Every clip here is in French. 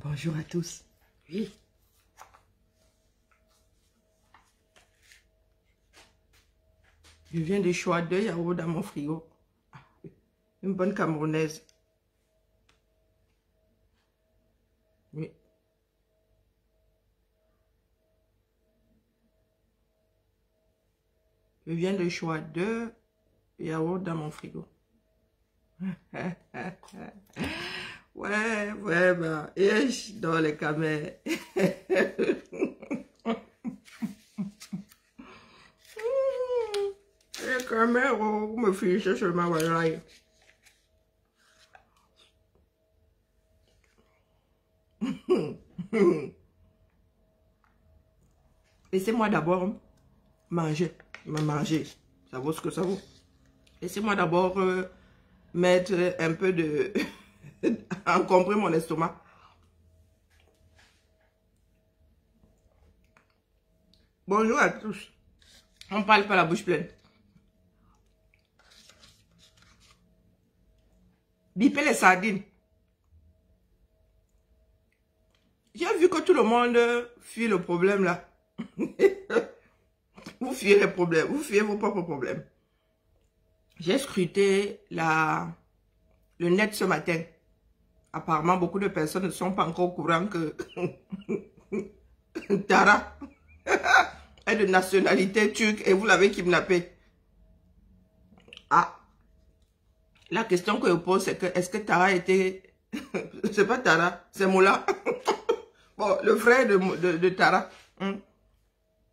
Bonjour à tous. Oui. Je viens de choisir 2 yaourts dans mon frigo. Une bonne camerounaise. Oui. Je viens de choisir 2 yaourts dans mon frigo. Ouais, bah, dans les caméras. Les caméras, vous me fichez seulement, voilà. Laissez-moi d'abord manger. Ça vaut ce que ça vaut. Laissez-moi d'abord mettre un peu de... encombrer mon estomac. Bonjour à tous. On parle pas la bouche pleine. Bipez les sardines. J'ai vu que tout le monde fuit le problème là. Vous fuyez les problèmes. Vous fuyez vos propres problèmes. J'ai scruté le net ce matin. Apparemment, beaucoup de personnes ne sont pas encore au courant que Tara est de nationalité turque et vous l'avez kidnappé. Ah. La question que je pose, c'est que est-ce que Tara était... c'est pas Tara, c'est Moula. Bon, le frère de Tara.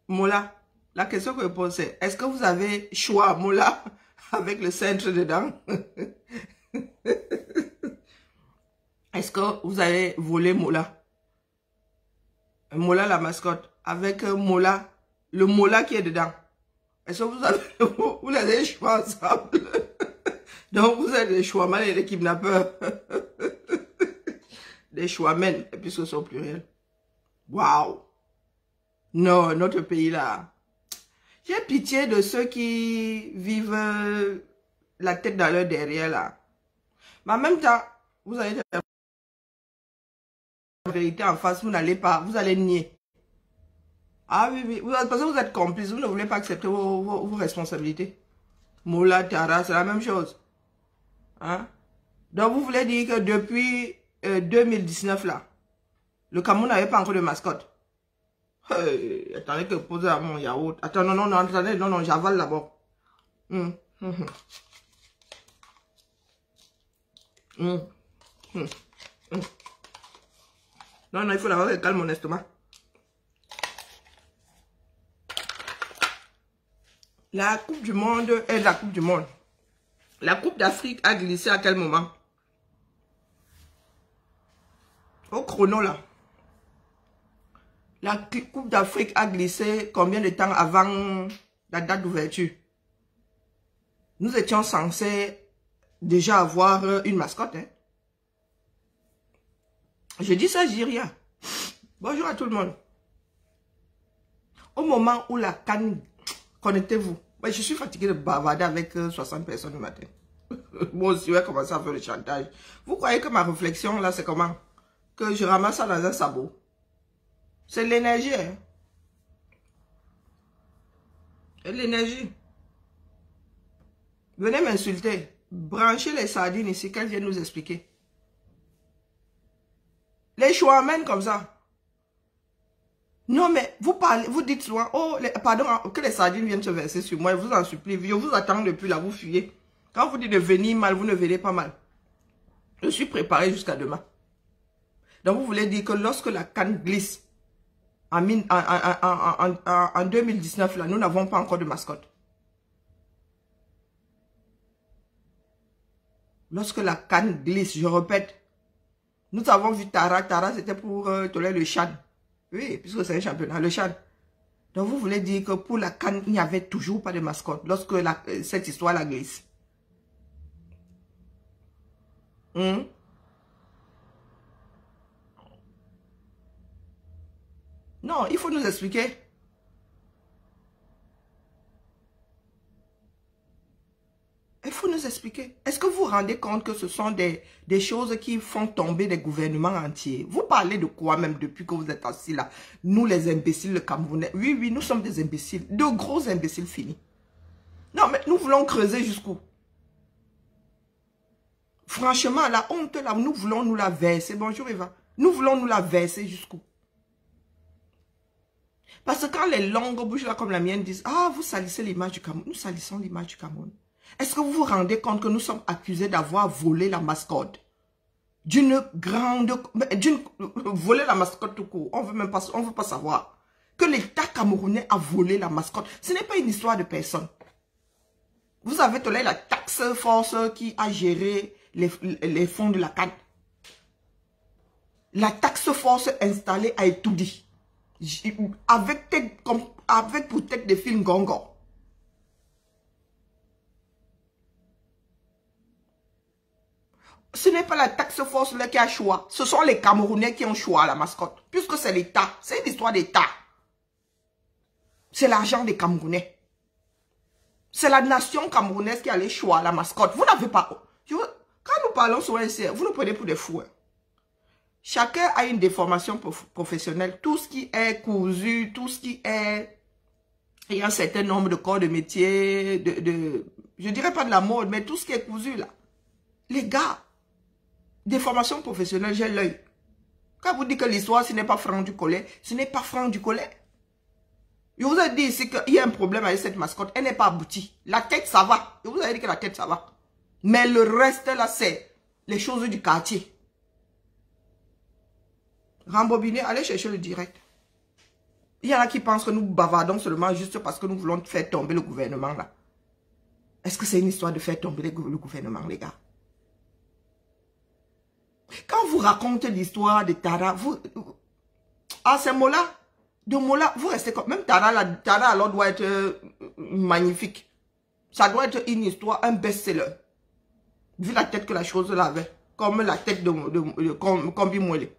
Moula. La question que je pose, c'est est-ce que vous avez choix Moula avec le centre dedans? Est-ce que vous avez volé Moula? Moula la mascotte. Avec Moula, le Moula qui est dedans. Est-ce que vous avez choix ensemble? Donc vous êtes des choix et des kidnappeurs. Des choix men, puisque ce sont pluriels. Waouh! Non, notre pays là. J'ai pitié de ceux qui vivent la tête dans leur derrière là. Mais en même temps, vous allez la vérité en face, vous n'allez pas, vous allez nier. Ah oui, parce que vous êtes complice, vous ne voulez pas accepter vos responsabilités. Moula, Tara, c'est la même chose. Hein? Donc vous voulez dire que depuis 2019 là, le Cameroun n'avait pas encore de mascotte. Attendez que je pose à mon yaourt. Attends, non, attendez, non, j'avale d'abord. Non, il faut d'abord que je calme mon estomac. La Coupe du Monde est la Coupe du Monde. La Coupe d'Afrique a glissé à quel moment? Au chrono là. La Coupe d'Afrique a glissé combien de temps avant la date d'ouverture? Nous étions censés déjà avoir une mascotte. Hein? Je dis ça, je dis rien. Bonjour à tout le monde. Au moment où la CAN, connectez-vous. Je suis fatigué de bavarder avec 60 personnes le matin. Moi aussi, je vais commencer à faire le chantage. Vous croyez que ma réflexion là, c'est comment? Que je ramasse ça dans un sabot. C'est l'énergie. Hein? C'est l'énergie. Venez m'insulter. Branchez les sardines ici, qu'elles viennent nous expliquer. Les chouamènes comme ça. Non, mais vous parlez, vous dites souvent, oh, pardon, que les sardines viennent se verser sur moi. Je vous en supplie. Je vous attends depuis là, vous fuyez. Quand vous dites de venir mal, vous ne venez pas mal. Je suis préparé jusqu'à demain. Donc vous voulez dire que lorsque la canne glisse, en 2019, là, nous n'avons pas encore de mascotte. Lorsque la canne glisse, je répète, nous avons vu Tara. Tara, c'était pour tolérer le Chan. Oui, puisque c'est un championnat, le Chan. Donc vous voulez dire que pour la canne, il n'y avait toujours pas de mascotte lorsque cette histoire la glisse. Non, il faut nous expliquer. Il faut nous expliquer. Est-ce que vous rendez compte que ce sont des choses qui font tomber des gouvernements entiers? Vous parlez de quoi même depuis que vous êtes assis là? Nous les imbéciles, le Camerounais. Oui, oui, nous sommes des imbéciles. De gros imbéciles finis. Non, mais nous voulons creuser jusqu'où? Franchement, la honte là, nous voulons nous la verser. Bonjour Eva. Nous voulons nous la verser jusqu'où? Parce que quand les longues bouches là comme la mienne disent, ah, vous salissez l'image du Cameroun. Nous salissons l'image du Cameroun. Est-ce que vous vous rendez compte que nous sommes accusés d'avoir volé la mascotte? Voler la mascotte tout court. On veut pas savoir. Que l'État camerounais a volé la mascotte. Ce n'est pas une histoire de personne. Vous avez toléré la taxe force qui a géré les fonds de la CAN. La taxe force installée a tout dit. Avec pour tête de film Gongo. Ce n'est pas la taxe force là qui a choix. Ce sont les Camerounais qui ont choix la mascotte. Puisque c'est l'État. C'est une histoire d'État. C'est l'argent des Camerounais. C'est la nation camerounaise qui a les choix la mascotte. Vous n'avez pas... Quand nous parlons sur un vous nous prenez pour des fous. Hein. Chacun a une déformation professionnelle. Tout ce qui est cousu, tout ce qui est... Il y a un certain nombre de corps de métier, je dirais pas de la mode, mais tout ce qui est cousu là. Les gars, déformation professionnelle, j'ai l'œil. Quand vous dites que l'histoire, ce n'est pas franc du collet, ce n'est pas franc du collet. Je vous ai dit ici qu'il y a un problème avec cette mascotte. Elle n'est pas aboutie. La tête, ça va. Je vous ai dit que la tête, ça va. Mais le reste, là, c'est les choses du quartier. Rembobiner, allez chercher le direct. Il y en a qui pensent que nous bavardons seulement juste parce que nous voulons faire tomber le gouvernement, là. Est-ce que c'est une histoire de faire tomber le gouvernement, les gars? Quand vous racontez l'histoire de Tara, à ces mots-là, vous restez comme... Même Tara alors doit être magnifique. Ça doit être une histoire, un best-seller. Vu la tête que la chose avait. Comme la tête de Combi Mouele.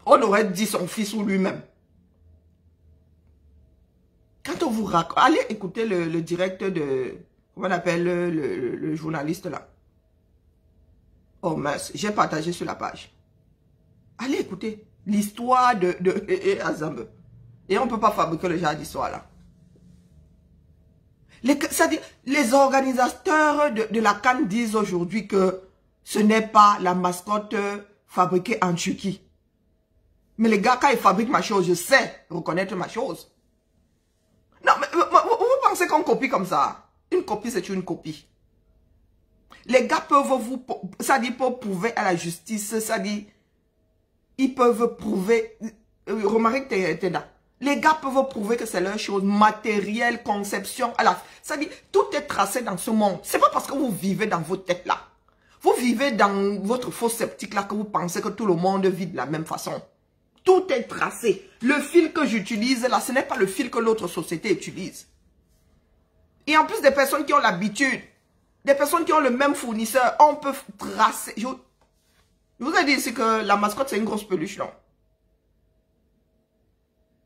On aurait dit son fils ou lui-même. Quand on vous raconte... Allez écouter le direct de... Comment on appelle le journaliste là? Oh mince, j'ai partagé sur la page. Allez écouter l'histoire de Azambe. Et on ne peut pas fabriquer le genre d'histoire là. C'est-à-dire, les organisateurs de la CAN disent aujourd'hui que ce n'est pas la mascotte fabriquée en Turquie. Mais les gars, quand ils fabriquent ma chose, je sais reconnaître ma chose. Non, mais vous pensez qu'on copie comme ça? Une copie, c'est une copie. Les gars peuvent ça dit, pour prouver à la justice, ça dit, ils peuvent prouver, remarquez que les gars peuvent prouver que c'est leur chose, matériel, conception, ça dit, tout est tracé dans ce monde. C'est pas parce que vous vivez dans votre tête là. Vous vivez dans votre faux sceptique là que vous pensez que tout le monde vit de la même façon. Tout est tracé. Le fil que j'utilise là, ce n'est pas le fil que l'autre société utilise. Et en plus des personnes qui ont l'habitude, des personnes qui ont le même fournisseur, on peut tracer. Je vous ai dit ici que la mascotte c'est une grosse peluche, non?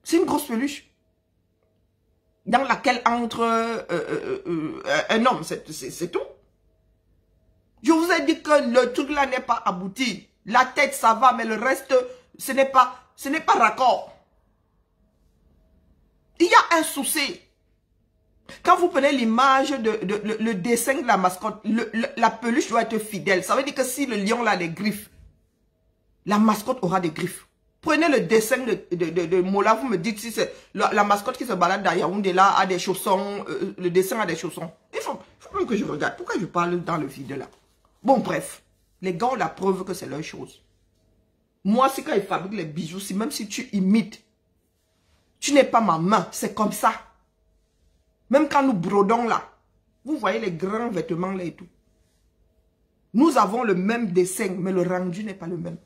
C'est une grosse peluche. Dans laquelle entre un homme, c'est tout. Je vous ai dit que le truc là n'est pas abouti. La tête ça va, mais le reste, ce n'est pas raccord. Il y a un souci. Quand vous prenez l'image le dessin de la mascotte, la peluche doit être fidèle. Ça veut dire que si le lion a des griffes, la mascotte aura des griffes. Prenez le dessin de Mola, vous me dites si c'est la mascotte qui se balade dans Yaoundé là a des chaussons, le dessin a des chaussons. Il faut même que je regarde. Pourquoi je parle dans le vide là? Bon, bref. Les gars ont la preuve que c'est leur chose. Moi, c'est quand ils fabriquent les bijoux, même si tu imites, tu n'es pas ma main. C'est comme ça. Même quand nous brodons là, vous voyez les grands vêtements là et tout. Nous avons le même dessin, mais le rendu n'est pas le même.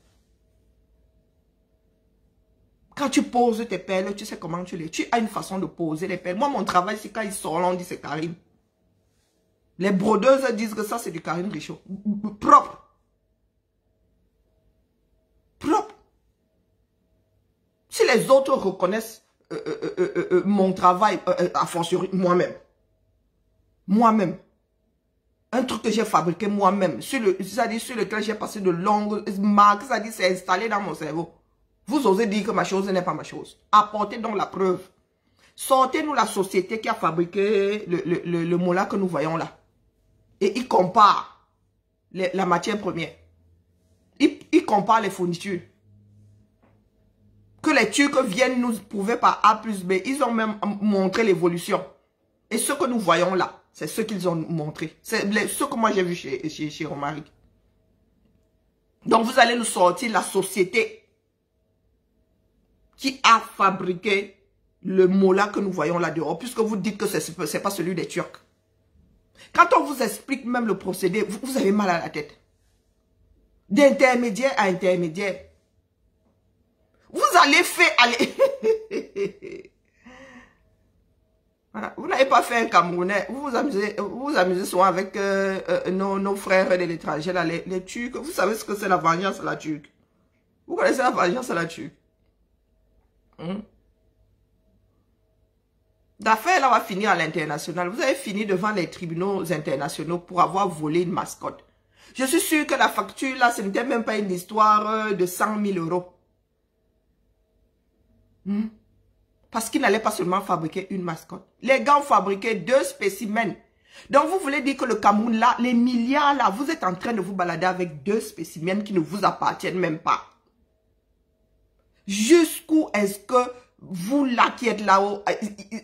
Quand tu poses tes perles, tu sais comment tu les... Tu as une façon de poser les perles. Moi, mon travail, c'est quand ils sortent là, on dit c'est Karim. Les brodeuses disent que ça, c'est du Karim Richaud. Propre. Propre. Si les autres reconnaissent mon travail, à fortiori, moi-même. Moi-même. Un truc que j'ai fabriqué moi-même, c'est-à-dire sur lequel j'ai passé de longues marques, c'est-à-dire c'est installé dans mon cerveau. Vous osez dire que ma chose n'est pas ma chose. Apportez donc la preuve. Sortez-nous la société qui a fabriqué le mola que nous voyons là. Et il compare la matière première. Il compare les fournitures. Que les Turcs viennent nous prouver par A plus B. Ils ont même montré l'évolution. Et ce que nous voyons là, c'est ce qu'ils ont montré. C'est ce que moi j'ai vu chez Romaric. Donc vous allez nous sortir la société qui a fabriqué le mola que nous voyons là dehors. Puisque vous dites que ce n'est pas celui des Turcs. Quand on vous explique même le procédé, vous avez mal à la tête. D'intermédiaire à intermédiaire. Vous allez faire aller. Voilà. Vous n'avez pas fait un Camerounais. Vous vous amusez souvent avec nos frères de l'étranger, les Turcs. Vous savez ce que c'est la vengeance à la Turque. Vous connaissez la vengeance à la Turque. L'affaire là va finir à l'international. Vous avez fini devant les tribunaux internationaux pour avoir volé une mascotte. Je suis sûr que la facture là, ce n'était même pas une histoire de 100 000 euros. Parce qu'ils n'allaient pas seulement fabriquer une mascotte. Les gars ont fabriqué 2 spécimens. Donc vous voulez dire que le Cameroun là, les milliards là, vous êtes en train de vous balader avec 2 spécimens qui ne vous appartiennent même pas. Jusqu'où est-ce que vous là qui êtes là-haut,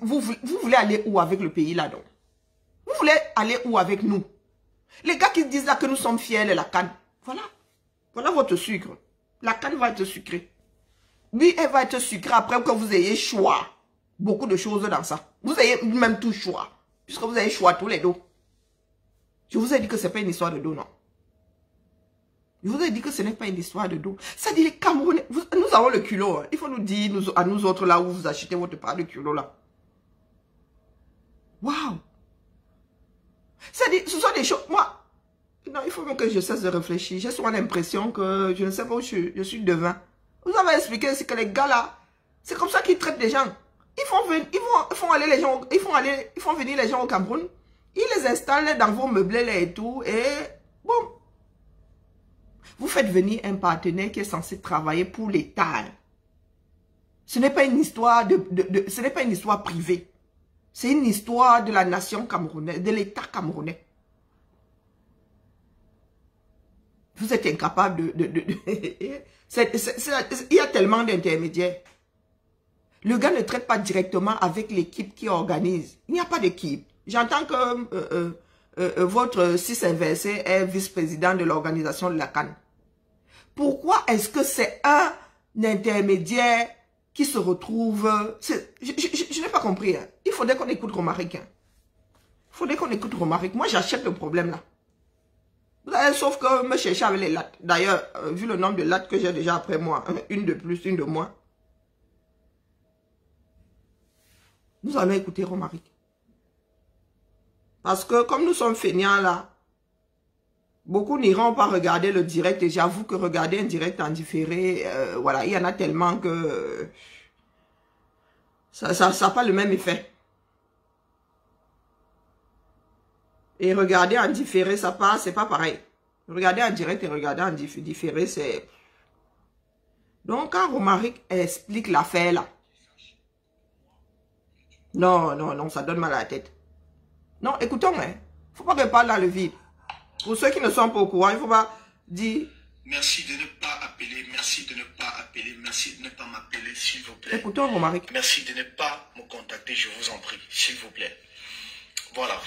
vous voulez aller où avec le pays là donc? Vous voulez aller où avec nous? Les gars qui disent là que nous sommes fiers de la canne. Voilà. Voilà votre sucre. La canne va être sucrée. Oui, elle va être sucrée après que vous ayez choix. Beaucoup de choses dans ça. Vous ayez même tout choix. Puisque vous avez choix tous les deux. Je vous ai dit que ce n'est pas une histoire de dos, non. Je vous ai dit que ce n'est pas une histoire de dos. Ça dit les Camerounais, nous avons le culot. Hein. Il faut nous dire, à nous autres là où vous achetez votre part de culot là. Waouh. Ça dit, ce sont des choses, moi, non, il faut même que je cesse de réfléchir. J'ai souvent l'impression que je ne sais pas où je suis devin. Vous avez expliqué que les gars là, c'est comme ça qu'ils traitent les gens. Ils font venir les gens au Cameroun. Ils les installent dans vos meublés là et tout. Et bon. Vous faites venir un partenaire qui est censé travailler pour l'État. Ce n'est pas une histoire ce n'est pas une histoire privée. C'est une histoire de la nation camerounaise, de l'État camerounais. Vous êtes incapable il y a tellement d'intermédiaires. Le gars ne traite pas directement avec l'équipe qui organise. Il n'y a pas d'équipe. J'entends que votre cis inversé est vice-président de l'organisation de la CAN. Pourquoi est-ce que c'est un intermédiaire qui se retrouve... Je n'ai pas compris. Hein. Il faudrait qu'on écoute Romaric. Hein. Il faudrait qu'on écoute Romaric. Moi, j'achète le problème là. Sauf que me chercher avec les lattes. D'ailleurs, vu le nombre de lattes que j'ai déjà après moi, une de plus, une de moins. Nous allons écouter Romaric. Parce que comme nous sommes feignants là, beaucoup n'iront pas regarder le direct. Et j'avoue que regarder un direct en différé, voilà, il y en a tellement que ça n'a pas le même effet. Et regarder en différé, ça passe, c'est pas pareil. Regarder en direct et regarder en différé, c'est... Donc, quand Romaric explique l'affaire là, non, ça donne mal à la tête. Non, écoutons, hein. Faut pas qu'elle parle dans le vide. Pour ceux qui ne sont pas au courant, il faut pas dire... Merci de ne pas appeler, merci de ne pas appeler, merci de ne pas m'appeler, s'il vous plaît. Écoutons, Romaric. Merci de ne pas me contacter, je vous en prie, s'il vous plaît. Voilà.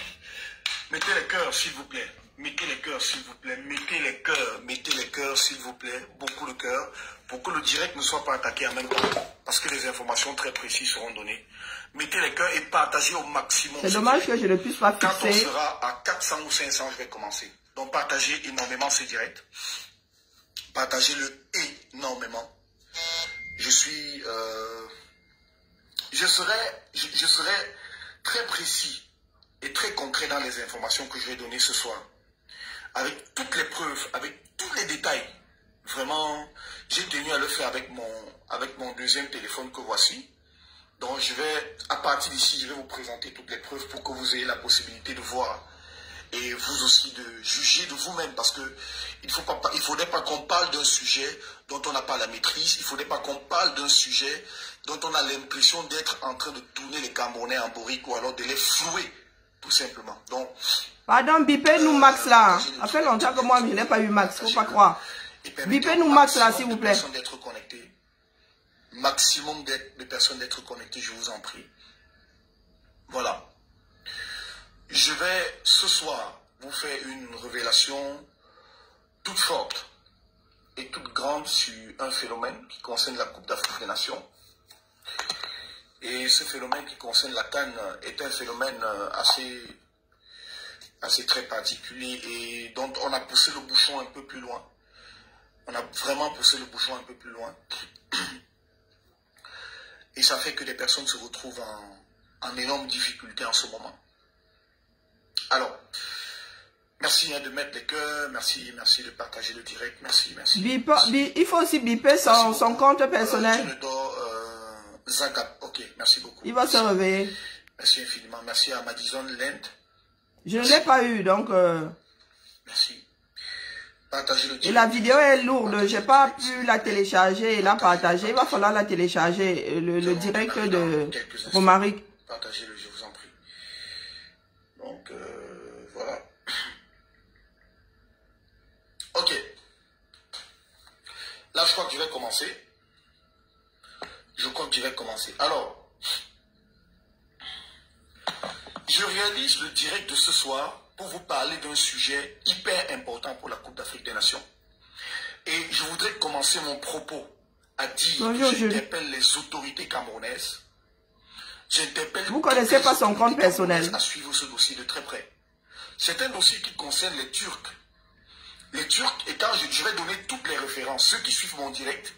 Mettez les cœurs, s'il vous plaît. Mettez les cœurs, s'il vous plaît. Mettez les cœurs, s'il vous plaît. Beaucoup de cœurs. Pour que le direct ne soit pas attaqué en même temps. Parce que les informations très précises seront données. Mettez les cœurs et partagez au maximum. C'est dommage que je ne puisse pas fixer. Quand on sera à 400 ou 500, je vais commencer. Donc partagez énormément ce direct. Partagez-le énormément. Je serai très précis et très concret dans les informations que je vais donner ce soir. Avec toutes les preuves, avec tous les détails. Vraiment, j'ai tenu à le faire avec mon deuxième téléphone que voici. Donc à partir d'ici, je vais vous présenter toutes les preuves pour que vous ayez la possibilité de voir et vous aussi de juger de vous-même, parce que il ne faudrait pas qu'on parle d'un sujet dont on n'a pas la maîtrise, il ne faudrait pas qu'on parle d'un sujet dont on a l'impression d'être en train de tourner les Camerounais en bourrique ou alors de les flouer, tout simplement. Donc, pardon, bipez-nous Max là. Ça fait longtemps que moi je n'ai pas eu Max, faut pas croire. Bipez-nous Max là, s'il vous plaît. Maximum de personnes d'être connectées, je vous en prie. Voilà. Je vais ce soir vous faire une révélation toute forte et toute grande sur un phénomène qui concerne la Coupe d'Afrique des Nations. Et ce phénomène qui concerne la CAN est un phénomène assez très particulier et dont on a poussé le bouchon un peu plus loin. On a vraiment poussé le bouchon un peu plus loin. Et ça fait que des personnes se retrouvent en énorme difficulté en ce moment. Alors, merci de mettre les cœurs, merci de partager le direct, merci. Il faut aussi biper son compte personnel. Zagab, ok, merci beaucoup. Il va se réveiller. Merci infiniment, merci à Madison Lent. Je ne l'ai pas eu, donc... Merci. Partagez le direct. Et la vidéo est lourde, j'ai pas pu la télécharger et la partager. Il va falloir la télécharger, le direct de Romaric. Partagez-le, je vous en prie. Donc, voilà. Ok. Là, je crois que je vais commencer. Alors, je réalise le direct de ce soir pour vous parler d'un sujet hyper important pour la Coupe d'Afrique des Nations. Et je voudrais commencer mon propos à dire que j'interpelle les autorités camerounaises. Vous ne connaissez pas son compte personnel. À suivre ce dossier de très près. C'est un dossier qui concerne les Turcs. Les Turcs, et quand je vais donner toutes les références, ceux qui suivent mon direct,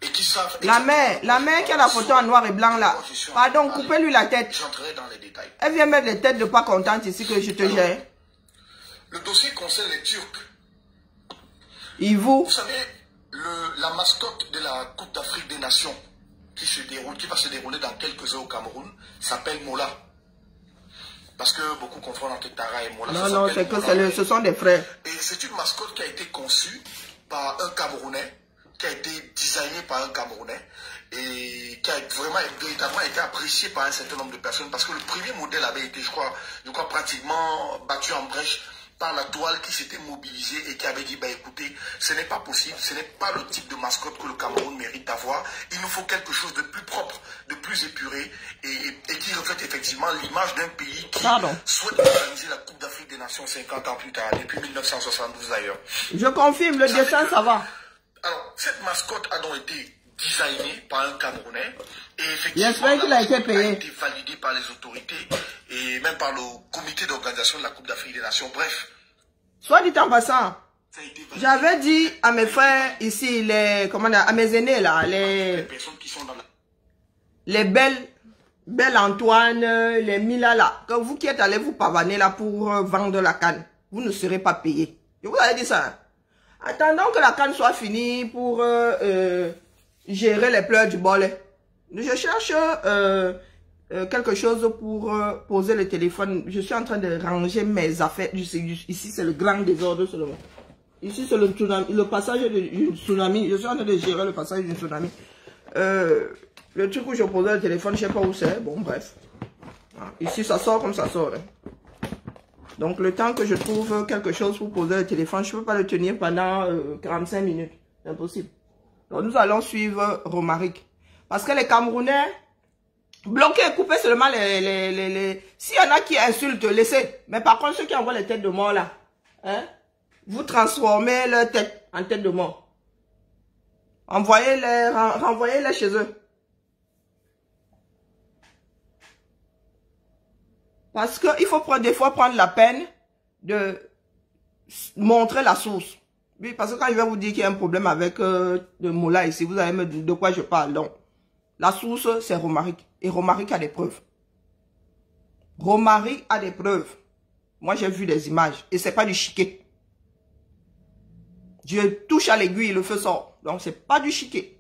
et qui savent... La mère qui a la photo en noir et blanc là. Pardon, coupez-lui la tête. J'entrerai dans les détails. Elle vient mettre les têtes de pas contente ici que je te gère. Le dossier concerne les Turcs. Et vous? Vous savez, la mascotte de la Coupe d'Afrique des Nations qui va se dérouler dans quelques heures au Cameroun s'appelle Mola. Parce que beaucoup confondent entre Tara et Mola. Non, c'est que ce sont des frères. Et c'est une mascotte qui a été conçue par un Camerounais, qui a été designé par un Camerounais et qui a véritablement été apprécié par un certain nombre de personnes parce que le premier modèle avait été, je crois pratiquement battu en brèche par la toile qui s'était mobilisée et qui avait dit, bah écoutez, ce n'est pas possible, ce n'est pas le type de mascotte que le Cameroun mérite d'avoir. Il nous faut quelque chose de plus propre, de plus épuré et qui reflète effectivement l'image d'un pays qui souhaite organiser la Coupe d'Afrique des Nations 50 ans plus tard, depuis 1972 d'ailleurs. Je confirme, le dessin, ça va. Alors, cette mascotte a donc été designée par un Camerounais et effectivement, j'espère qu'il a été payé. A été validée par les autorités et même par le comité d'organisation de la Coupe d'Afrique des Nations. Bref. Soit dit en passant, j'avais dit à mes frères ici, à mes aînés là, les personnes qui sont dans les belles Antoine, les Mila là, que vous qui êtes allés vous pavaner là pour vendre la canne, vous ne serez pas payés. Je vous avais dit ça. Hein? Attendons que la canne soit finie pour gérer les pleurs du bol. Je cherche quelque chose pour poser le téléphone. Je suis en train de ranger mes affaires. Ici, c'est le grand désordre seulement. Ici, c'est le passage du tsunami. Je suis en train de gérer le passage du tsunami. Le truc où je posais le téléphone, je ne sais pas où c'est. Bon, bref. Ici, ça sort comme ça sort. Hein. Donc, le temps que je trouve quelque chose pour poser le téléphone, je ne peux pas le tenir pendant 45 minutes. C'est impossible. Donc, nous allons suivre Romaric. Parce que les Camerounais, bloquez, coupez seulement S'il y en a qui insultent, laissez. Mais par contre, ceux qui envoient les têtes de mort là, hein, vous transformez leur tête en tête de mort. Renvoyez-les chez eux. Parce qu'il faut des fois prendre la peine de montrer la source. Oui, parce que quand je vais vous dire qu'il y a un problème avec le Mola ici, vous allez me dire de quoi je parle. Donc, la source, c'est Romaric. Et Romaric a des preuves. Romaric a des preuves. Moi, j'ai vu des images. Et c'est pas du chiquet. Je touche à l'aiguille, le feu sort. Donc, c'est pas du chiquet.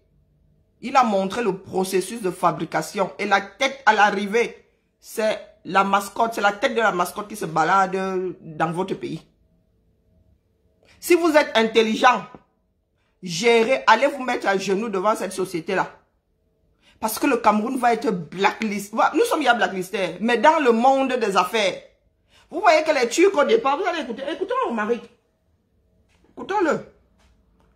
Il a montré le processus de fabrication. Et la tête à l'arrivée, c'est la mascotte, c'est la tête de la mascotte qui se balade dans votre pays. Si vous êtes intelligent, gérez, allez vous mettre à genoux devant cette société-là. Parce que le Cameroun va être blacklisté. Nous sommes déjà blacklistés, mais dans le monde des affaires. Vous voyez que les Turcs au départ, vous allez écouter. Écoutons Romaric. Écoutons-le.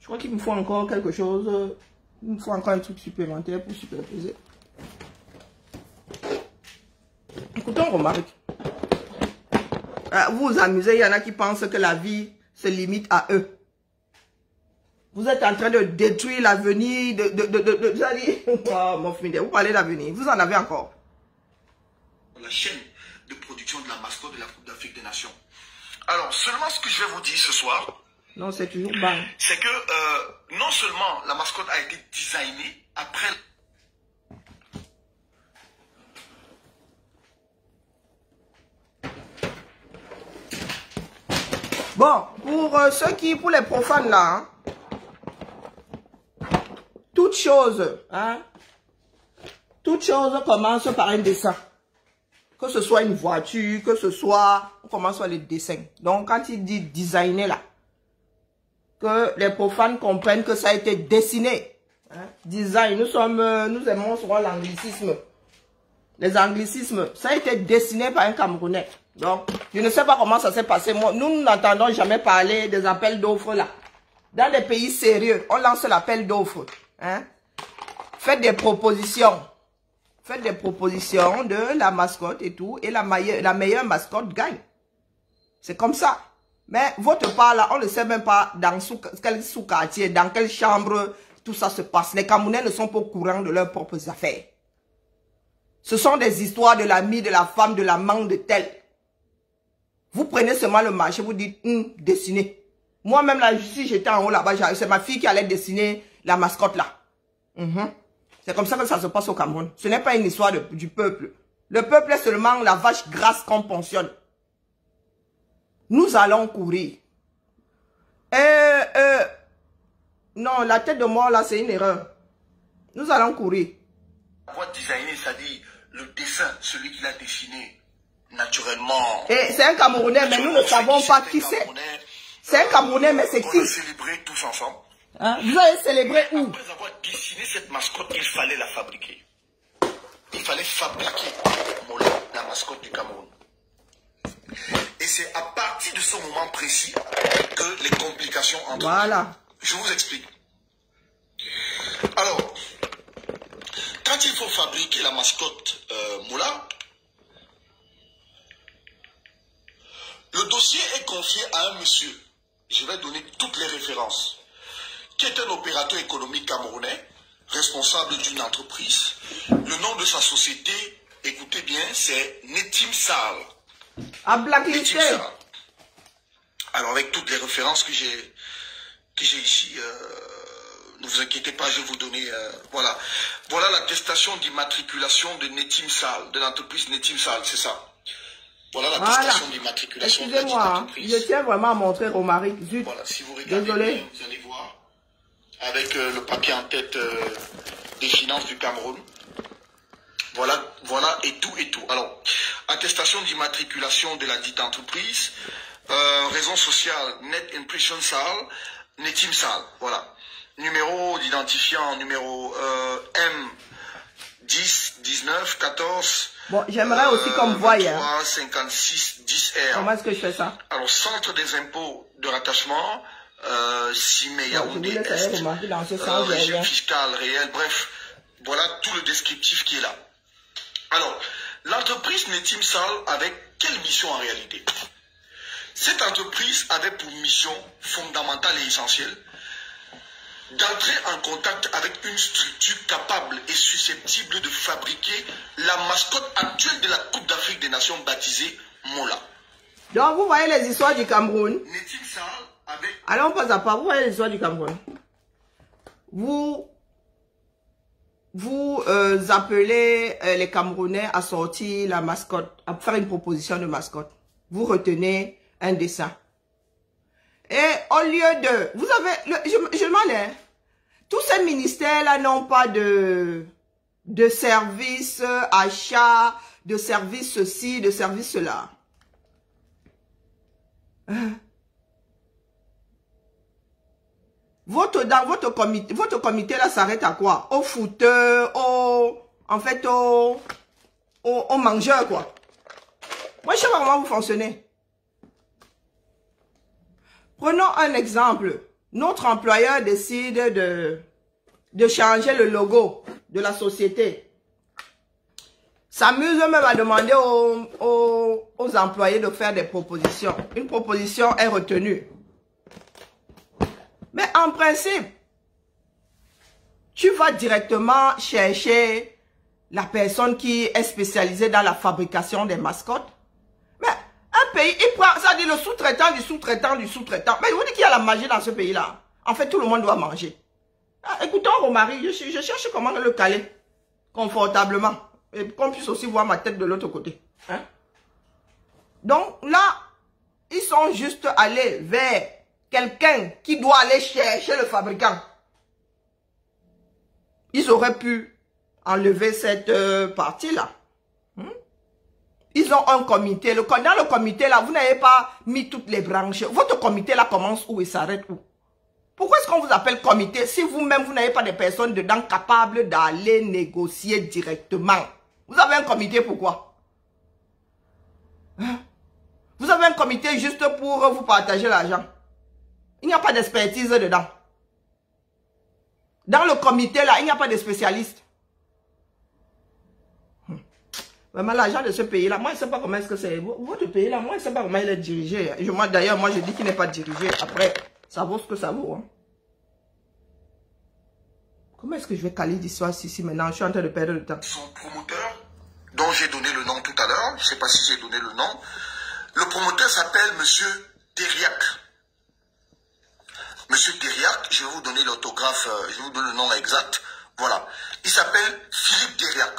Je crois qu'il me faut encore quelque chose. Il me faut encore un truc supplémentaire pour superposer. Écoutons Romaric. Vous vous amusez, il y en a qui pensent que la vie se limite à eux. Vous êtes en train de détruire l'avenir oh, mon frère, vous parlez d'avenir, vous en avez encore. La chaîne de production de la mascotte de la Coupe d'Afrique des Nations. Alors, seulement ce que je vais vous dire ce soir, non, c'est toujours bas. C'est que non seulement la mascotte a été designée après... Bon, pour les profanes là, hein, toute chose commence par un dessin. Que ce soit une voiture, que ce soit, on commence par les dessins. Donc, quand il dit designer là, que les profanes comprennent que ça a été dessiné. Hein? Design, nous aimons souvent l'anglicisme. Les anglicismes, ça a été dessiné par un Camerounais. Donc, je ne sais pas comment ça s'est passé. Moi, nous n'entendons jamais parler des appels d'offres là. Dans des pays sérieux, on lance l'appel d'offres. Hein? Faites des propositions. Faites des propositions de la mascotte et tout. Et la meilleure mascotte gagne. C'est comme ça. Mais votre part là, on ne sait même pas dans quel sous-quartier, dans quelle chambre tout ça se passe. Les Camerounais ne sont pas au courant de leurs propres affaires. Ce sont des histoires de l'ami, de la femme, de l'amant, de tel. Vous prenez seulement le marché, vous dites, dessiner. Moi-même, là, si j'étais en haut là-bas, c'est ma fille qui allait dessiner la mascotte là. C'est comme ça que ça se passe au Cameroun. Ce n'est pas une histoire du peuple. Le peuple est seulement la vache grasse qu'on pensionne. Nous allons courir. Non, la tête de mort là, c'est une erreur. Nous allons courir. Avoir designé, c'est-à-dire le dessin, celui qui l'a dessiné, naturellement. Et c'est un Camerounais, mais nous ne savons pas qui c'est. C'est un Camerounais, mais c'est qui? On a célébré tous ensemble. Hein? Vous avez célébré où? Après avoir dessiné cette mascotte, il fallait la fabriquer. Il fallait fabriquer la mascotte du Cameroun. Et c'est à partir de ce moment précis que les complications entrent. Voilà. Je vous explique. Alors, quand il faut fabriquer la mascotte Moula, le dossier est confié à un monsieur, je vais donner toutes les références, qui est un opérateur économique camerounais, responsable d'une entreprise. Le nom de sa société, écoutez bien, c'est Netim Sal. À blacklisté. Alors avec toutes les références que j'ai ici, ne vous inquiétez pas, je vais vous donner, voilà. Voilà l'attestation d'immatriculation de Netim Sal, de l'entreprise Netim Sal, c'est ça. Voilà l'attestation d'immatriculation de l'entreprise. Je tiens vraiment à montrer Romaric. Voilà, si vous regardez bien, vous allez voir, avec le papier en tête des finances du Cameroun. Voilà, et tout. Alors, attestation d'immatriculation de la dite entreprise, raison sociale, Net Impression Sal, Netim Sal, voilà. Numéro d'identifiant, numéro M10 19 14. Bon, j'aimerais aussi qu'on me voie. 56 10R. Comment est-ce que je fais ça? Alors, centre des impôts de rattachement, Simé Yaoundé Est, régime fiscal réel, bref, voilà tout le descriptif qui est là. Alors, l'entreprise Netim Sal avait quelle mission en réalité? Cette entreprise avait pour mission fondamentale et essentielle d'entrer en contact avec une structure capable et susceptible de fabriquer la mascotte actuelle de la Coupe d'Afrique des Nations baptisée Mola. Donc, vous voyez les histoires du Cameroun. Netim Sal avait... Allons pas à pas, vous voyez les histoires du Cameroun. Vous appelez les Camerounais à sortir la mascotte, à faire une proposition de mascotte. Vous retenez un dessin. Et au lieu de... Vous avez... Je demande, hein, tous ces ministères-là n'ont pas de service, achat, de service ceci, de service cela. Votre comité là s'arrête à quoi? Au footeur, en fait, au mangeur, quoi. Moi, je sais pas comment vous fonctionnez. Prenons un exemple. Notre employeur décide de changer le logo de la société. S'amuse même à demander aux employés de faire des propositions. Une proposition est retenue. Mais en principe, tu vas directement chercher la personne qui est spécialisée dans la fabrication des mascottes. Mais un pays, il prend, ça dit le sous-traitant du sous-traitant du sous-traitant. Mais il vous dit qu'il y a la magie dans ce pays-là. En fait, tout le monde doit manger. Ah, écoutons Romary, je cherche comment le caler confortablement. Et qu'on puisse aussi voir ma tête de l'autre côté. Hein? Donc là, ils sont juste allés vers quelqu'un qui doit aller chercher le fabricant. Ils auraient pu enlever cette partie-là. Ils ont un comité. Dans le comité, là, vous n'avez pas mis toutes les branches. Votre comité, là, commence où et s'arrête où? Pourquoi est-ce qu'on vous appelle comité si vous-même, vous n'avez pas des personnes dedans capables d'aller négocier directement? Vous avez un comité pourquoi? Hein? Vous avez un comité juste pour vous partager l'argent. Il n'y a pas d'expertise dedans. Dans le comité, là, il n'y a pas de spécialistes. Vraiment, l'argent de ce pays-là, moi, je ne sais pas comment est-ce que c'est. Votre pays-là, moi, je ne sais pas comment il est dirigé. D'ailleurs, moi, je dis qu'il n'est pas dirigé. Après, ça vaut ce que ça vaut. Hein. Comment est-ce que je vais caler l'histoire ici maintenant? Je suis en train de perdre le temps. Son promoteur, dont j'ai donné le nom tout à l'heure, je ne sais pas si j'ai donné le nom. Le promoteur s'appelle Monsieur Thériac. Monsieur Thériac, je vais vous donner l'autographe, je vais vous donner le nom exact. Voilà. Il s'appelle Philippe Thériac.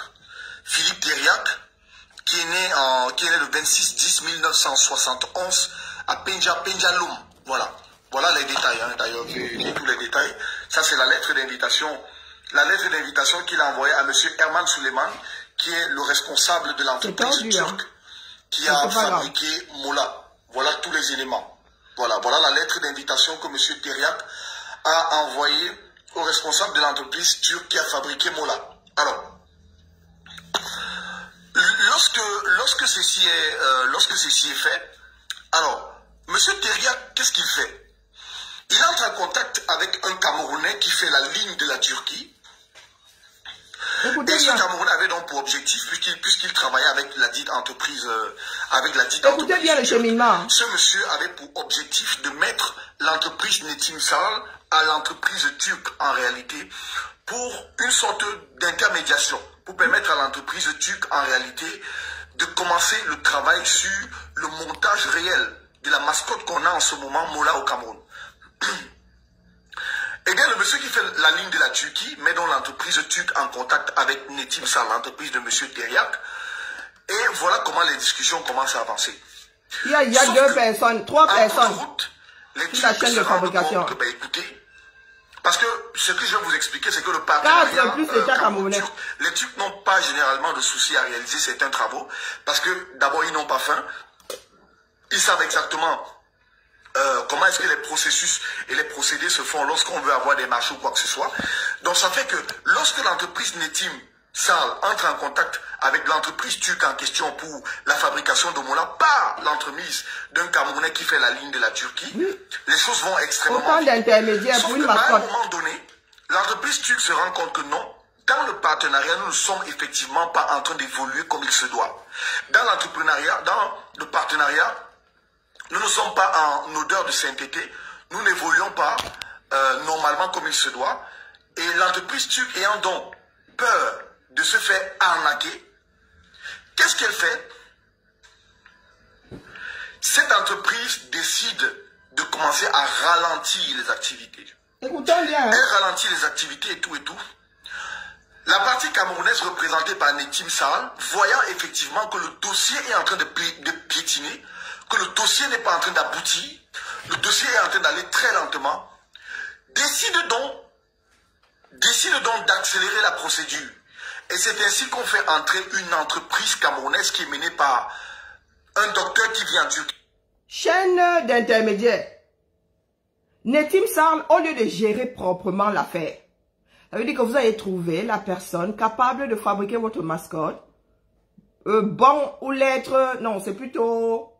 Philippe Thériac, qui est né le 26/10/1971 à Pendjaloum. Voilà. Voilà les détails. Hein. D'ailleurs, j'ai tous les détails. Ça, c'est la lettre d'invitation. La lettre d'invitation qu'il a envoyée à Monsieur Herman Suleiman, qui est le responsable de l'entreprise turque qui a fabriqué Mola. Voilà tous les éléments. Voilà la lettre d'invitation que M. Thériac a envoyée au responsable de l'entreprise turque qui a fabriqué Mola. Alors, lorsque ceci est fait, alors, M. Thériac, qu'est-ce qu'il fait? Il entre en contact avec un Camerounais qui fait la ligne de la Turquie. Et ce Camerounais avait donc pour objectif, puisqu'il travaillait avec la dite entreprise, Écoutez bien le cheminement. Ce monsieur avait pour objectif de mettre l'entreprise Netimsal à l'entreprise turque en réalité, pour une sorte d'intermédiation, pour permettre à l'entreprise turque en réalité de commencer le travail sur le montage réel de la mascotte qu'on a en ce moment, Mola au Cameroun. Eh bien, le monsieur qui fait la ligne de la Turquie met donc l'entreprise turque en contact avec Netimsal, l'entreprise de monsieur Thériac. Et voilà comment les discussions commencent à avancer. Il y a deux personnes, trois personnes. Route, les sur la chaîne de fabrication. Que, ben, écoutez, parce que ce que je vais vous expliquer, c'est que le partenariat les Turcs n'ont pas généralement de soucis à réaliser certains travaux, parce que d'abord, ils n'ont pas faim. Ils savent exactement comment est-ce que les processus et les procédés se font lorsqu'on veut avoir des marchés ou quoi que ce soit. Donc ça fait que lorsque l'entreprise Netimsal entre en contact avec l'entreprise turque en question pour la fabrication de Mola par l'entremise d'un Camerounais qui fait la ligne de la Turquie, les choses vont extrêmement autant d'intermédiaires pour une mascotte. À un moment donné, l'entreprise turque se rend compte que non, dans le partenariat, nous ne sommes effectivement pas en train d'évoluer comme il se doit. Dans l'entrepreneuriat, dans le partenariat, nous ne sommes pas en odeur de sainteté, nous n'évoluons pas normalement comme il se doit. Et l'entreprise turque ayant donc peur de se faire arnaquer, qu'est-ce qu'elle fait? Cette entreprise décide de commencer à ralentir les activités. Écoutons bien. Hein? Elle ralentit les activités et tout et tout. La partie camerounaise représentée par Netimsal, voyant effectivement que le dossier est en train de piétiner, que le dossier n'est pas en train d'aboutir, le dossier est en train d'aller très lentement, décide donc d'accélérer la procédure Et c'est ainsi qu'on fait entrer une entreprise camerounaise qui est menée par un docteur qui vient du... Chaîne d'intermédiaires. Netim Sarr, au lieu de gérer proprement l'affaire, ça veut dire que vous avez trouvé la personne capable de fabriquer votre mascotte. Bon ou lettre, non, c'est plutôt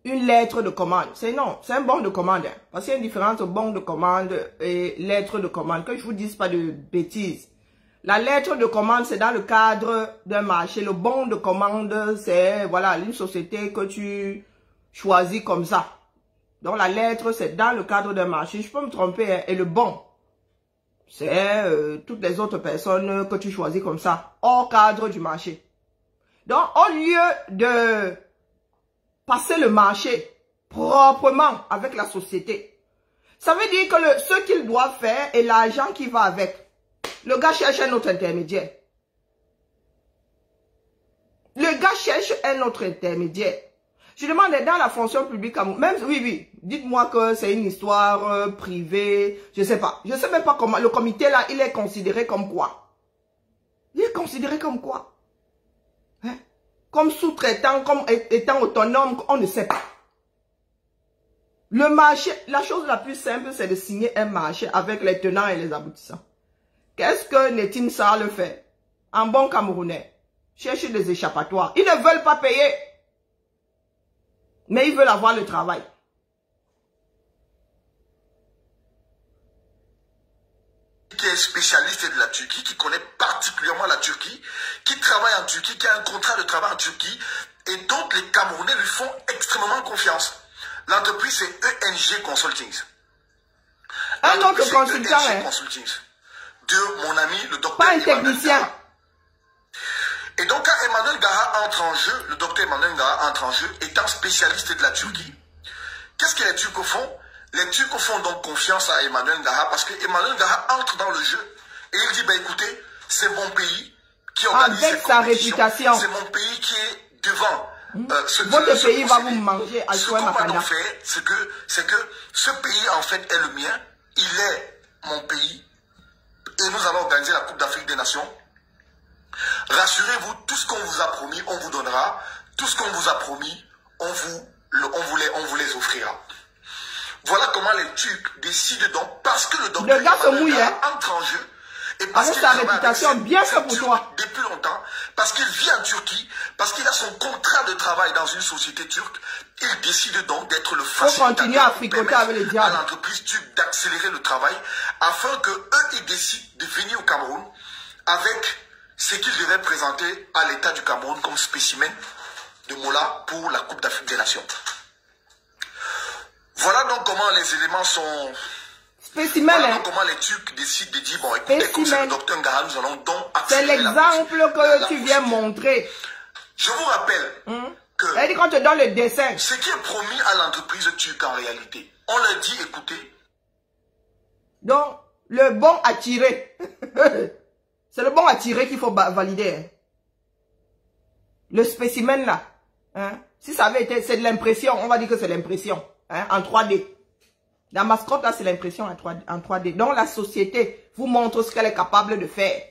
une lettre de commande. C'est un bon de commande. Hein, parce qu'il y a une différence entre bon de commande et lettre de commande. Que je vous dise pas de bêtises. La lettre de commande, c'est dans le cadre d'un marché. Le bon de commande, c'est voilà une société que tu choisis comme ça. Donc la lettre, c'est dans le cadre d'un marché. Je peux me tromper. Hein, et le bon, c'est toutes les autres personnes que tu choisis comme ça, hors cadre du marché. Donc, au lieu de passer le marché proprement avec la société, ça veut dire que ce qu'il doit faire et l'argent qui va avec, le gars cherche un autre intermédiaire. Le gars cherche un autre intermédiaire. Je demande dans la fonction publique, même, oui, dites-moi que c'est une histoire privée, je sais pas. Je sais même pas comment, le comité là, il est considéré comme quoi? Il est considéré comme quoi? Hein? Comme sous-traitant, comme étant autonome, on ne sait pas. Le marché, la chose la plus simple, c'est de signer un marché avec les tenants et les aboutissants. Qu'est-ce que Netim Sarr le fait? En bon Camerounais, chercher des échappatoires. Ils ne veulent pas payer, mais ils veulent avoir le travail. Qui est spécialiste de la Turquie, qui connaît particulièrement la Turquie, qui travaille en Turquie, qui a un contrat de travail en Turquie, et donc les Camerounais lui font extrêmement confiance. L'entreprise, c'est ENG Consulting. Un autre consultant, hein? De mon ami, le docteur pas un technicien. Et donc, quand Emmanuel Gara entre en jeu, le docteur Emmanuel Gara entre en jeu, étant spécialiste de la Turquie, qu'est-ce que les Turcs font? Les Turcs font donc confiance à Emmanuel Gara parce que Emmanuel Gara entre dans le jeu et il dit, bah écoutez, c'est mon pays qui organise avec sa réputation. C'est mon pays qui est devant. Votre pays va vous manger à ce qu'on va nous faire, c'est que ce pays en fait est le mien, il est mon pays et nous allons organiser la Coupe d'Afrique des Nations. Rassurez-vous, tout ce qu'on vous a promis, on vous donnera. Tout ce qu'on vous a promis, on vous les offrira. Voilà comment les Turcs décident donc, parce que le docteur entre en jeu, et parce avec sa réputation bien fait pour toi. Depuis longtemps, parce qu'il vit en Turquie, parce qu'il a son contrat de travail dans une société turque, il décide donc d'être le facilitateur à l'entreprise turque d'accélérer le travail, afin que eux, ils décident de venir au Cameroun avec ce qu'ils devaient présenter à l'État du Cameroun comme spécimen de Mola pour la Coupe d'Afrique des Nations. Voilà donc comment les éléments sont... Voilà donc comment les Turcs décident de dire, bon, écoutez, comme c'est le docteur Ngara, nous allons donc accélérer. C'est l'exemple que tu viens montrer. Je vous rappelle que... Elle dit qu'on te donne le dessin. Ce qui est promis à l'entreprise turque en réalité, on leur dit, écoutez... Donc, le bon à tirer... C'est le bon à tirer qu'il faut valider. Hein. Le spécimen là. Hein. Si ça avait été, c'est de l'impression. On va dire que c'est l'impression. Hein, en 3D. La mascotte là, c'est l'impression en 3D. Donc la société vous montre ce qu'elle est capable de faire.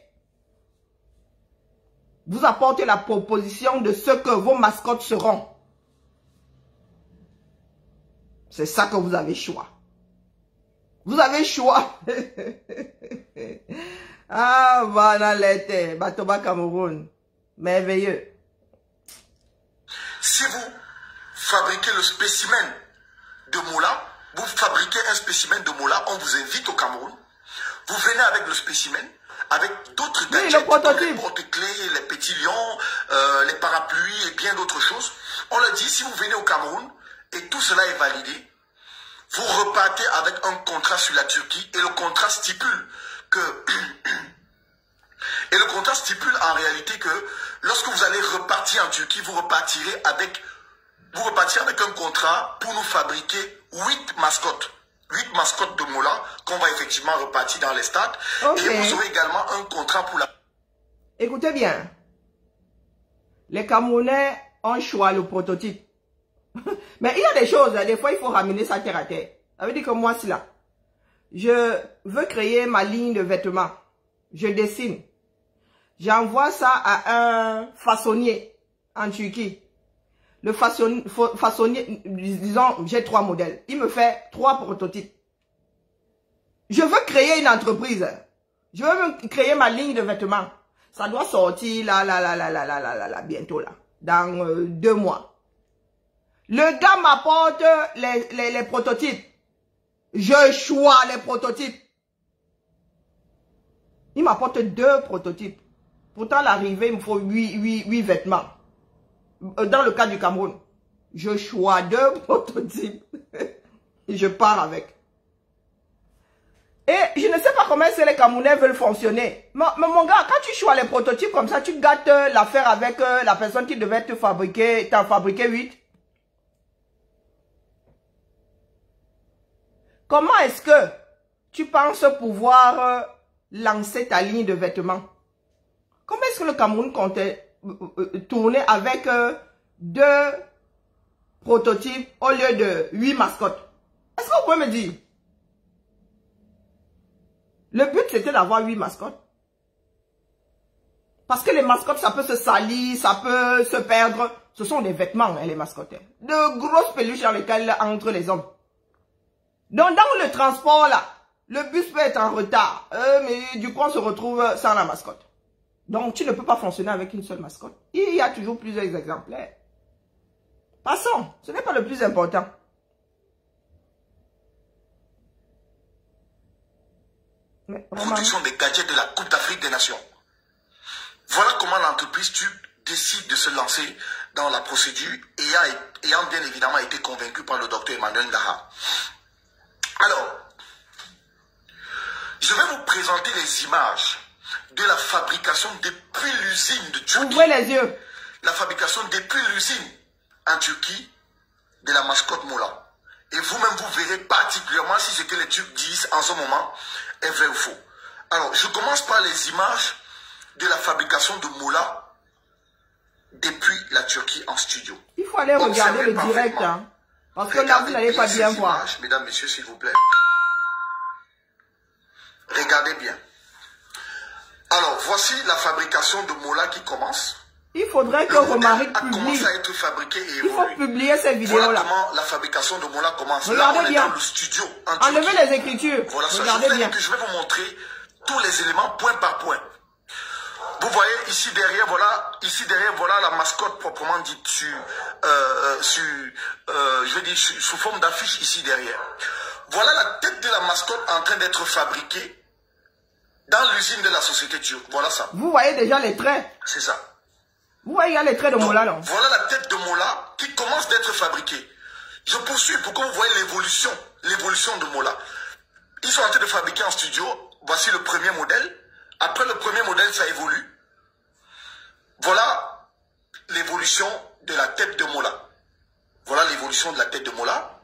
Vous apportez la proposition de ce que vos mascottes seront. C'est ça que vous avez choix. Vous avez choix. Ah, voilà l'été. Batoba Cameroun. Merveilleux. Si vous fabriquez le spécimen de Mola, vous fabriquez un spécimen de Mola, on vous invite au Cameroun. Vous venez avec le spécimen, avec d'autres gadgets, les porte-clés, les petits lions, les parapluies et bien d'autres choses. On leur dit, si vous venez au Cameroun et tout cela est validé, vous repartez avec un contrat sur la Turquie et le contrat stipule que... Et le contrat stipule en réalité que lorsque vous allez repartir en Turquie, vous repartirez avec un contrat pour nous fabriquer 8 mascottes. 8 mascottes de Mola qu'on va effectivement repartir dans les stades. Okay. Et vous aurez également un contrat pour la... Écoutez bien. Les Camerounais ont choisi le prototype. Mais il y a des choses, des fois il faut ramener ça terre à terre. Ça veut dire que moi, c'est là. Je veux créer ma ligne de vêtements. Je dessine. J'envoie ça à un façonnier en Turquie. Le façonnier, disons, j'ai 3 modèles. Il me fait 3 prototypes. Je veux créer une entreprise. Je veux créer ma ligne de vêtements. Ça doit sortir là, bientôt là. Dans 2 mois. Le gars m'apporte les prototypes. Je choisis les prototypes. Il m'apporte 2 prototypes. Pourtant, l'arrivée, il me faut 8 vêtements. Dans le cas du Cameroun, je choisis 2 prototypes. Et je pars avec. Et je ne sais pas comment les Camerounais veulent fonctionner. Mais mon gars, quand tu choisis les prototypes comme ça, tu gâtes l'affaire avec la personne qui devait te fabriquer, t'en fabriquer 8. Comment est-ce que tu penses pouvoir lancer ta ligne de vêtements? Comment est-ce que le Cameroun comptait tourner avec 2 prototypes au lieu de 8 mascottes? Est-ce que vous pouvez me dire? Le but, c'était d'avoir 8 mascottes. Parce que les mascottes, ça peut se salir, ça peut se perdre. Ce sont des vêtements, hein, les mascottes. De grosses peluches dans lesquelles entrent les hommes. Donc, dans le transport, là, le bus peut être en retard. Mais du coup, on se retrouve sans la mascotte. Donc, tu ne peux pas fonctionner avec une seule mascotte. Il y a toujours plusieurs exemplaires. Passons. Ce n'est pas le plus important. Production des gadgets de la Coupe d'Afrique des Nations. Voilà comment l'entreprise décide de se lancer dans la procédure, ayant bien évidemment été convaincue par le docteur Emmanuel Ndaha. Alors, je vais vous présenter les images de la fabrication depuis l'usine de Turquie. Ouvrez les yeux. La fabrication depuis l'usine en Turquie de la mascotte Mola. Et vous-même, vous verrez particulièrement si ce que les Turcs disent en ce moment est vrai ou faux. Alors, je commence par les images de la fabrication de Mola depuis la Turquie en studio. Il faut aller regarder le direct, hein, parce que là, vous n'allez pas bien voir. Images, mesdames, messieurs, s'il vous plaît. Regardez bien. Alors, voici la fabrication de Mola qui commence. Il faudrait que Romaric publie. Commence à être fabriqué et il faut publier cette vidéo-là. Voilà comment la fabrication de Mola commence. Regardez là, on bien. est dans le studio. Enlevez les écritures. Voilà ça. Regardez bien. Je vais vous montrer tous les éléments point par point. Vous voyez ici derrière, voilà la mascotte proprement dite je vais dire sous forme d'affiche ici derrière. Voilà la tête de la mascotte en train d'être fabriquée dans l'usine de la société turque. Voilà ça. Vous voyez déjà les traits. C'est ça. Vous voyez, il y a les traits de Mola, non? Voilà la tête de Mola qui commence d'être fabriquée. Je poursuis pour que vous voyez l'évolution de Mola. Ils sont en train de fabriquer en studio. Voici le premier modèle. Après le premier modèle, ça évolue. Voilà l'évolution de la tête de Mola. Voilà l'évolution de la tête de Mola.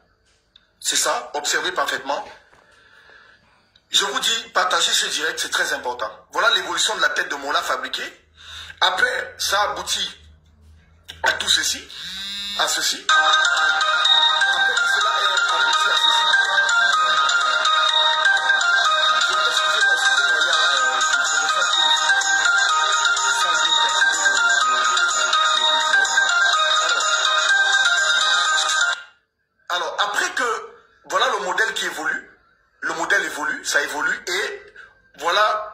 C'est ça, observez parfaitement. Je vous dis, partagez ce direct, c'est très important. Voilà l'évolution de la tête de Mola fabriquée. Après, ça aboutit à tout ceci, à ceci. Après, cela est abouti à ceci. Alors, après que, voilà le modèle qui évolue, ça évolue, et voilà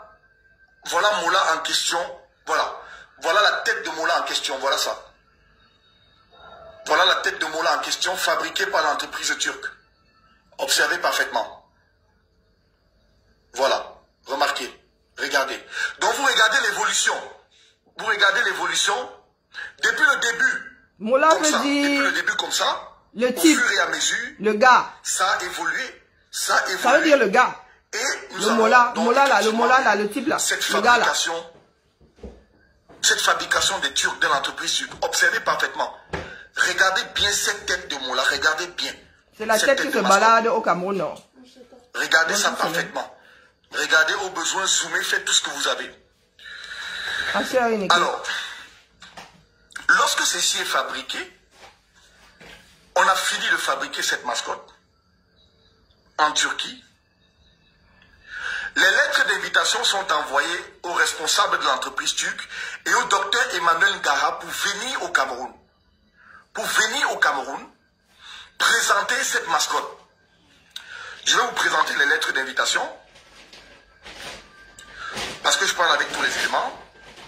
Mola en question, voilà la tête de Mola en question, voilà ça. Voilà la tête de Mola en question, fabriquée par l'entreprise turque. Observez parfaitement. Voilà, remarquez, regardez. Donc vous regardez l'évolution. Vous regardez l'évolution depuis le début. Mola comme veut ça, dire depuis le début comme ça. le Au type, fur et à mesure, le gars. ça a évolué, ça a évolué. Ça veut dire le gars. Et nous Le avons Mola, donc Mola là, le effectivement Mola là, le type là. cette Le gars là. fabrication des Turcs de l'entreprise turque. Observez parfaitement. Regardez bien cette tête de Mola, regardez bien. C'est la Cette tête qui se de balade au Cameroun, non? Regardez ça Donc, parfaitement. Regardez au besoin, zoomez, faites tout ce que vous avez. Alors, Alors, lorsque ceci est fabriqué, on a fini de fabriquer cette mascotte en Turquie. Les lettres d'invitation sont envoyées aux responsables de l'entreprise turque et au docteur Emmanuel Ngara pour venir au Cameroun. Pour venir au Cameroun, présenter cette mascotte. Je vais vous présenter les lettres d'invitation. Parce que je parle avec tous les éléments.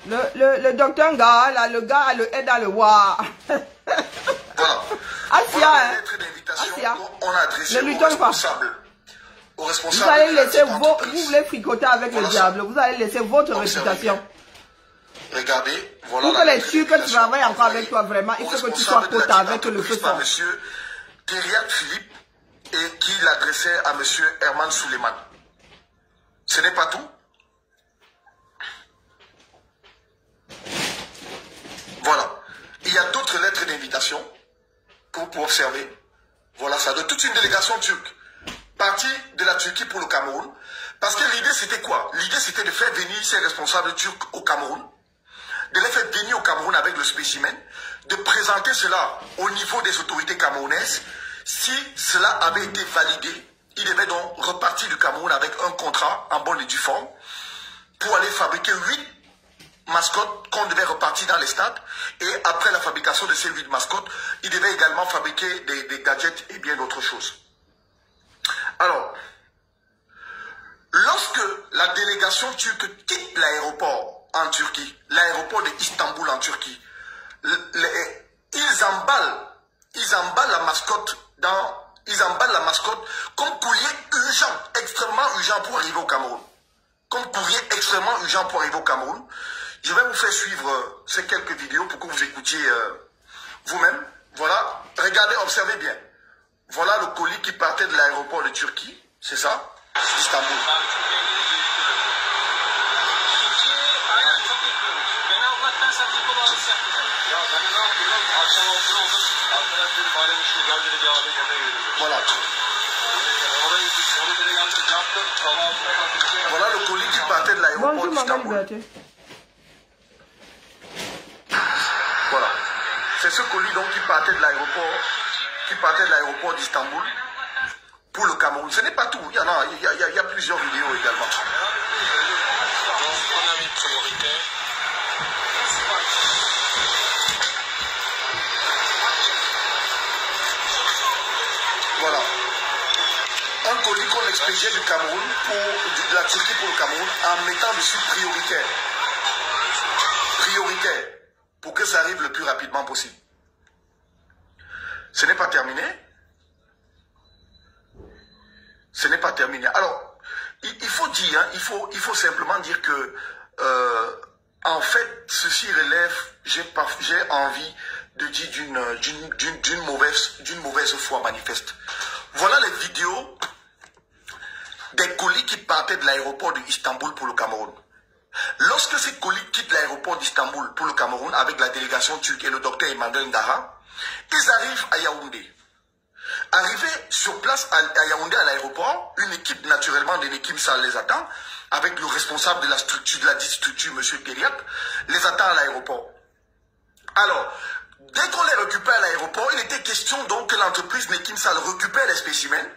Le docteur Ngara, là, le gars est dans le war. Voilà. Asia, voilà les lettres d'invitation qu'on a adressées aux responsables. Vous allez laisser vous voulez fricoter avec le diable. Vous allez laisser votre réputation. Regardez, voilà. Pour que les Turcs travaillent encore avec toi, vraiment, il faut que tu sois pote avec le feu fort. Monsieur Thériaque Philippe et qui l'adressait à monsieur Herman Suleiman. Ce n'est pas tout. Voilà. Il y a d'autres lettres d'invitation pour observer. Voilà ça, de toute une délégation turque. Partie de la Turquie pour le Cameroun. Parce que l'idée c'était quoi? L'idée c'était de faire venir ces responsables turcs au Cameroun. De les faire venir au Cameroun avec le spécimen. De présenter cela au niveau des autorités camerounaises. Si cela avait été validé, ils devaient donc repartir du Cameroun avec un contrat en bonne et due forme. Pour aller fabriquer 8 mascottes qu'on devait repartir dans les stades. Et après la fabrication de ces 8 mascottes, ils devaient également fabriquer des gadgets et bien d'autres choses. Alors, lorsque la délégation turque quitte l'aéroport en Turquie, l'aéroport d'Istanbul en Turquie, ils emballent la mascotte comme courrier urgent, extrêmement urgent pour arriver au Cameroun. Comme courrier extrêmement urgent pour arriver au Cameroun. Je vais vous faire suivre ces quelques vidéos pour que vous écoutiez vous-même. Voilà, regardez, observez bien. Voilà le colis qui partait de l'aéroport de Turquie, c'est ça, d'Istanbul. Voilà. Voilà le colis qui partait de l'aéroport d'Istanbul. Voilà. C'est ce colis donc qui partait de l'aéroport d'Istanbul pour le Cameroun. Ce n'est pas tout. Il y a plusieurs vidéos également. On a mis priorité. Voilà. Un colis qu'on expédiait du Cameroun de la Turquie pour le Cameroun en mettant dessus prioritaire. Prioritaire. Pour que ça arrive le plus rapidement possible. Ce n'est pas terminé. Ce n'est pas terminé. Alors, il faut dire, il faut simplement dire que, en fait, ceci relève, j'ai envie de dire d'une mauvaise foi manifeste. Voilà les vidéos des colis qui partaient de l'aéroport d'Istanbul pour le Cameroun. Lorsque ces colis quittent l'aéroport d'Istanbul pour le Cameroun avec la délégation turque et le docteur Emmanuel Ngara, ils arrivent à Yaoundé. Arrivés sur place à Yaoundé à l'aéroport, une équipe naturellement de l'équipe ça les attend, avec le responsable de la dite structure, M. Thériaque, les attend à l'aéroport. Alors, dès qu'on les récupère à l'aéroport, il était question donc que l'entreprise Nekimsal récupère les spécimens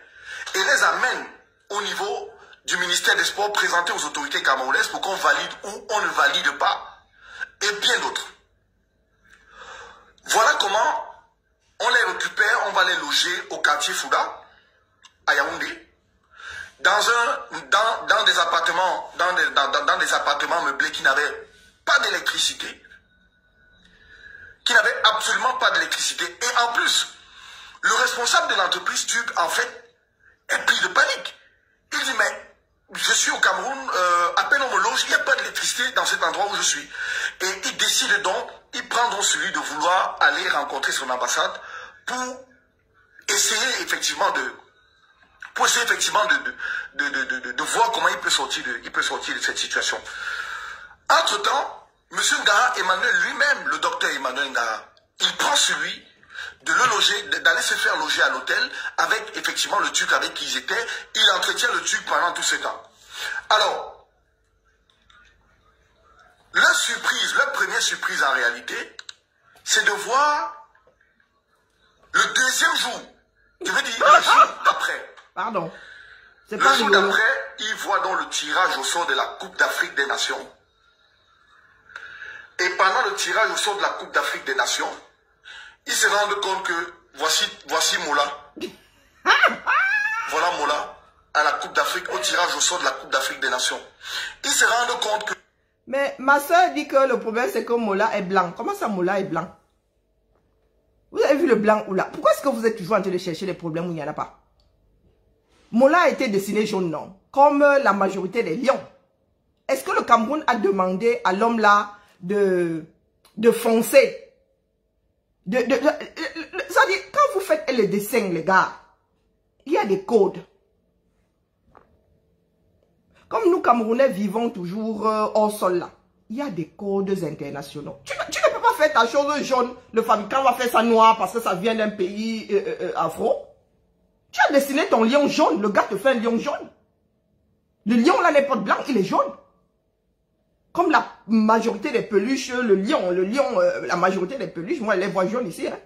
et les amène au niveau du ministère des Sports présenté aux autorités camerounaises pour qu'on valide ou on ne valide pas, et bien d'autres. Voilà comment on les récupère, on va les loger au quartier Fouda, à Yaoundé, dans des appartements, dans des appartements meublés qui n'avaient pas d'électricité, qui n'avaient absolument pas d'électricité. Et en plus, le responsable de l'entreprise turque, en fait, est pris de panique. Il dit, mais je suis au Cameroun, à peine on me loge, il n'y a pas d'électricité dans cet endroit où je suis. Et il décide donc, il prend donc celui de vouloir aller rencontrer son ambassade pour essayer effectivement de voir comment il peut sortir de cette situation. Entre-temps, M. Ngara Emmanuel lui-même, le docteur Emmanuel Ngara, il prend celui de le loger, d'aller se faire loger à l'hôtel avec effectivement le Turc avec qui ils étaient. Il entretient le Turc pendant tout ce temps. Alors, leur première surprise en réalité, c'est de voir le deuxième jour, je veux dire le jour après. Pardon. Le jour d'après, il voit dans le tirage au sort de la Coupe d'Afrique des Nations. Et pendant le tirage au sort de la Coupe d'Afrique des Nations, il se rend compte que voici Mola. Voilà Mola à la Coupe d'Afrique, au tirage au sort de la Coupe d'Afrique des Nations. Il se rend compte que... Mais ma soeur dit que le problème c'est que Mola est blanc. Comment ça Mola est blanc? Vous avez vu le blanc ou là? Pourquoi est-ce que vous êtes toujours en train de chercher des problèmes où il n'y en a pas? Mola a été dessiné jaune, non? Comme la majorité des lions. Est-ce que le Cameroun a demandé à l'homme là de foncer? Ça dit, quand vous faites le dessin, les gars, il y a des codes. Comme nous, Camerounais, vivons toujours hors sol là, il y a des codes internationaux. Tu ne peux pas faire ta chose jaune, le fabricant va faire ça noir parce que ça vient d'un pays afro. Tu as dessiné ton lion jaune, le gars te fait un lion jaune. Le lion là n'est pas blanc, il est jaune. Comme la majorité des peluches, le lion, la majorité des peluches, moi, je les vois jaunes ici. Hein.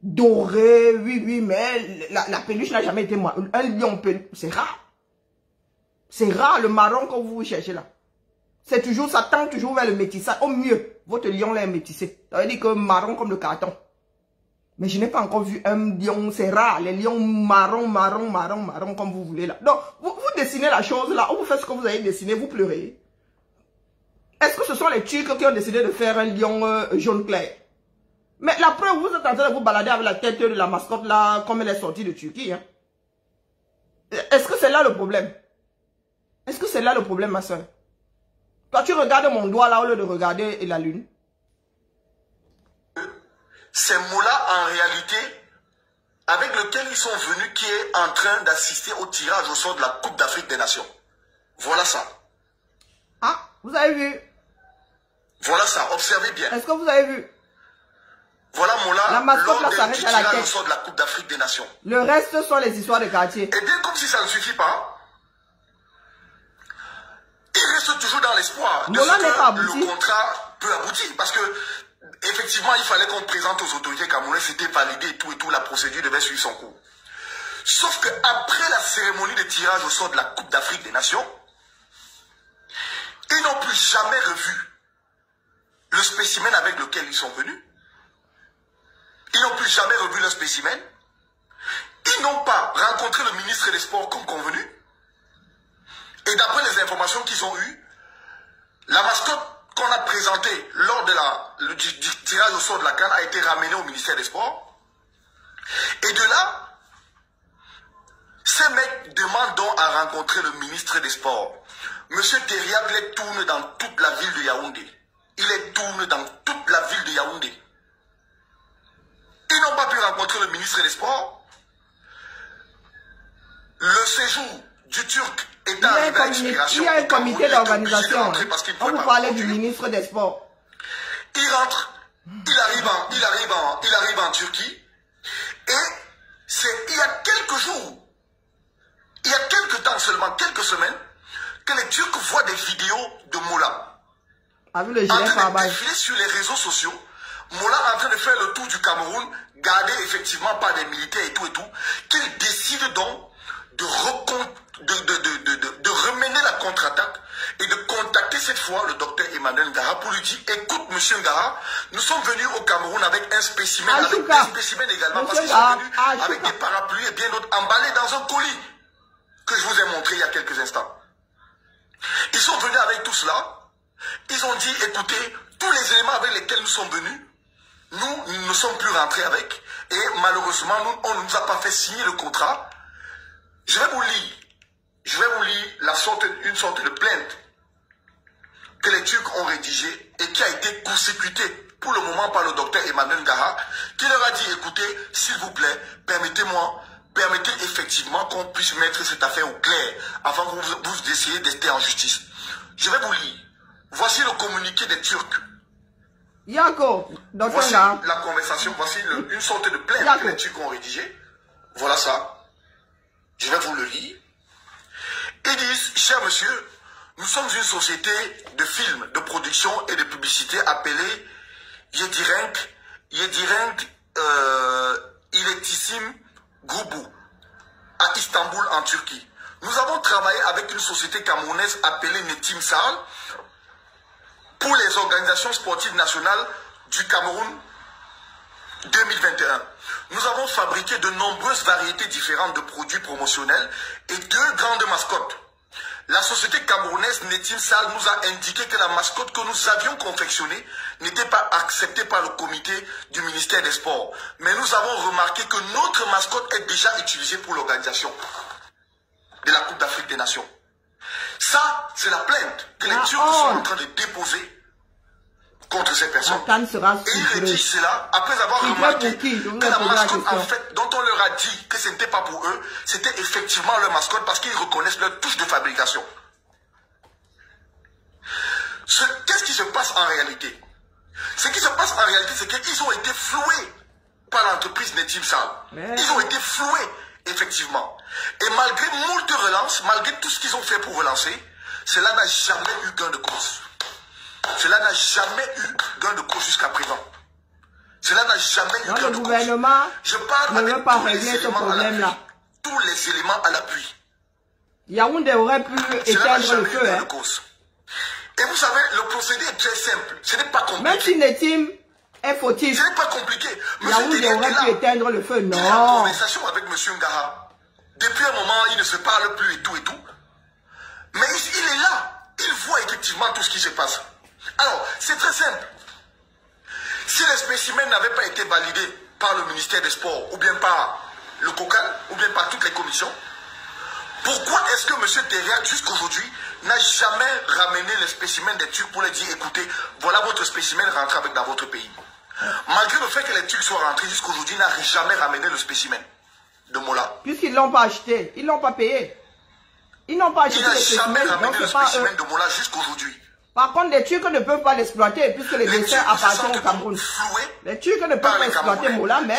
Doré, oui, mais la peluche n'a jamais été moi. Un lion peluche, c'est rare. C'est rare le marron que vous cherchez là. C'est toujours, ça tend toujours vers le métissage. Au mieux, votre lion là est métissé. Ça veut dire que marron comme le carton. Mais je n'ai pas encore vu un lion, c'est rare. Les lions marron, comme vous voulez là. Donc, vous dessinez la chose là, ou vous faites ce que vous avez dessiné, vous pleurez. Est-ce que ce sont les Turcs qui ont décidé de faire un lion jaune clair? Mais la preuve, vous êtes en train de vous balader avec la tête de la mascotte là, comme elle est sortie de Turquie. Hein? Est-ce que c'est là le problème? Est-ce que c'est là le problème, ma soeur? Toi, tu regardes mon doigt là au lieu de regarder la lune. C'est Mola en réalité avec lequel ils sont venus qui est en train d'assister au tirage au sort de la Coupe d'Afrique des Nations. Voilà ça. Ah, vous avez vu? Voilà ça, observez bien. Est-ce que vous avez vu? Voilà Mola, la mascotte là s'arrête à la tête. Au sort de la Coupe d'Afrique des Nations. Le reste sont les histoires de quartier. Et bien comme si ça ne suffit pas, il reste toujours dans l'espoir de ce que le contrat peut aboutir. Parce que effectivement, il fallait qu'on présente aux autorités camerounaises, c'était validé et tout, la procédure devait suivre son cours. Sauf qu'après la cérémonie de tirage au sort de la Coupe d'Afrique des Nations, ils n'ont plus jamais revu le spécimen avec lequel ils sont venus. Ils n'ont plus jamais revu le spécimen. Ils n'ont pas rencontré le ministre des Sports comme convenu. Et d'après les informations qu'ils ont eues, la mascotte qu'on a présentée lors de du tirage au sort de la CAN a été ramenée au ministère des Sports. Et de là, ces mecs demandent donc à rencontrer le ministre des Sports. Monsieur Teriab les tourne dans toute la ville de Yaoundé. Il les tourne dans toute la ville de Yaoundé. Ils n'ont pas pu rencontrer le ministre des Sports. Le séjour du Turc est arrivé à expiration. Il y a un comité d'organisation. On vous parlait du ministre des Sports. Il rentre, il arrive en Turquie. Et c'est il y a quelques jours, il y a quelques temps seulement, quelques semaines, que les Turcs voient des vidéos de Mola. En train de défiler sur les réseaux sociaux. Mola est en train de faire le tour du Cameroun, gardé effectivement par des militaires et tout, qu'il décide donc de remener la contre-attaque et de contacter cette fois le docteur Emmanuel Ngara pour lui dire, écoute monsieur Ngara, nous sommes venus au Cameroun avec un spécimen, avec des spécimens également, parce qu'ils sont venus avec des parapluies et bien d'autres emballés dans un colis que je vous ai montré il y a quelques instants. Ils sont venus avec tout cela, ils ont dit, écoutez, tous les éléments avec lesquels nous sommes venus, nous ne sommes plus rentrés avec, et malheureusement, on ne nous a pas fait signer le contrat. Je vais vous lire une sorte de plainte que les Turcs ont rédigée et qui a été consécutée pour le moment par le docteur Emmanuel Ngara, qui leur a dit, écoutez, s'il vous plaît, permettez effectivement qu'on puisse mettre cette affaire au clair avant que vous décidiez d'être en justice. Je vais vous lire. Voici le communiqué des Turcs. Voici la conversation, voici une sorte de plainte que les Turcs ont rédigée. Voilà ça. Je vais vous le lire. Ils disent, cher monsieur, nous sommes une société de films, de production et de publicité appelée Yedirenk İletişim Grubu à Istanbul en Turquie. Nous avons travaillé avec une société camerounaise appelée Netim Sahel pour les organisations sportives nationales du Cameroun 2021. Nous avons fabriqué de nombreuses variétés différentes de produits promotionnels et 2 grandes mascottes. La société camerounaise Netim Sahel nous a indiqué que la mascotte que nous avions confectionnée n'était pas acceptée par le comité du ministère des Sports. Mais nous avons remarqué que notre mascotte est déjà utilisée pour l'organisation de la Coupe d'Afrique des Nations. Ça, c'est la plainte que les Turcs sont en train de déposer contre ces personnes. Et ils rédigent cela après avoir remarqué que la mascotte, en fait, dont on leur a dit que ce n'était pas pour eux, c'était effectivement leur mascotte parce qu'ils reconnaissent leur touche de fabrication. Qu'est-ce qui se passe en réalité? Ce qui se passe en réalité, c'est qu'ils ont été floués par l'entreprise Netim Sahel. Ils ont été floués, effectivement. Et malgré moult relances, malgré tout ce qu'ils ont fait pour relancer, cela n'a jamais eu gain de cause. Cela n'a jamais eu gain de cause jusqu'à présent. Cela n'a jamais eu gain de cause. Le gouvernement je parle ne avec veut pas régler ce problème-là. Tous les éléments à l'appui. Yaoundé aurait pu éteindre le feu. Hein. Et vous savez, le procédé est très simple. Ce n'est pas compliqué. Même si Netim est fautif, ce n'est pas compliqué. Yaoundé aurait pu éteindre le feu. Non. Il est en conversation avec M. Ngara. Depuis un moment, il ne se parle plus et tout et tout. Mais il est là. Il voit effectivement tout ce qui se passe. Alors, c'est très simple. Si les spécimens n'avaient pas été validés par le ministère des Sports, ou bien par le COCAL, ou bien par toutes les commissions, pourquoi est-ce que M. Teriak, jusqu'aujourd'hui, n'a jamais ramené les spécimens des Turcs pour leur dire, écoutez, voilà votre spécimen, rentrez avec dans votre pays. Malgré le fait que les Turcs soient rentrés jusqu'aujourd'hui, n'a jamais ramené le spécimen de Mola. Puisqu'ils ne l'ont pas acheté, ils ne l'ont pas payé. Ils n'ont pas acheté le spécimen. Il n'a jamais ramené le spécimen de Mola jusqu'aujourd'hui. Par contre, les Turcs ne peuvent pas l'exploiter puisque les dessins appartiennent au Cameroun. Les Turcs ne peuvent pas exploiter Mola, mais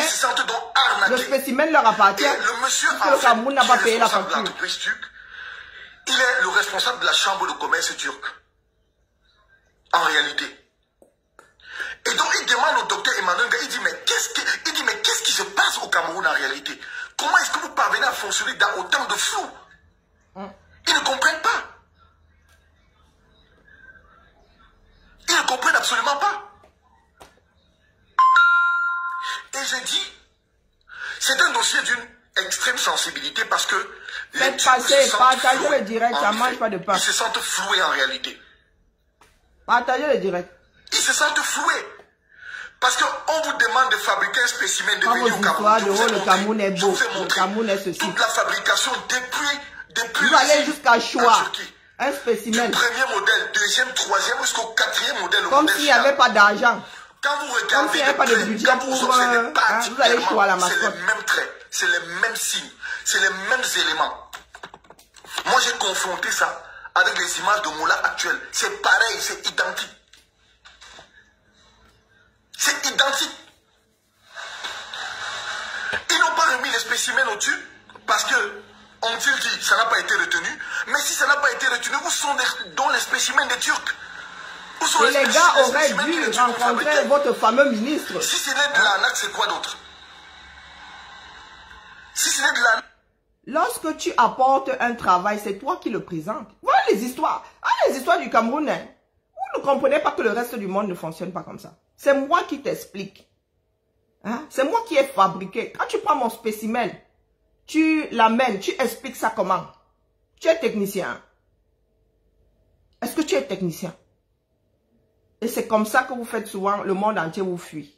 le spécimen leur appartient. Le monsieur, le Cameroun n'a pas payé la facture. Il est le responsable de la chambre de commerce turque. En réalité. Et donc il demande au docteur Emmanuel, il dit mais qu'est-ce qui se passe au Cameroun en réalité? Comment est-ce que vous parvenez à fonctionner dans autant de flou? Ils ne comprennent pas. Ils ne comprennent absolument pas. Et j'ai dit, c'est un dossier d'une extrême sensibilité parce que faites passer, partagez le direct, ça ne mange pas de pain. Ils se sentent floués en réalité. Partagez le direct. Ils se sentent floués. Parce qu'on vous demande de fabriquer un spécimen de venir au Cameroun. Le Cameroun est beau, le Cameroun est ceci. Toute la fabrication depuis vous allez jusqu'à choix. Un spécimen. Du premier modèle, deuxième, troisième, jusqu'au quatrième modèle. Comme s'il n'y avait pas d'argent. Quand vous regardez, comme s'il n'y avait pas de budget pour vous allez choisir la mascotte. C'est les mêmes traits, c'est les mêmes signes, c'est les mêmes éléments. Moi, j'ai confronté ça avec les images de Mola actuelles. C'est pareil, c'est identique. C'est identique. Ils n'ont pas remis les spécimens au dessus parce que ont-ils dit ça n'a pas été retenu? Mais si ça n'a pas été retenu, où sont les spécimens des Turcs? Où sont et les gars auraient dû rencontrer votre fameux ministre. Si ce n'est de l'arnaque, c'est quoi d'autre? Si ce n'est de l'arnaque. Lorsque tu apportes un travail, c'est toi qui le présentes. Voilà les histoires. Les histoires du Cameroun. Hein. Vous ne comprenez pas que le reste du monde ne fonctionne pas comme ça. C'est moi qui t'explique. Hein? C'est moi qui ai fabriqué. Quand tu prends mon spécimen, tu l'amènes, tu expliques ça comment? Tu es technicien. Est-ce que tu es technicien? Et c'est comme ça que vous faites souvent, le monde entier vous fuit.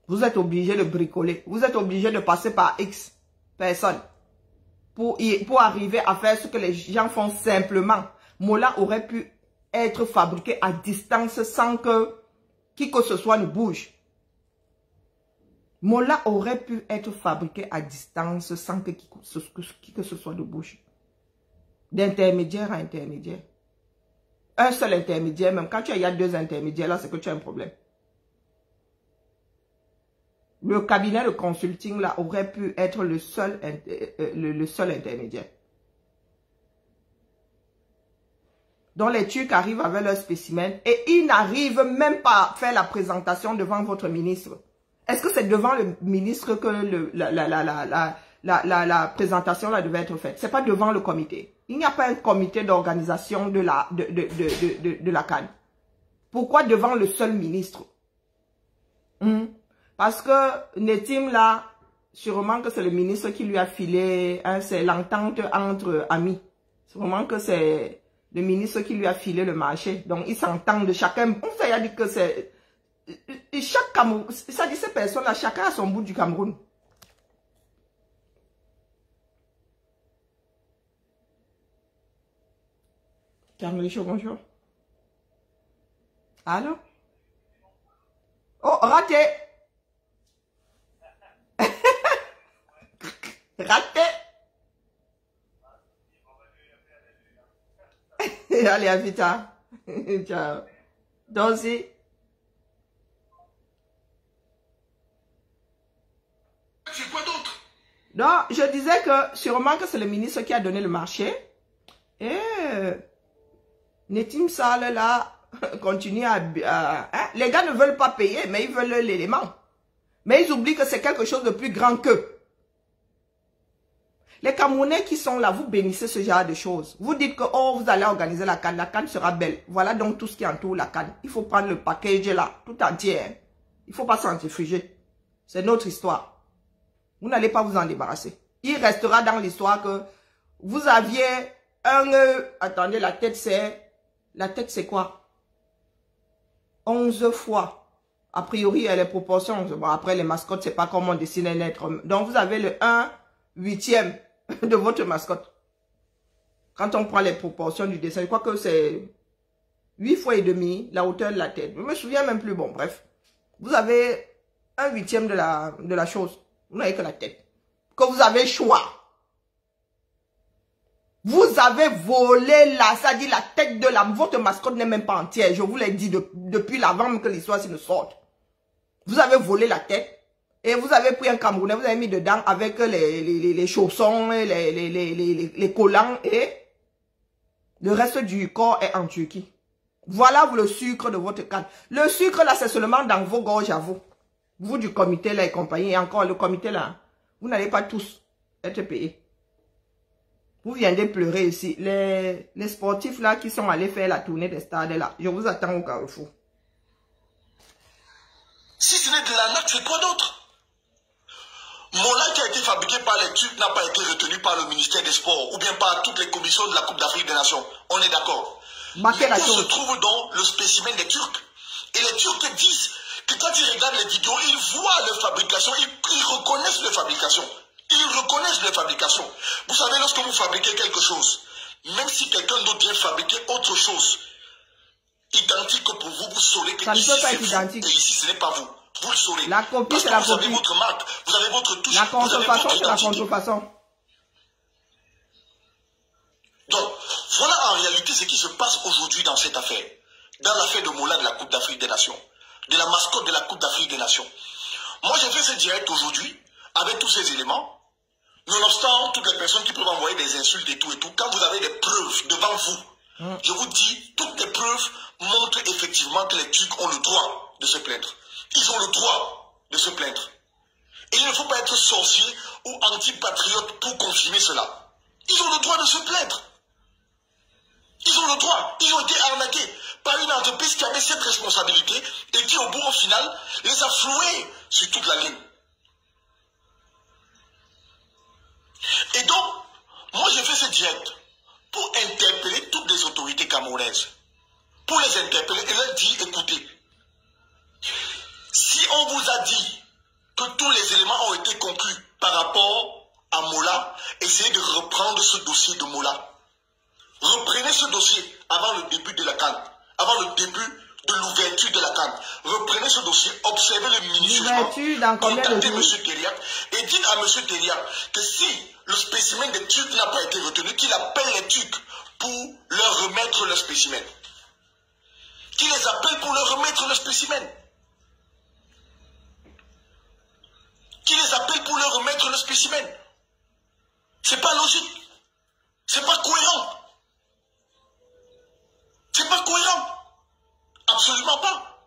Vous êtes obligé de bricoler. Vous êtes obligé de passer par X personnes pour arriver à faire ce que les gens font simplement. Mola aurait pu être fabriqué à distance sans que qui que ce soit ne bouge. Mola aurait pu être fabriqué à distance sans que qui que ce soit ne bouge. D'intermédiaire à intermédiaire. Un seul intermédiaire, même quand il y a 2 intermédiaires, là, c'est que tu as un problème. Le cabinet de consulting, là, aurait pu être le seul intermédiaire. Donc, les Turcs arrivent avec leur spécimen et ils n'arrivent même pas à faire la présentation devant votre ministre. Est-ce que c'est devant le ministre que la présentation là devait être faite. C'est pas devant le comité. Il n'y a pas un comité d'organisation de la CAN. Pourquoi devant le seul ministre? Parce que Netim là, sûrement que c'est le ministre qui lui a filé, hein, c'est l'entente entre amis. Sûrement que c'est le ministre qui lui a filé le marché. Donc ils s'entendent de chacun. On fait dire que c'est chaque Cameroun, ça dit ces personnes là, chacun a son bout du Cameroun. Carmelicho, bonjour. Allô? Oh, raté! Raté! Allez, à vite, hein. Ciao. Donc, si. C'est quoi d'autre? Non, je disais que sûrement que c'est le ministre qui a donné le marché. Et Netim Sall là continue à hein? Les gars ne veulent pas payer, mais ils veulent l'élément. Mais ils oublient que c'est quelque chose de plus grand qu'eux. Les Camerounais qui sont là, vous bénissez ce genre de choses. Vous dites que oh, vous allez organiser la CAN sera belle. Voilà donc tout ce qui entoure la CAN. Il faut prendre le package là, tout entier. Hein. Il ne faut pas centrifuger. C'est notre histoire. Vous n'allez pas vous en débarrasser. Il restera dans l'histoire que vous aviez attendez, la tête c'est quoi? 11 fois. A priori, elle est proportion. Bon, après, les mascottes, c'est pas comme on dessine un être. Donc, vous avez le 1/8 de votre mascotte. Quand on prend les proportions du dessin, je crois que c'est 8 fois et demi la hauteur de la tête. Je me souviens même plus. Bon, bref. Vous avez 1/8 de la chose. Vous n'avez que la tête. Que vous avez choix. Vous avez volé là, ça dit la tête de l'âme. Votre mascotte n'est même pas entière. Je vous l'ai dit depuis l'avant même que l'histoire ne sorte. Vous avez volé la tête. Et vous avez pris un Camerounais, vous avez mis dedans avec les chaussons, les collants et le reste du corps est en Turquie. Voilà le sucre de votre canne. Le sucre là, c'est seulement dans vos gorges à vous. Vous du comité là et compagnie. Et encore le comité là, vous n'allez pas tous être payés. Vous viendrez pleurer ici. Les sportifs là qui sont allés faire la tournée des stades là, je vous attends au Carrefour. Si ce n'est de l'arnaque, c'est quoi d'autre? Mola qui a été fabriqué par les Turcs n'a pas été retenu par le ministère des Sports ou bien par toutes les commissions de la Coupe d'Afrique des Nations. On est d'accord. Mais où se trouve donc le spécimen des Turcs? Et les Turcs disent que quand ils regardent les vidéos, ils voient leur fabrication, ils reconnaissent leur fabrication. Ils reconnaissent leur fabrication. Vous savez, lorsque vous fabriquez quelque chose, même si quelqu'un d'autre vient fabriquer autre chose, identique pour vous, vous saurez que ici c'est vous et ici ce n'est pas vous. Vous le saurez. La copie, c'est la copie. Vous avez votre marque, vous avez votre touche. La contrefaçon, c'est la contrefaçon. Donc, voilà en réalité ce qui se passe aujourd'hui dans cette affaire. Dans l'affaire de Mola de la Coupe d'Afrique des Nations. De la mascotte de la Coupe d'Afrique des Nations. Moi, j'ai fait ce direct aujourd'hui, avec tous ces éléments. Nonobstant toutes les personnes qui peuvent envoyer des insultes et tout, quand vous avez des preuves devant vous, je vous dis, toutes les preuves montrent effectivement que les Turcs ont le droit de se plaindre. Ils ont le droit de se plaindre. Et il ne faut pas être sorcier ou antipatriote pour confirmer cela. Ils ont le droit de se plaindre. Ils ont le droit. Ils ont été arnaqués par une entreprise qui avait cette responsabilité et qui, au bout, au final, les a floués sur toute la ligne. Et donc, moi, j'ai fait ce direct pour interpeller toutes les autorités camerounaises. Pour les interpeller et leur dire, écoutez, si on vous a dit que tous les éléments ont été conclus par rapport à Mola, essayez de reprendre ce dossier de Mola. Reprenez ce dossier avant le début de la CAN, avant le début de l'ouverture de la CAN. Reprenez ce dossier, observez-le minutieusement, contactez M. Teriak et dites à M. Teriak que si le spécimen des Turcs n'a pas été retenu, qu'il appelle les Turcs pour leur remettre le spécimen. Qu'il les appelle pour leur remettre le spécimen. Qui les appelle pour leur remettre le spécimen. C'est pas logique. C'est pas cohérent. C'est pas cohérent. Absolument pas.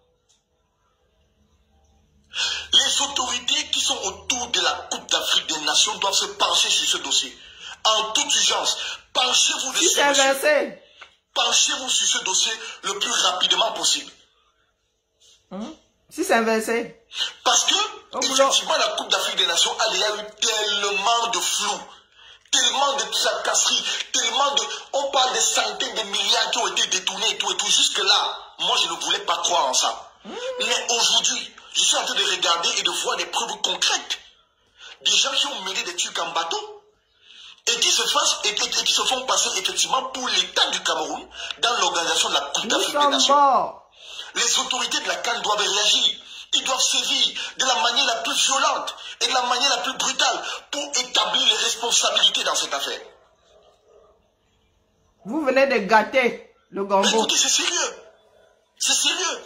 Les autorités qui sont autour de la Coupe d'Afrique des Nations Nations doivent se pencher sur ce dossier. En toute urgence, penchez-vous dessus, c'est inversé. Penchez-vous sur ce dossier le plus rapidement possible. Si c'est inversé. Parce que, effectivement, la Coupe d'Afrique des Nations a déjà eu tellement de flou, tellement de tracasseries, tellement de... On parle des centaines de milliards qui ont été détournés et tout. Jusque-là, moi, je ne voulais pas croire en ça. Mais aujourd'hui, je suis en train de regarder et de voir des preuves concrètes. Des gens qui ont mené des trucs en bateau et qui se font passer effectivement pour l'État du Cameroun dans l'organisation de la Coupe d'Afrique des Nations. Les autorités de la CAN doivent réagir. Ils doivent sévir de la manière la plus violente et de la manière la plus brutale pour établir les responsabilités dans cette affaire. Vous venez de gâter le gombo. Écoutez, c'est sérieux. C'est sérieux.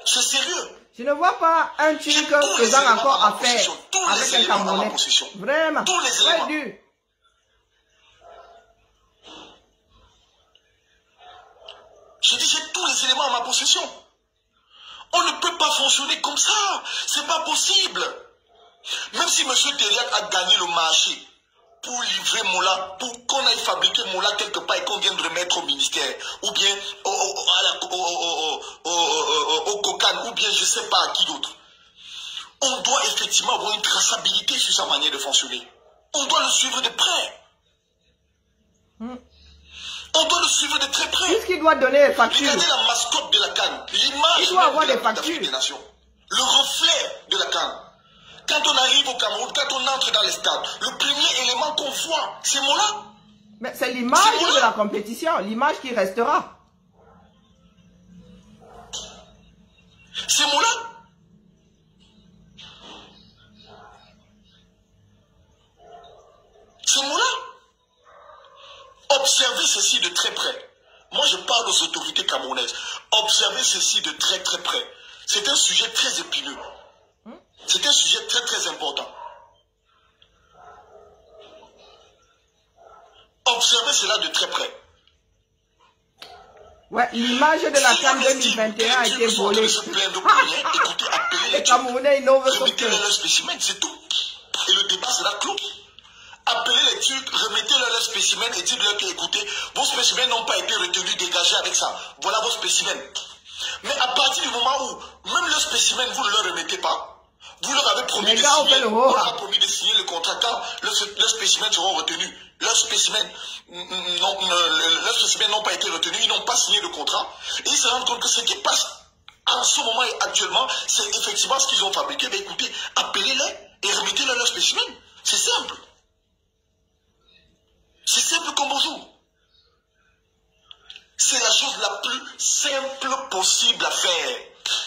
C'est sérieux. Je ne vois pas un truc faisant encore affaire avec un Camerounais. Vraiment. Tous les éléments. Dur. Je dis, j'ai tous les éléments à ma possession. On ne peut pas fonctionner comme ça. C'est pas possible. Même si M. Teriak a gagné le marché pour livrer Mola, pour qu'on aille fabriquer Mola quelque part et qu'on vienne remettre au ministère, ou bien au Cocan, ou bien je ne sais pas à qui d'autre. On doit effectivement avoir une traçabilité sur sa manière de fonctionner. On doit le suivre de près. On doit le suivre de très près. Qu'est-ce qu'il doit donner les factures? Regardez la mascotte de la CAN, l'image des factures. Des Nations, le reflet de la CAN. Quand on arrive au Cameroun, quand on entre dans les stades, le premier élément qu'on voit, c'est Mola. Mais c'est l'image de la compétition, l'image qui restera. C'est Mola. C'est Mola. Observez ceci de très près. Moi, je parle aux autorités camerounaises. Observez ceci de très très près. C'est un sujet très épineux. C'est un sujet très très important. Observez cela de très près. Ouais, l'image de la CAN 2021 a été volée. Les Camerounais innovent sur le spécimen, c'est tout. Et le débat sera clos. Appelez les Turcs, remettez-leur leurs spécimens et dites-leur que, écoutez, vos spécimens n'ont pas été retenus, dégagés avec ça. Voilà vos spécimens. Mais à partir du moment où, même leurs spécimens, vous ne leur remettez pas, vous leur avez promis de signer le contrat quand leurs spécimens seront retenus. Leurs spécimens n'ont pas été retenus, ils n'ont pas signé le contrat. Et ils se rendent compte que ce qui passe en ce moment et actuellement, c'est effectivement ce qu'ils ont fabriqué. Mais écoutez, appelez-les et remettez-leur leurs spécimens. C'est simple. C'est simple comme bonjour. C'est la chose la plus simple possible à faire.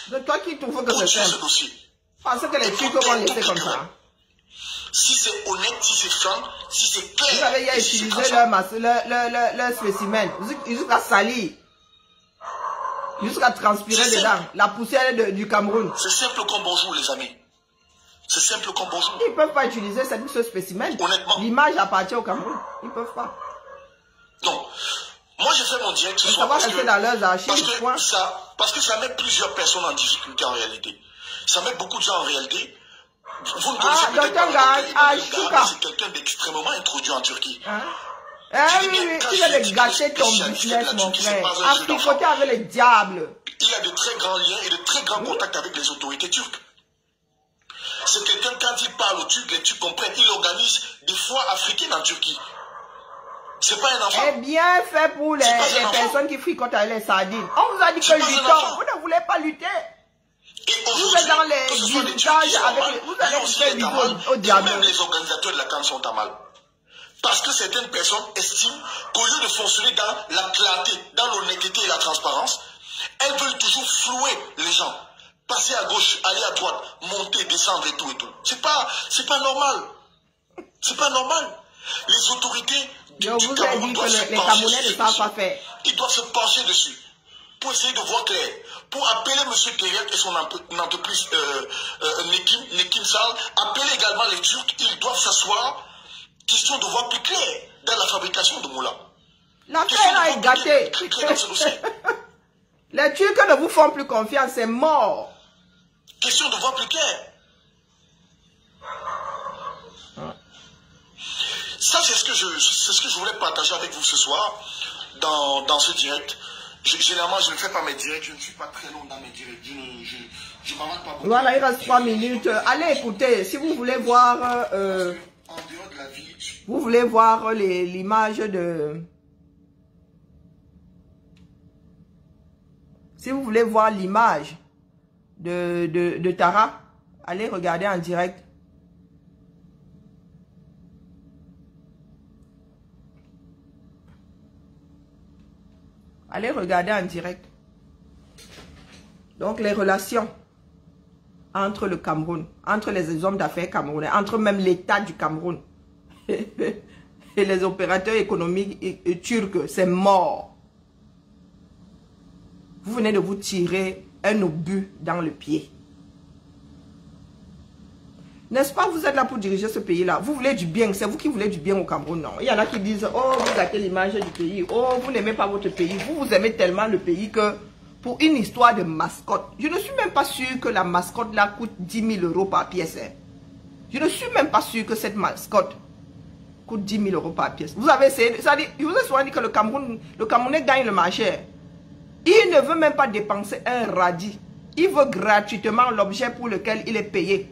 De toi qui trouve que c'est simple. Ce dossier. Parce que les trucs vont laisser comme ça. Si c'est honnête, si c'est franc, si c'est clair. Vous avez déjà utilisé leur spécimen. Jusqu'à salir. Jusqu'à transpirer dedans. La poussière du Cameroun. C'est simple comme bonjour, les amis. C'est simple comme bonjour. Ils ne peuvent pas utiliser ce spécimen. Honnêtement. L'image appartient au Cameroun. Ils ne peuvent pas. Non. Moi, j'ai fait mon direct ce soir. Ça va rester dans leurs archives. Parce que ça met plusieurs personnes en difficulté en réalité. Ça met beaucoup de gens en réalité. Vous ne connaissez peut-être pas c'est quelqu'un d'extrêmement introduit en Turquie. Oui, tu viens de gâcher ton business, mon frère. Africoté avec les diables. Il a de très grands liens et de très grands contacts avec les autorités turques. C'est quelqu'un, quand il parle aux Turcs, les Turcs comprennent. Il organise des foires africaines en Turquie. C'est pas un enfant. C'est bien fait pour les personnes qui fricotent avec les sardines. On vous a dit que luttons. Vous ne voulez pas lutter. Vous êtes dans les villages avec... Vous allez faire du au diable. Même les organisateurs de la CAN sont à mal. Parce que certaines personnes estiment qu'au lieu de fonctionner dans la clarté, dans l'honnêteté et la transparence, elles veulent toujours flouer les gens. Passer à gauche, aller à droite, monter, descendre et tout et tout. C'est pas normal. C'est pas normal. Les autorités du Cameroun doivent se pencher dessus. Ils doivent se pencher dessus pour essayer de voir clair. Pour appeler M. Teriak et son entreprise Nekim Sal, appeler également les Turcs, ils doivent s'asseoir. Question de voir plus clair dans la fabrication de Moula. L'affaire est gâtée. Les Turcs ne vous font plus confiance, c'est mort. Question de voir plus clair. Ça, c'est ce que je voulais partager avec vous ce soir dans ce direct. Généralement, je ne fais pas mes directs, je ne suis pas très long dans mes directs. Je m'arrête pas beaucoup. Voilà, il reste 3 minutes. Allez, écoutez, si vous voulez voir... en dehors de la vie... Vous voulez voir l'image de... Si vous voulez voir l'image de Tara, allez regarder en direct. Allez regarder en direct. Donc, les relations entre le Cameroun, entre les hommes d'affaires camerounais, entre même l'État du Cameroun et les opérateurs économiques et turcs, c'est mort. Vous venez de vous tirer un obus dans le pied. N'est-ce pas, vous êtes là pour diriger ce pays-là. Vous voulez du bien, c'est vous qui voulez du bien au Cameroun, non? Il y en a qui disent, oh, vous gâtez l'image du pays. Oh, vous n'aimez pas votre pays. Vous aimez tellement le pays que pour une histoire de mascotte, je ne suis même pas sûr que la mascotte là coûte 10 000 € par pièce. Hein. Je ne suis même pas sûr que cette mascotte coûte 10 000 € par pièce. Vous avez essayé, c'est-à-dire, je vous ai souvent dit que le Camerounais gagne le marché. Il ne veut même pas dépenser un radis. Il veut gratuitement l'objet pour lequel il est payé.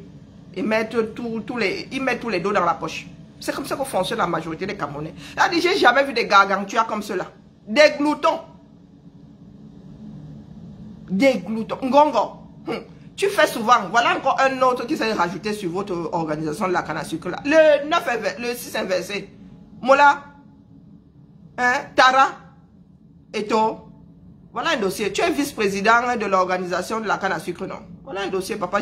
Et mettre tous les dos dans la poche. C'est comme ça que fonctionne la majorité des Camerounais. J'ai jamais vu des gargantuas comme cela. Des gloutons. Des gloutons. Ngongo. Tu fais souvent. Voilà encore un autre qui s'est rajouté sur votre organisation de la canne à sucre là. Le 6 inversé. Mola. Hein, Tara. Eto. Voilà un dossier. Tu es vice-président de l'organisation de la canne à sucre, non? Voilà un dossier, papa.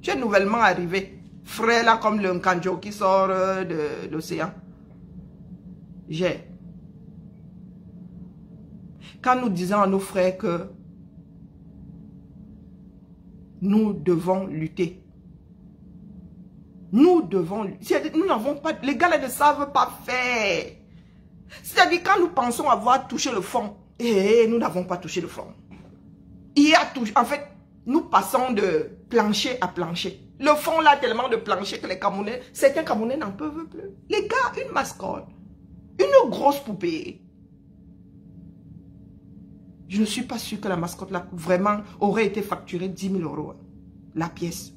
Tu es nouvellement arrivé. Frais là comme le Nkanjo qui sort de l'océan. Quand nous disons à nos frères que nous devons lutter. Nous devons lutter. Nous n'avons pas... Les gars là ne savent pas faire. C'est-à-dire quand nous pensons avoir touché le fond, nous n'avons pas touché le fond. Il y a tout... En fait, nous passons de plancher à plancher. Le fond là, tellement de plancher que les Camerounais, certains Camerounais n'en peuvent plus. Les gars, une mascotte, une grosse poupée. Je ne suis pas sûr que la mascotte là, vraiment, aurait été facturée 10 000 €. La pièce.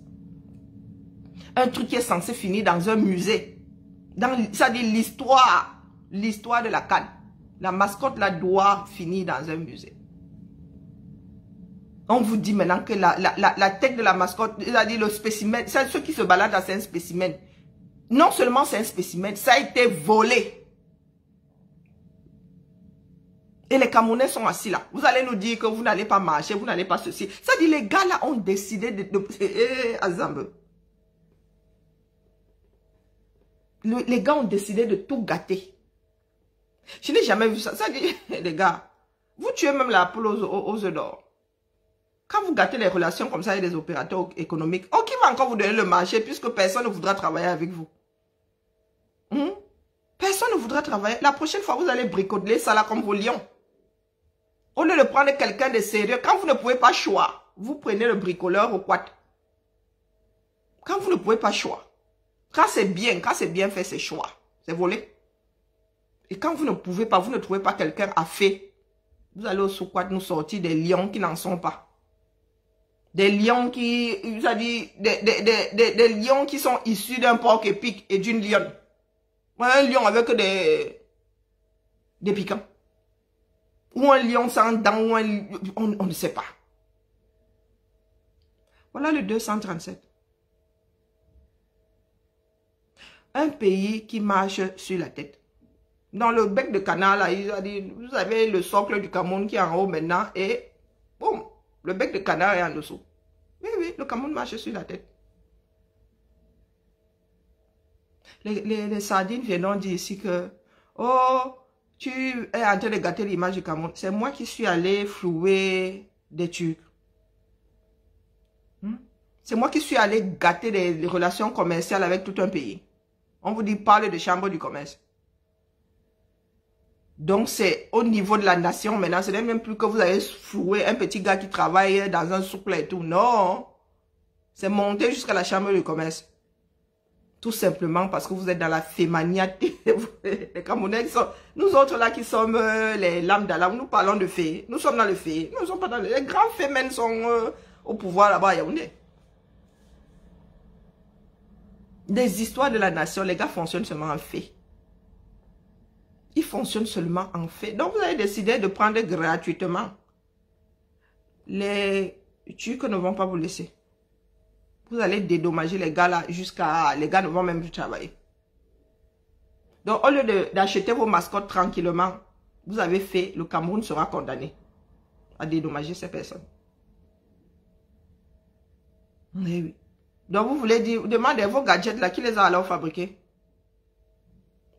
Un truc qui est censé finir dans un musée. Ça dit l'histoire de la canne. La mascotte là doit finir dans un musée. On vous dit maintenant que la tête de la mascotte, c'est-à-dire le spécimen, ceux qui se baladent là, c'est un spécimen. Non seulement c'est un spécimen, ça a été volé. Et les Camerounais sont assis là. Vous allez nous dire que vous n'allez pas marcher, vous n'allez pas ceci. Ça dit les gars là ont décidé Azambe. Les gars ont décidé de tout gâter. Je n'ai jamais vu ça. Ça dit, les gars, vous tuez même la poule aux œufs d'or. Quand vous gâtez les relations comme ça avec des opérateurs économiques, qui va encore vous donner le marché puisque personne ne voudra travailler avec vous? Personne ne voudra travailler. La prochaine fois, vous allez bricoler ça là comme vos lions. Au lieu de prendre quelqu'un de sérieux, quand vous ne pouvez pas choisir, vous prenez le bricoleur au quad. Quand vous ne pouvez pas choisir. Quand c'est bien fait, c'est choix. C'est volé. Et quand vous ne pouvez pas, vous ne trouvez pas quelqu'un à fait, vous allez au sous-quad nous sortir des lions qui n'en sont pas. Des lions qui, c'est-à-dire, des lions qui sont issus d'un porc épic et d'une lionne. Un lion avec des piquants. Ou un lion sans dents, ou on ne sait pas. Voilà le 237. Un pays qui marche sur la tête. Dans le bec de canal, là, il a dit, vous avez le socle du Cameroun qui est en haut maintenant et boum, le bec de canard est en dessous. Oui, le Cameroun marche sur la tête. Les sardines viennent dire ici que, oh, tu es en train de gâter l'image du Cameroun. C'est moi qui suis allé flouer des Turcs. C'est moi qui suis allé gâter les relations commerciales avec tout un pays. On vous dit, parle de chambre du commerce. Donc, c'est au niveau de la nation maintenant. Ce n'est même plus que vous avez floué un petit gars qui travaille dans un souple et tout. Non. C'est monté jusqu'à la chambre du commerce. Tout simplement parce que vous êtes dans la fémaniaté. Les Camerounais, nous autres là qui sommes les lames d'alarme, nous parlons de fées. Nous sommes dans le fées. Nous ne sommes pas dans les grands fémènes sont au pouvoir là-bas à Yaoundé. Des histoires de la nation, les gars fonctionnent seulement en fait. Ils fonctionnent seulement en fait. Donc vous avez décidé de prendre gratuitement. Les Turcs ne vont pas vous laisser. Vous allez dédommager les gars là jusqu'à... Les gars ne vont même plus travailler. Donc, au lieu d'acheter vos mascottes tranquillement, vous avez fait, le Cameroun sera condamné à dédommager ces personnes. Mais oui. Donc, vous voulez dire, demandez vos gadgets là, qui les a alors fabriqués?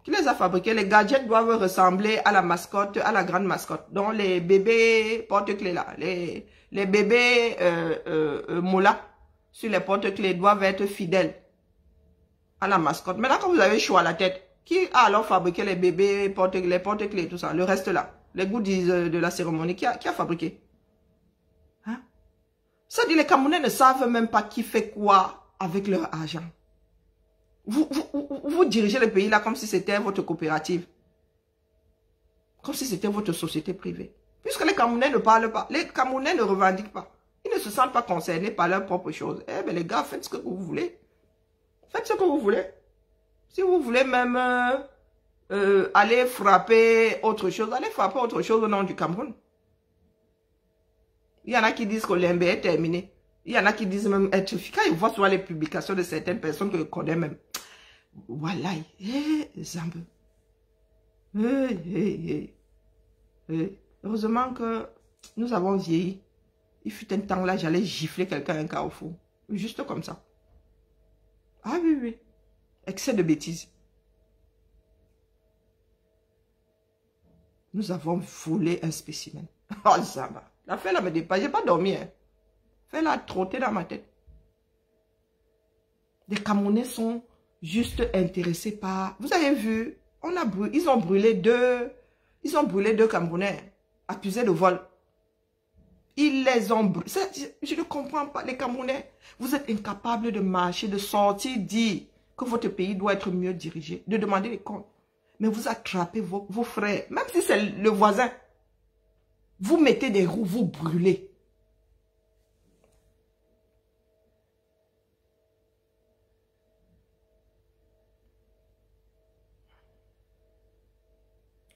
Qui les a fabriqués? Les gadgets doivent ressembler à la mascotte, à la grande mascotte. Donc, les bébés porte-clés là, les bébés moula sur les porte-clés doivent être fidèles à la mascotte. Maintenant, quand vous avez chaud à la tête, qui a alors fabriqué les bébés porte-clés, tout ça, le reste là, les goodies de la cérémonie, qui a fabriqué? Hein? Ça dit, les Camerounais ne savent même pas qui fait quoi avec leur argent. Vous dirigez le pays là comme si c'était votre coopérative. Comme si c'était votre société privée. Puisque les Camerounais ne parlent pas, les Camerounais ne revendiquent pas. Ils ne se sentent pas concernés par leurs propres choses. Eh bien les gars, faites ce que vous voulez. Faites ce que vous voulez. Si vous voulez même aller frapper autre chose, allez frapper autre chose au nom du Cameroun. Il y en a qui disent que l'MB est terminé. Il y en a qui disent même être... Quand ils voient sur les publications de certaines personnes que je connais même. Voilà. Zambe. Heureusement que nous avons vieilli. Il fut un temps là, j'allais gifler quelqu'un à un carrefour. Juste comme ça. Ah oui, oui. Excès de bêtises. Nous avons volé un spécimen. Oh, ça va. L'affaire là me dépasse. J'ai pas dormi. Hein. Fait la trotter dans ma tête. Les Camerounais sont juste intéressés par... Vous avez vu, ils ont brûlé deux Camerounais accusés de vol. Ils les ont brûlés. Je ne comprends pas, les Camerounais. Vous êtes incapables de marcher, de sortir, dire que votre pays doit être mieux dirigé, de demander des comptes. Mais vous attrapez vos frères, même si c'est le voisin. Vous mettez des roues, vous brûlez.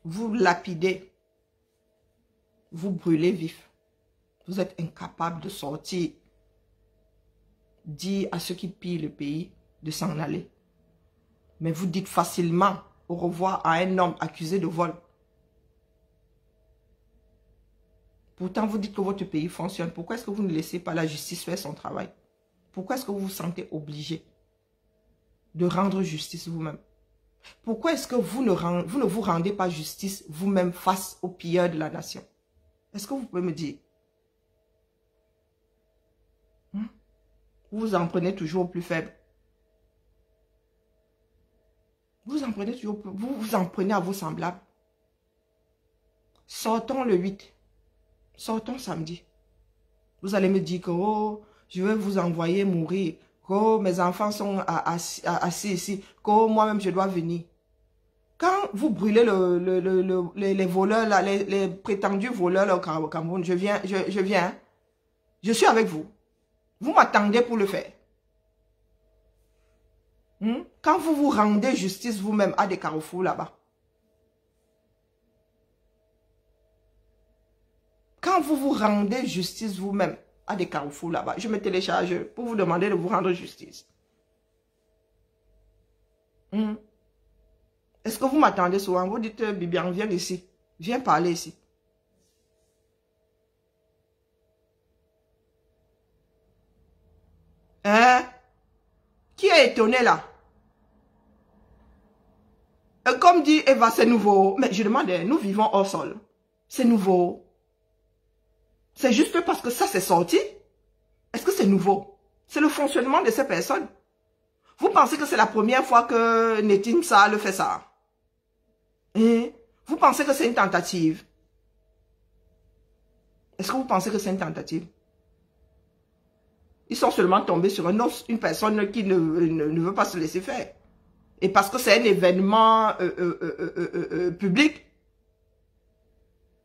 Vous lapidez. Vous brûlez vif. Vous êtes incapable de sortir. Dire à ceux qui pillent le pays de s'en aller. Mais vous dites facilement au revoir à un homme accusé de vol. Pourtant, vous dites que votre pays fonctionne. Pourquoi est-ce que vous ne laissez pas la justice faire son travail? Pourquoi est-ce que vous vous sentez obligé de rendre justice vous-même? Pourquoi est-ce que vous ne vous rendez pas justice vous-même face aux pilleurs de la nation? Est-ce que vous pouvez me dire? Vous vous en prenez toujours au plus faible. Vous en prenez toujours, vous en prenez à vos semblables. Sortons le 8. Sortons samedi. Vous allez me dire que oh, je vais vous envoyer mourir. Que oh, mes enfants sont assis ici. Que oh, moi-même je dois venir. Quand vous brûlez les voleurs, là, les prétendus voleurs là, au Cameroun, je viens. Je suis avec vous. Vous m'attendez pour le faire. Quand vous vous rendez justice vous-même à des carrefours là-bas. Quand vous vous rendez justice vous-même à des carrefours là-bas, je me télécharge pour vous demander de vous rendre justice. Est-ce que vous m'attendez souvent? Vous dites, Bibian, viens ici. Viens parler ici. Hein? Qui est étonné là? Comme dit Eva, c'est nouveau. Mais je demande, nous vivons hors sol. C'est nouveau. C'est juste parce que ça c'est sorti. Est-ce que c'est nouveau? C'est le fonctionnement de ces personnes. Vous pensez que c'est la première fois que Netim Sall fait ça? Vous pensez que c'est une tentative? Est-ce que vous pensez que c'est une tentative? Ils sont seulement tombés sur une personne qui ne veut pas se laisser faire. et parce que c'est un événement public.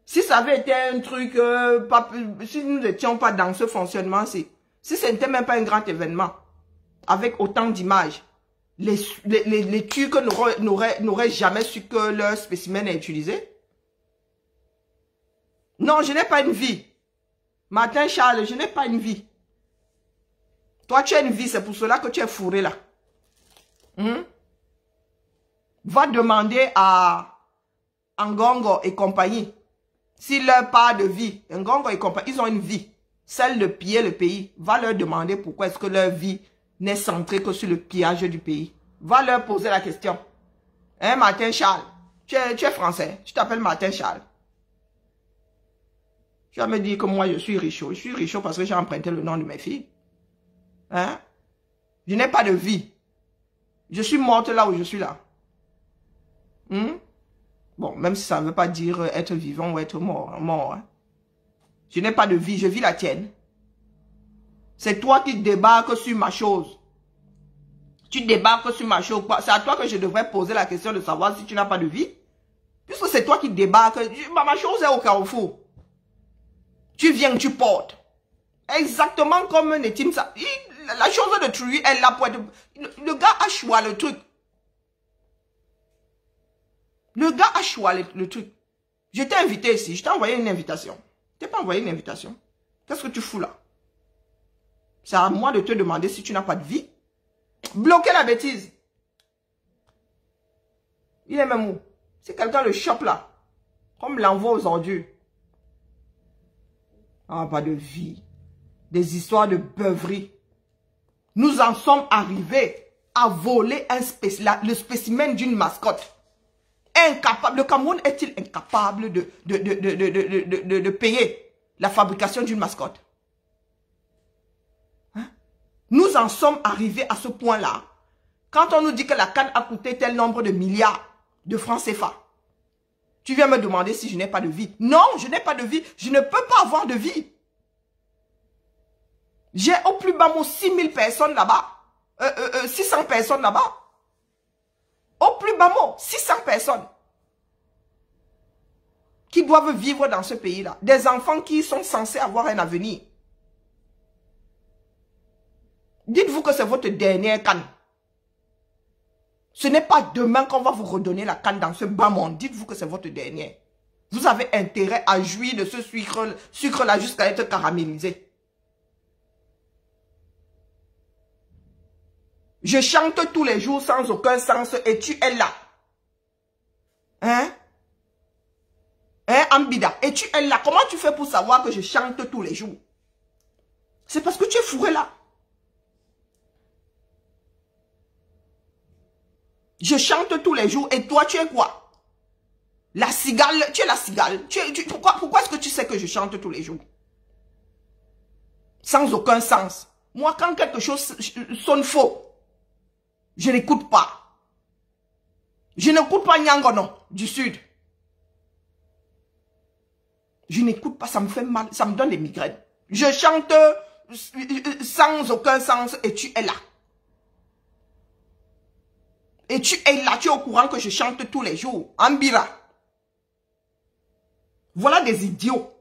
Si ça avait été un truc, si nous n'étions pas dans ce fonctionnement-ci, si ce n'était même pas un grand événement, avec autant d'images, les Turcs n'auraient jamais su que leur spécimen est utilisé. Non, je n'ai pas une vie. Martin Charles, je n'ai pas une vie. Toi, tu as une vie, c'est pour cela que tu es fourré là. Va demander à Ngongo et compagnie. S'il leur parle de vie, Ngongo et compagnie, ils ont une vie. Celle de piller le pays. Va leur demander pourquoi est-ce que leur vie n'est centrée que sur le pillage du pays. Va leur poser la question. Hein, Martin Charles? Tu es français. Tu t'appelles Martin Charles. Tu vas me dire que moi, je suis Richaud. Je suis Richaud parce que j'ai emprunté le nom de mes filles. Hein? Je n'ai pas de vie. Je suis morte là où je suis là. Bon, même si ça ne veut pas dire être vivant ou être mort. Hein. Je n'ai pas de vie, je vis la tienne. C'est toi qui débarques sur ma chose. Tu débarques sur ma chose. C'est à toi que je devrais poser la question de savoir si tu n'as pas de vie. Puisque c'est toi qui débarques. Ma chose est au carrefour. Tu viens, tu portes. Exactement comme Netim. La chose de Truy, elle l'a pour être... Le gars a choisi le truc. Le gars a choisi le truc. Je t'ai invité ici. Je t'ai envoyé une invitation. Je t'ai pas envoyé une invitation. Qu'est-ce que tu fous là? C'est à moi de te demander si tu n'as pas de vie. Bloquer la bêtise. Il est même où? C'est quelqu'un le chope là. Comme l'envoie aux ordures. Ah, pas de vie. Des histoires de beuverie. Nous en sommes arrivés à voler le spécimen d'une mascotte. Incapable. Le Cameroun est-il incapable de payer la fabrication d'une mascotte? Hein? Nous en sommes arrivés à ce point-là. Quand on nous dit que la canne a coûté tel nombre de milliards de francs CFA, tu viens me demander si je n'ai pas de vie. Non, je n'ai pas de vie. Je ne peux pas avoir de vie. J'ai au plus bas mot 6000 personnes là-bas. 600 personnes là-bas. Au plus bas mot, 600 personnes. Qui doivent vivre dans ce pays-là. Des enfants qui sont censés avoir un avenir. Dites-vous que c'est votre dernière canne. Ce n'est pas demain qu'on va vous redonner la canne dans ce bas monde. Dites-vous que c'est votre dernière. Vous avez intérêt à jouir de ce sucre-là jusqu'à être caramélisé. Je chante tous les jours sans aucun sens et tu es là. Hein? Hein, Ambida? Et tu es là. Comment tu fais pour savoir que je chante tous les jours? C'est parce que tu es fourré là. Je chante tous les jours et toi tu es quoi? La cigale, tu es la cigale. Pourquoi est-ce que tu sais que je chante tous les jours? Sans aucun sens. Moi, quand quelque chose sonne faux, je n'écoute pas. Je n'écoute pas Nyangono du Sud. Je n'écoute pas, ça me fait mal, ça me donne des migraines. Je chante sans aucun sens et tu es là. Et tu es là, tu es au courant que je chante tous les jours. Ambira. Voilà des idiots.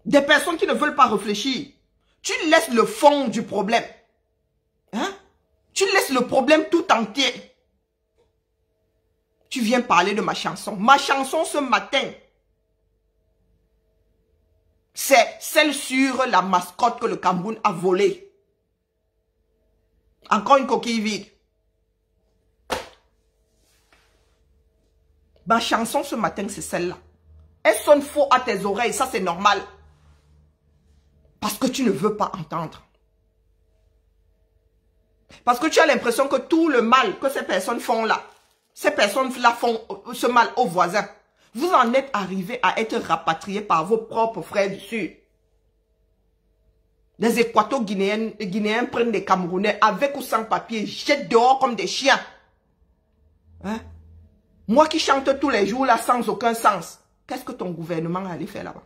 Des personnes qui ne veulent pas réfléchir. Tu laisses le fond du problème. Hein? Tu laisses le problème tout entier. Tu viens parler de ma chanson. Ma chanson ce matin, c'est celle sur la mascotte que le Cameroun a volée. Encore une coquille vide. Ma chanson ce matin, c'est celle-là. Elle sonne faux à tes oreilles, ça c'est normal. Parce que tu ne veux pas entendre. Parce que tu as l'impression que tout le mal que ces personnes font là, ces personnes-là font ce mal aux voisins. Vous en êtes arrivés à être rapatriés par vos propres frères du Sud. Les Équato-Guinéens prennent des Camerounais avec ou sans papier, jettent dehors comme des chiens. Hein? Moi qui chante tous les jours là sans aucun sens, qu'est-ce que ton gouvernement allait faire là-bas?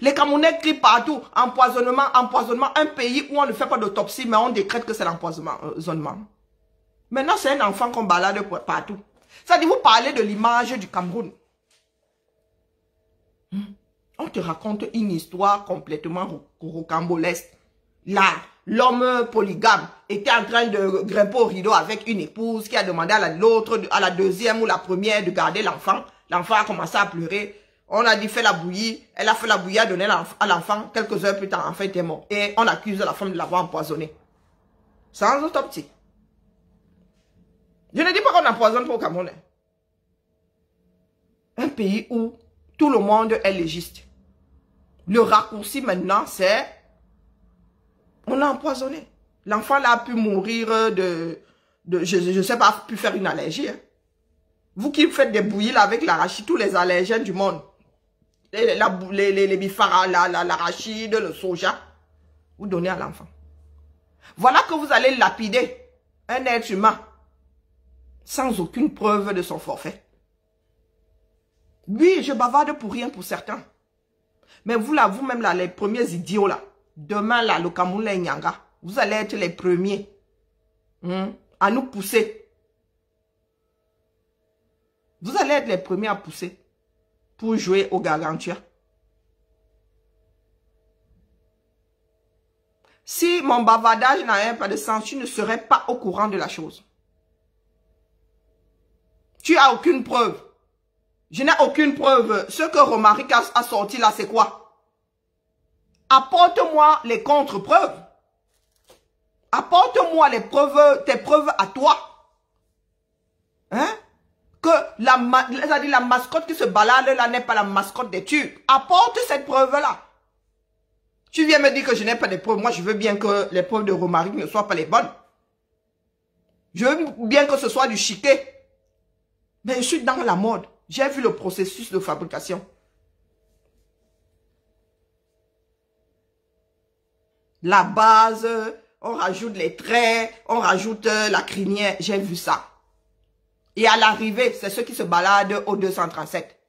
Les Camerounais crient partout, empoisonnement, empoisonnement. Un pays où on ne fait pas d'autopsie, mais on décrète que c'est l'empoisonnement. Maintenant, c'est un enfant qu'on balade partout. Ça dit, vous parlez de l'image du Cameroun. On te raconte une histoire complètement rocambolesque. Là, l'homme polygame était en train de grimper au rideau avec une épouse qui a demandé à l'autre, à la deuxième ou la première de garder l'enfant. L'enfant a commencé à pleurer. On a dit, fais la bouillie. Elle a fait la bouillie, a donné à l'enfant. Quelques heures plus tard, l'enfant était mort. Et on accuse la femme de l'avoir empoisonné. Sans autopsie. Je ne dis pas qu'on empoisonne pour le Cameroun. Un pays où tout le monde est légiste. Le raccourci maintenant, c'est... On a empoisonné. L'enfant là a pu mourir je ne sais pas, a pu faire une allergie. Hein. Vous qui faites des bouillies là avec l'arachide, tous les allergènes du monde. Les bifaras, l'arachide, le soja. Vous donnez à l'enfant. Voilà que vous allez lapider un être humain sans aucune preuve de son forfait. Oui, je bavarde pour rien pour certains. Mais vous là, vous-même là, les premiers idiots là, demain là, le Cameroun, les Nyanga, vous allez être les premiers à nous pousser. Vous allez être les premiers à pousser pour jouer au gargantua. Si mon bavardage n'avait pas de sens, tu ne serais pas au courant de la chose. Tu n'as aucune preuve. Je n'ai aucune preuve. Ce que Romaric a sorti là, c'est quoi? Apporte-moi les contre-preuves. Apporte-moi les preuves, tes preuves à toi. Hein? Que la mascotte qui se balade là n'est pas la mascotte des Turcs. Apporte cette preuve-là. Tu viens me dire que je n'ai pas de preuves. Moi, je veux bien que les preuves de Romaric ne soient pas les bonnes. Je veux bien que ce soit du chiquet. Mais je suis dans la mode. J'ai vu le processus de fabrication. La base, on rajoute les traits, on rajoute la crinière. J'ai vu ça. Et à l'arrivée, c'est ceux qui se baladent au 237.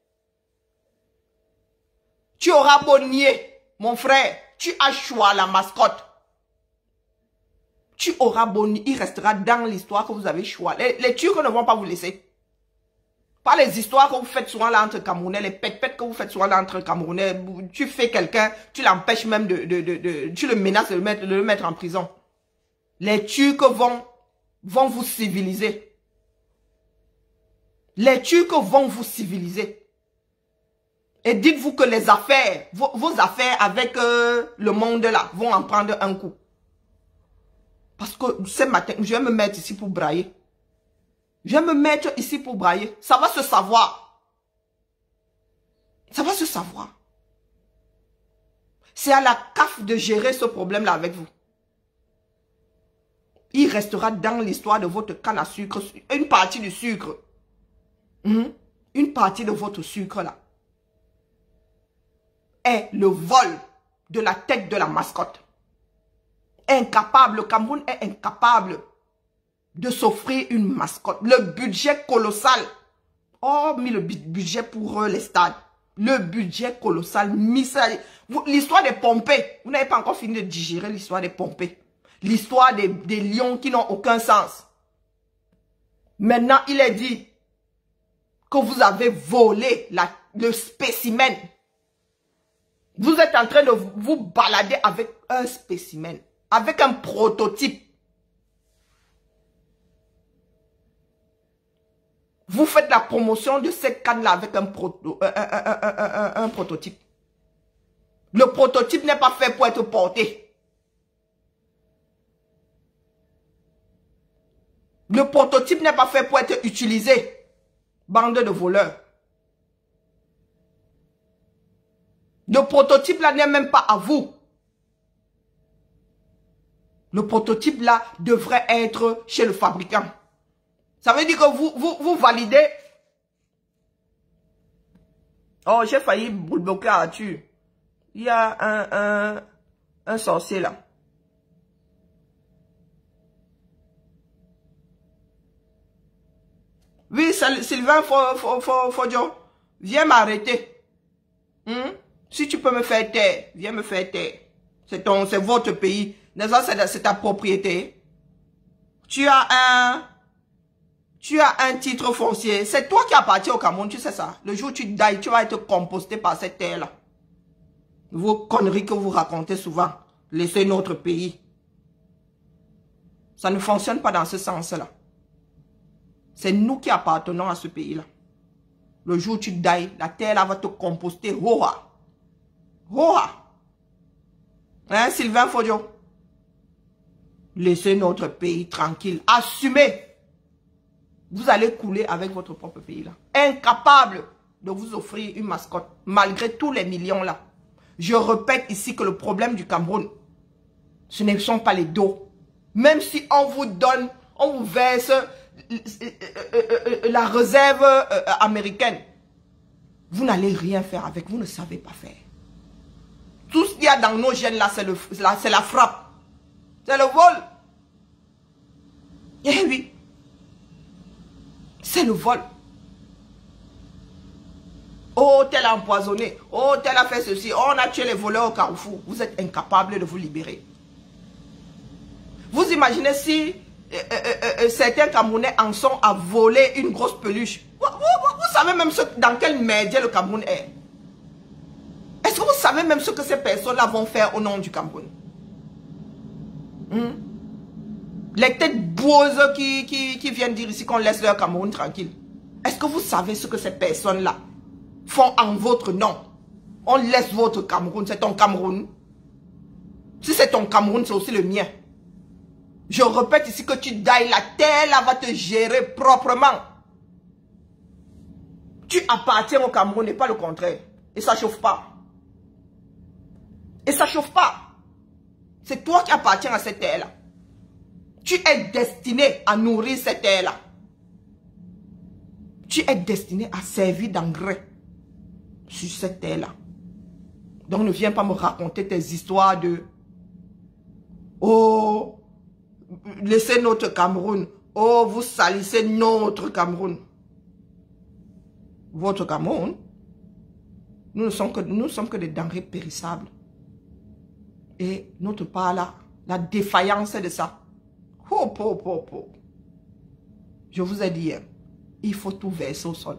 Tu auras beau nier, mon frère. Tu as choisi la mascotte. Tu auras beau nier. Il restera dans l'histoire que vous avez choisi. Les Turcs ne vont pas vous laisser. Pas les histoires que vous faites souvent là entre Camerounais, les pètes-pètes que vous faites souvent là entre Camerounais. Tu fais quelqu'un, tu l'empêches même tu le menaces de le mettre en prison. Les Turcs vont vous civiliser. Les Turcs vont vous civiliser. Et dites-vous que les affaires, vos affaires avec le monde là, vont en prendre un coup. Parce que ce matin, je vais me mettre ici pour brailler. Je vais me mettre ici pour brailler. Ça va se savoir. Ça va se savoir. C'est à la CAF de gérer ce problème-là avec vous. Il restera dans l'histoire de votre canne à sucre, une partie du sucre. Une partie de votre sucre là. Est le vol de la tête de la mascotte. Incapable, le Cameroun est incapable de s'offrir une mascotte. Le budget colossal. Oh, mis le budget pour les stades. Le budget colossal. L'histoire des pompées. Vous n'avez pas encore fini de digérer l'histoire des pompées. L'histoire des lions qui n'ont aucun sens. Maintenant, il est dit que vous avez volé le spécimen. Vous êtes en train de vous balader avec un spécimen. Avec un prototype. Vous faites la promotion de cette canne-là avec un prototype. Le prototype n'est pas fait pour être porté. Le prototype n'est pas fait pour être utilisé. Bande de voleurs. Le prototype là n'est même pas à vous. Le prototype là devrait être chez le fabricant. Ça veut dire que vous validez. Oh, j'ai failli bloquer Arthur. Il y a un sorcier là. Oui, Sylvain Fodio. Viens m'arrêter. Si tu peux me faire taire, viens me faire taire. C'est votre pays. C'est ta propriété. Tu as un titre foncier. C'est toi qui appartiens au Cameroun, tu sais ça. Le jour où tu die, tu vas être composté par cette terre-là. Vos conneries que vous racontez souvent. Laissez notre pays. Ça ne fonctionne pas dans ce sens-là. C'est nous qui appartenons à ce pays-là. Le jour où tu die, la terre-là va te composter. Hoa. Hoa. Hein, Sylvain Fodio? Laissez notre pays tranquille. Assumez. Vous allez couler avec votre propre pays là. Incapable de vous offrir une mascotte. Malgré tous les millions là. Je répète ici que le problème du Cameroun, ce ne sont pas les dos. Même si on vous donne, on vous verse la réserve américaine. Vous n'allez rien faire avec. Vous ne savez pas faire. Tout ce qu'il y a dans nos gènes là, c'est la frappe. C'est le vol. Eh oui. C'est le vol. Oh, tel a empoisonné. Oh, tel a fait ceci. Oh, on a tué les voleurs au Carrefour. Vous êtes incapable de vous libérer. Vous imaginez si certains Camerounais en sont à voler une grosse peluche. Vous savez même dans quel merdier le Cameroun est. Est-ce que vous savez même ce que ces personnes-là vont faire au nom du Cameroun? Les têtes boueuses qui viennent dire ici qu'on laisse leur Cameroun tranquille. Est-ce que vous savez ce que ces personnes-là font en votre nom? On laisse votre Cameroun, c'est ton Cameroun. Si c'est ton Cameroun, c'est aussi le mien. Je répète ici que tu die, la terre là va te gérer proprement. Tu appartiens au Cameroun et pas le contraire. Et ça chauffe pas. Et ça chauffe pas. C'est toi qui appartiens à cette terre là. Tu es destiné à nourrir cette terre là. Tu es destiné à servir d'engrais sur cette terre là. Donc ne viens pas me raconter tes histoires de oh, laissez notre Cameroun. Oh, vous salissez notre Cameroun. Votre Cameroun, nous ne sommes que des denrées périssables. Et notre part là, la défaillance de ça. Hop, hop, hop, hop. Je vous ai dit, il faut tout verser au sol.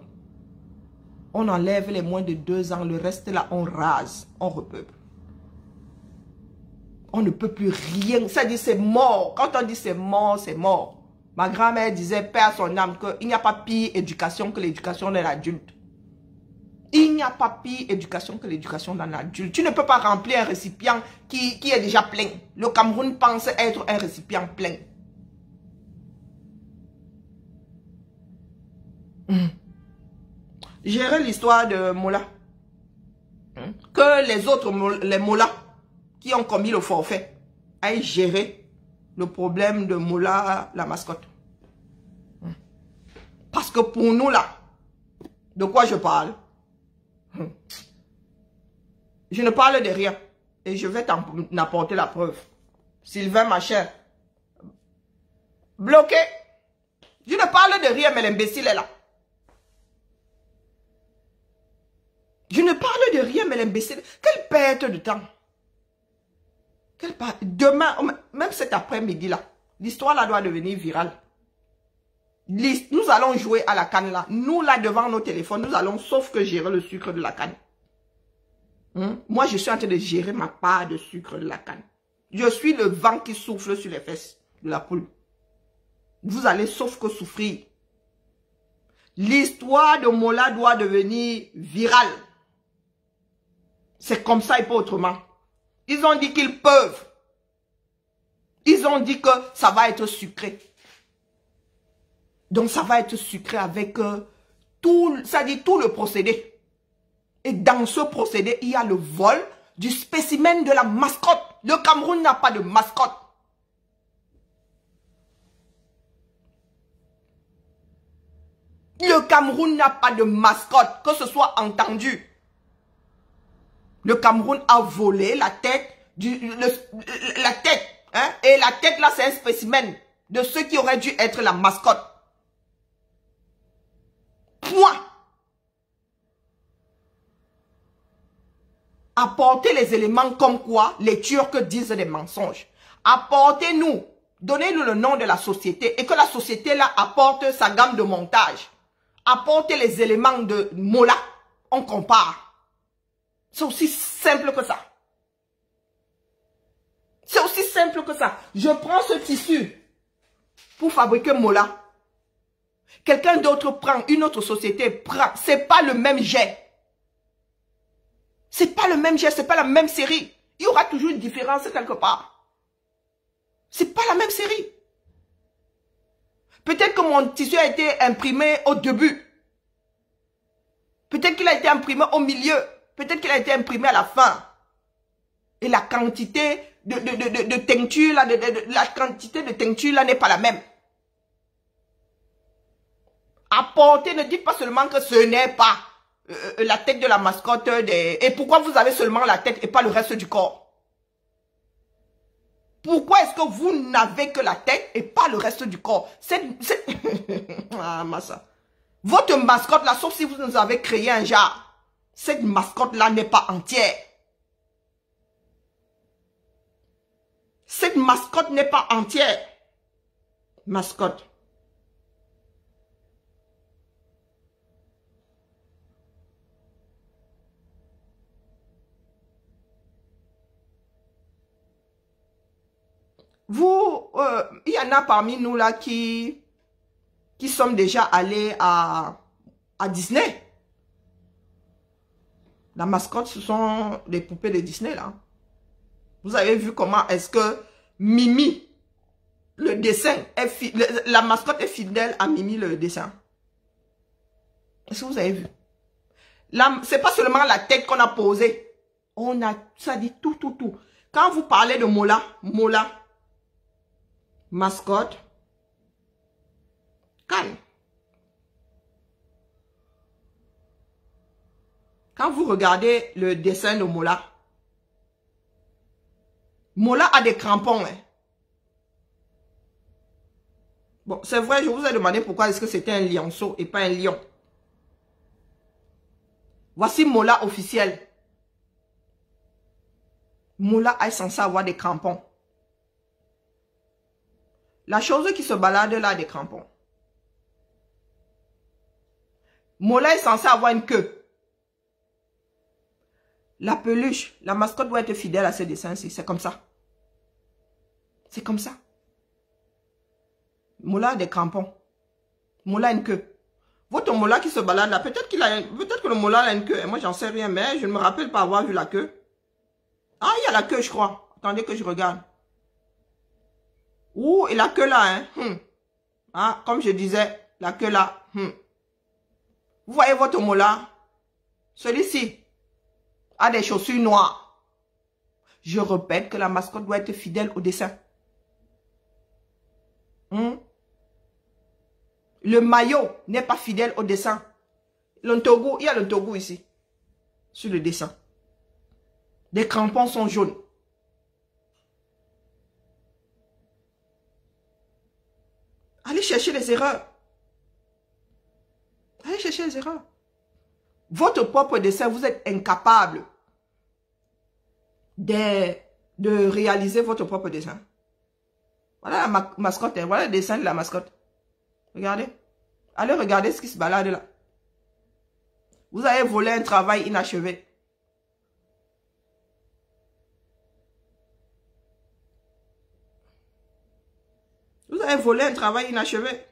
On enlève les moins de 2 ans, le reste là, on rase, on repeuple. On ne peut plus rien. Ça dit c'est mort. Quand on dit c'est mort, c'est mort. Ma grand-mère disait, paix à son âme, qu'il n'y a pas pire éducation que l'éducation d'un adulte. Il n'y a pas pire éducation que l'éducation d'un adulte. Tu ne peux pas remplir un récipient qui est déjà plein. Le Cameroun pense être un récipient plein. Gérer l'histoire de Mola. Que les autres, les Mola, qui ont commis le forfait, aillent gérer le problème de Mola, la mascotte. Parce que pour nous là, de quoi je parle? Je ne parle de rien. Et je vais t'en apporter la preuve. Sylvain, ma chère. Bloqué. Je ne parle de rien, mais l'imbécile est là. Je ne parle de rien, mais l'imbécile... Quelle perte de temps. Demain, même cet après-midi là, l'histoire là doit devenir virale. Nous allons jouer à la canne là. Nous là devant nos téléphones, nous allons sauf que gérer le sucre de la canne. Moi je suis en train de gérer ma part de sucre de la canne. Je suis le vent qui souffle sur les fesses de la poule. Vous allez sauf que souffrir. L'histoire de Mola doit devenir virale. C'est comme ça et pas autrement. Ils ont dit qu'ils peuvent. Ils ont dit que ça va être sucré. Donc ça va être sucré avec tout le procédé. Et dans ce procédé, il y a le vol du spécimen de la mascotte. Le Cameroun n'a pas de mascotte. Le Cameroun n'a pas de mascotte, que ce soit entendu. Le Cameroun a volé la tête, la tête, hein? Et la tête là c'est un spécimen de ce qui aurait dû être la mascotte. Point. Apportez les éléments comme quoi les Turcs disent des mensonges. Apportez-nous, donnez-nous le nom de la société et que la société là apporte sa gamme de montage. Apportez les éléments de Mola, on compare. C'est aussi simple que ça. C'est aussi simple que ça. Je prends ce tissu pour fabriquer Mola. Quelqu'un d'autre prend, une autre société prend. C'est pas le même jet. C'est pas le même jet, c'est pas la même série. Il y aura toujours une différence quelque part. C'est pas la même série. Peut-être que mon tissu a été imprimé au début. Peut-être qu'il a été imprimé au milieu. Peut-être qu'il a été imprimé à la fin. Et la quantité de teinture là, la quantité de teinture là n'est pas la même. Apportez, ne dites pas seulement que ce n'est pas la tête de la mascotte. Et pourquoi vous avez seulement la tête et pas le reste du corps? Pourquoi est-ce que vous n'avez que la tête et pas le reste du corps? Ah, massa. Votre mascotte là, sauf si vous nous avez créé un genre, cette mascotte là n'est pas entière. Cette mascotte n'est pas entière. Mascotte. Vous, il y en a parmi nous là qui sommes déjà allés à Disney. La mascotte, ce sont les poupées de Disney là. Vous avez vu comment est-ce que Mimi, le dessin, la mascotte est fidèle à Mimi le dessin. Est-ce que vous avez vu? C'est pas seulement la tête qu'on a posée. On a, ça dit tout. Quand vous parlez de Mola, mascotte, calme. Quand vous regardez le dessin de Mola a des crampons. Hein. Bon, c'est vrai, je vous ai demandé pourquoi est-ce que c'était un lionceau et pas un lion. Voici Mola officiel. Mola est censé avoir des crampons. La chose qui se balade là a des crampons. Mola est censé avoir une queue. La peluche, la mascotte doit être fidèle à ses dessins-ci. C'est comme ça. C'est comme ça. Mola a des crampons. Mola a une queue. Votre Mola qui se balade là, peut-être que le Mola a une queue. Moi, j'en sais rien, mais je ne me rappelle pas avoir vu la queue. Ah, il y a la queue, je crois. Attendez que je regarde. Ouh, et la queue là, hein. Ah, comme je disais, la queue là. Vous voyez votre Mola? Celui-ci a des chaussures noires. Je répète que la mascotte doit être fidèle au dessin. Le maillot n'est pas fidèle au dessin. Le Togo, il y a le Togo ici. Sur le dessin. Les crampons sont jaunes. Allez chercher les erreurs. Allez chercher les erreurs. Votre propre dessin, vous êtes incapable de réaliser votre propre dessin. Voilà la mascotte, hein. Voilà le dessin de la mascotte. Regardez. Allez regarder ce qui se balade là. Vous avez volé un travail inachevé. Vous avez volé un travail inachevé.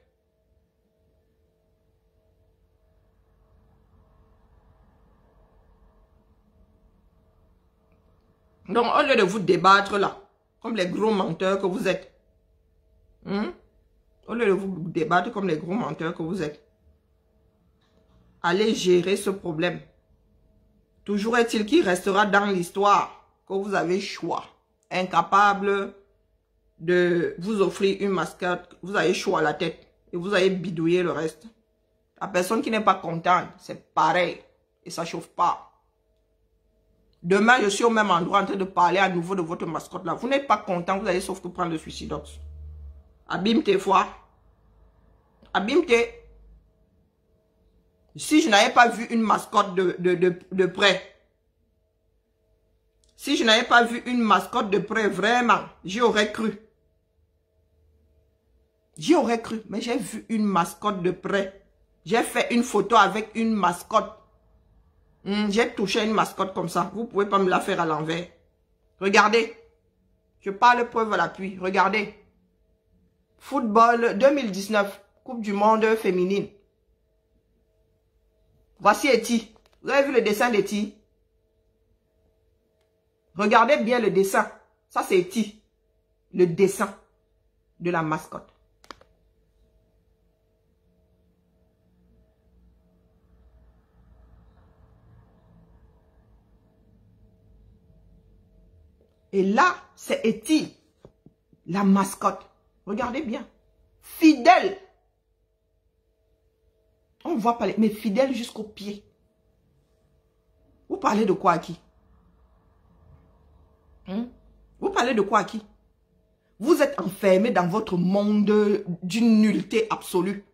Donc, au lieu de vous débattre là, comme les gros menteurs que vous êtes, au lieu de vous débattre comme les gros menteurs que vous êtes, allez gérer ce problème. Toujours est-il qu'il restera dans l'histoire que vous avez choix. Incapable de vous offrir une mascotte, vous avez chaud à la tête et vous avez bidouillé le reste. La personne qui n'est pas contente, c'est pareil et ça chauffe pas. Demain, je suis au même endroit en train de parler à nouveau de votre mascotte là. Vous n'êtes pas content, vous allez sauf que prendre le suicidox. Abîme tes fois. Abîme tes... Si je n'avais pas vu une mascotte de près, Si je n'avais pas vu une mascotte de près, vraiment, j'y aurais cru. J'y aurais cru, mais j'ai vu une mascotte de près. J'ai fait une photo avec une mascotte. J'ai touché une mascotte comme ça. Vous ne pouvez pas me la faire à l'envers. Regardez. Je parle preuve à l'appui. Regardez. Football 2019. Coupe du monde féminine. Voici Eti. Vous avez vu le dessin d'Eti? Regardez bien le dessin. Ça, c'est Eti. Le dessin de la mascotte. Et là, c'est Eti, la mascotte. Regardez bien. Fidèle. On voit parler, mais fidèle jusqu'au pied. Vous parlez de quoi à qui? Vous parlez de quoi à qui? Vous êtes enfermé dans votre monde d'une nullité absolue.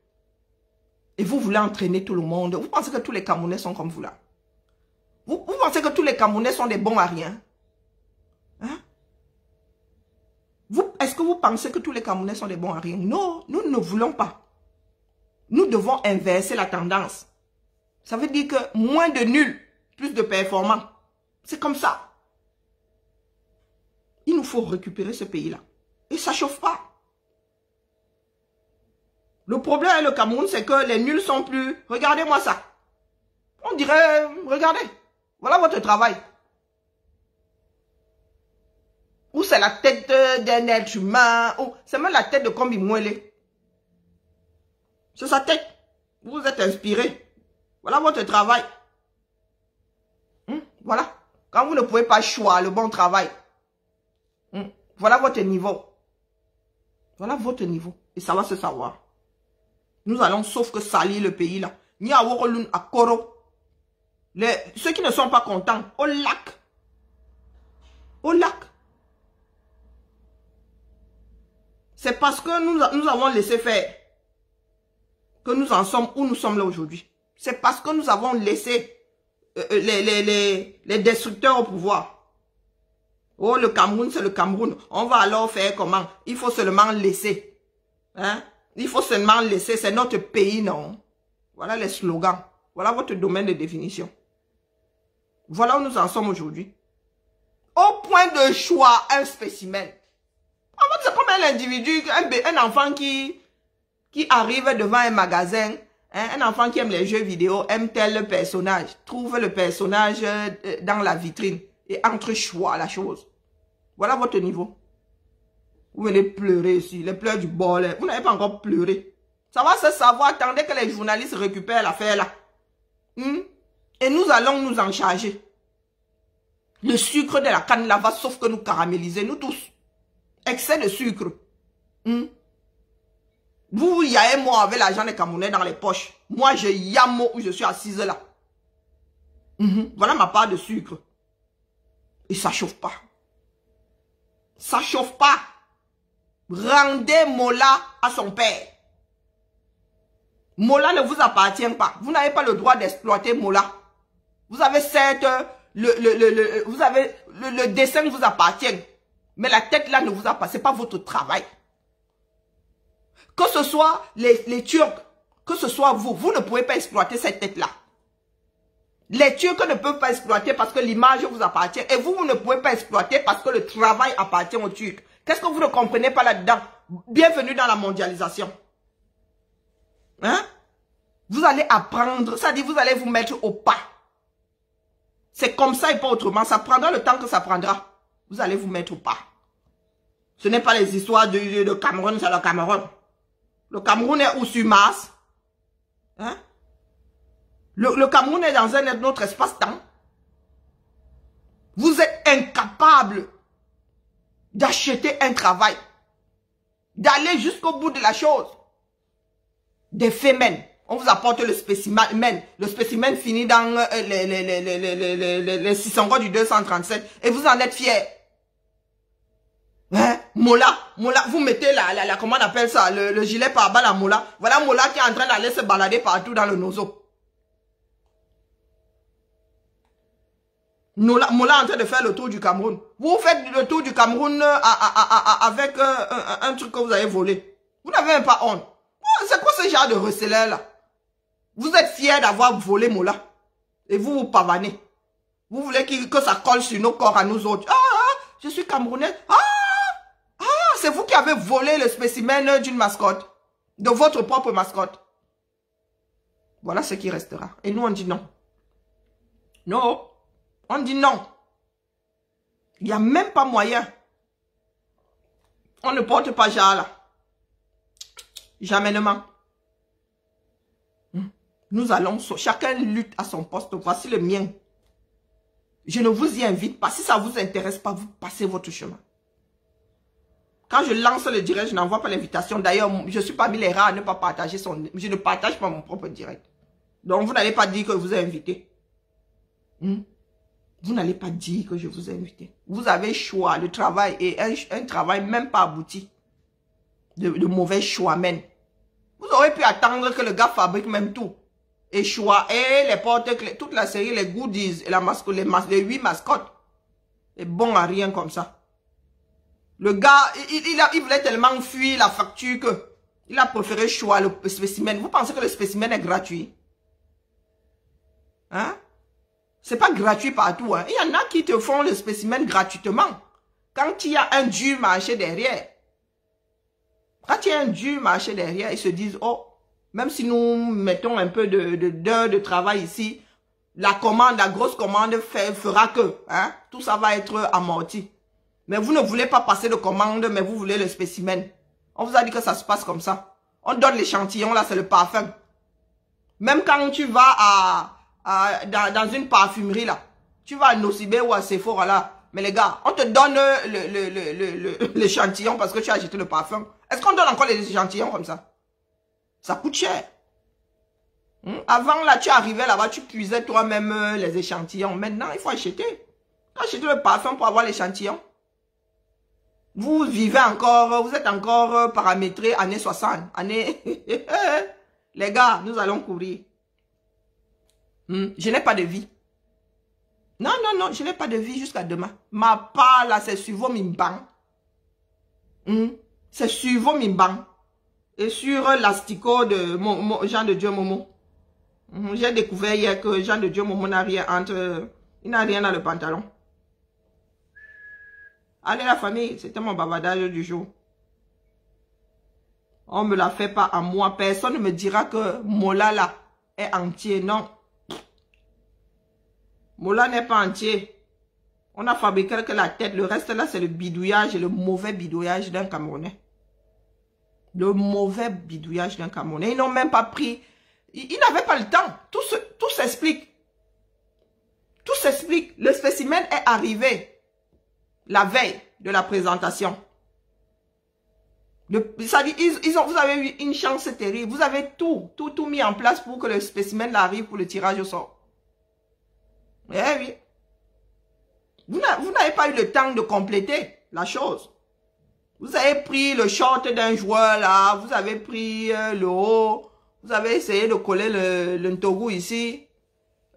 Et vous voulez entraîner tout le monde. Vous pensez que tous les Camerounais sont comme vous là? Vous pensez que tous les Camerounais sont des bons à rien? Hein? Est-ce que vous pensez que tous les Camerounais sont des bons à rien? Non, nous ne voulons pas. Nous devons inverser la tendance. Ça veut dire que moins de nuls, plus de performants. C'est comme ça. Il nous faut récupérer ce pays-là. Et ça ne chauffe pas. Le problème avec le Cameroun, c'est que les nuls sont plus... Regardez-moi ça. On dirait... Regardez. Voilà votre travail. Ou c'est la tête d'un être humain. Ou c'est même la tête de Kombi Mwele. C'est sa tête. Vous êtes inspiré. Voilà votre travail. Voilà. Quand vous ne pouvez pas choisir le bon travail. Voilà votre niveau. Voilà votre niveau. Et ça va se savoir. Nous allons sauf que salir le pays là. Ni à Worolun, à Koro. Ceux qui ne sont pas contents, au lac. Au lac. C'est parce que nous avons laissé faire que nous en sommes où nous sommes là aujourd'hui. C'est parce que nous avons laissé les destructeurs au pouvoir. Oh, le Cameroun, c'est le Cameroun. On va alors faire comment? Il faut seulement laisser. Hein? Il faut seulement laisser. C'est notre pays, non? Voilà les slogans. Voilà votre domaine de définition. Voilà où nous en sommes aujourd'hui. Au point de choix, un spécimen. En fait, c'est comme un individu, un enfant qui arrive devant un magasin, hein, un enfant qui aime les jeux vidéo, aime tel personnage, trouve le personnage dans la vitrine et entre-choix la chose. Voilà votre niveau. Vous venez pleurer ici, les pleurs du bol. Vous n'avez pas encore pleuré. Ça va se savoir, attendez que les journalistes récupèrent l'affaire là. Et nous allons nous en charger. Le sucre de la canne là va sauf que nous caraméliser, nous tous. Excès de sucre. Vous, il y a un mois avec l'argent des Camerounais dans les poches. Moi, je yamo où je suis assise là. Voilà ma part de sucre. Et ça chauffe pas. Ça chauffe pas. Rendez Mola à son père. Mola ne vous appartient pas. Vous n'avez pas le droit d'exploiter Mola. Vous avez certes le dessin vous appartient. Mais la tête là ne vous appartient. C'est pas votre travail. Que ce soit les Turcs, que ce soit vous, vous ne pouvez pas exploiter cette tête-là. Les Turcs ne peuvent pas exploiter parce que l'image vous appartient. Et vous, vous ne pouvez pas exploiter parce que le travail appartient aux Turcs. Qu'est-ce que vous ne comprenez pas là-dedans? Bienvenue dans la mondialisation. Hein? Vous allez apprendre, ça dit vous allez vous mettre au pas. C'est comme ça et pas autrement. Ça prendra le temps que ça prendra. Vous allez vous mettre au pas. Ce n'est pas les histoires de Cameroun, c'est le Cameroun. Le Cameroun est où sur Mars? Hein? Le Cameroun est dans un autre espace-temps. Vous êtes incapable d'acheter un travail. D'aller jusqu'au bout de la chose. Des femelles. On vous apporte le spécimen. Le spécimen finit dans les 600 du 237. Et vous en êtes fiers. Hein? Mola, vous mettez comment on appelle ça, le gilet par balle à Mola. Voilà Mola qui est en train d'aller se balader partout dans le nozo. Mola est en train de faire le tour du Cameroun. Vous faites le tour du Cameroun avec un truc que vous avez volé. Vous n'avez même pas honte. C'est quoi ce genre de receleur là? Vous êtes fiers d'avoir volé Mola. Et vous vous pavanez. Vous voulez que ça colle sur nos corps à nous autres. Je suis Camerounais. C'est vous qui avez volé le spécimen d'une mascotte. De votre propre mascotte. Voilà ce qui restera. Et nous on dit non. Non. On dit non. Il n'y a même pas moyen. On ne porte pas genre là. Jamainement. Nous allons, chacun lutte à son poste. Voici le mien. Je ne vous y invite pas. Si ça ne vous intéresse pas, vous passez votre chemin. Quand je lance le direct, je n'envoie pas l'invitation. D'ailleurs, je suis parmi les rares à ne pas partager son... Je ne partage pas mon propre direct. Donc, vous n'allez pas dire que je vous ai invité. Vous n'allez pas dire que je vous ai invité. Vous avez choix, le travail et un travail même pas abouti. De mauvais choix même. Vous aurez pu attendre que le gars fabrique même tout. Et choix, et les portes, toute la série, les goodies, et les 8 mascottes. Et bon à rien comme ça. Le gars, il voulait tellement fuir la facture que il a préféré choix le spécimen. Vous pensez que le spécimen est gratuit? Hein? C'est pas gratuit partout. Hein? Il y en a qui te font le spécimen gratuitement. Quand il y a un dur marché derrière. Quand il y a un dur marché derrière, ils se disent, oh, même si nous mettons un peu d'heures de travail ici, la grosse commande fera que, hein, tout ça va être amorti. Mais vous ne voulez pas passer de commande, mais vous voulez le spécimen. On vous a dit que ça se passe comme ça. On donne l'échantillon, là, c'est le parfum. Même quand tu vas dans une parfumerie, là, tu vas à Nocibé ou à Sephora, là, mais les gars, on te donne l'échantillon parce que tu as acheté le parfum. Est-ce qu'on donne encore les échantillons comme ça? Ça coûte cher. Avant, là, tu arrivais là-bas, tu puisais toi-même les échantillons. Maintenant, il faut acheter. Acheter le parfum pour avoir l'échantillon. Vous vivez encore, vous êtes encore paramétré années 60. Les gars, nous allons courir. Je n'ai pas de vie. Non, non, non, je n'ai pas de vie jusqu'à demain. Ma part, là, c'est sur vos mimbans. C'est sur vos mimbans. Et sur l'asticot de Jean de Dieu Momo. J'ai découvert hier que Jean de Dieu Momo n'a rien entre... Il n'a rien dans le pantalon. Allez la famille, c'était mon bavardage du jour. On ne me la fait pas à moi. Personne ne me dira que Mola là est entier. Non. Mola n'est pas entier. On a fabriqué que la tête. Le reste là, c'est le bidouillage et le mauvais bidouillage d'un Camerounais. Le mauvais bidouillage d'un Camerounais. Ils n'ont même pas pris... Ils n'avaient pas le temps. Tout s'explique. Tout s'explique. Le spécimen est arrivé la veille de la présentation. Ça dit, vous avez eu une chance terrible. Vous avez tout mis en place pour que le spécimen arrive pour le tirage au sort. Eh oui. Vous n'avez pas eu le temps de compléter la chose. Vous avez pris le short d'un joueur là, vous avez pris le haut, vous avez essayé de coller le ntogu ici.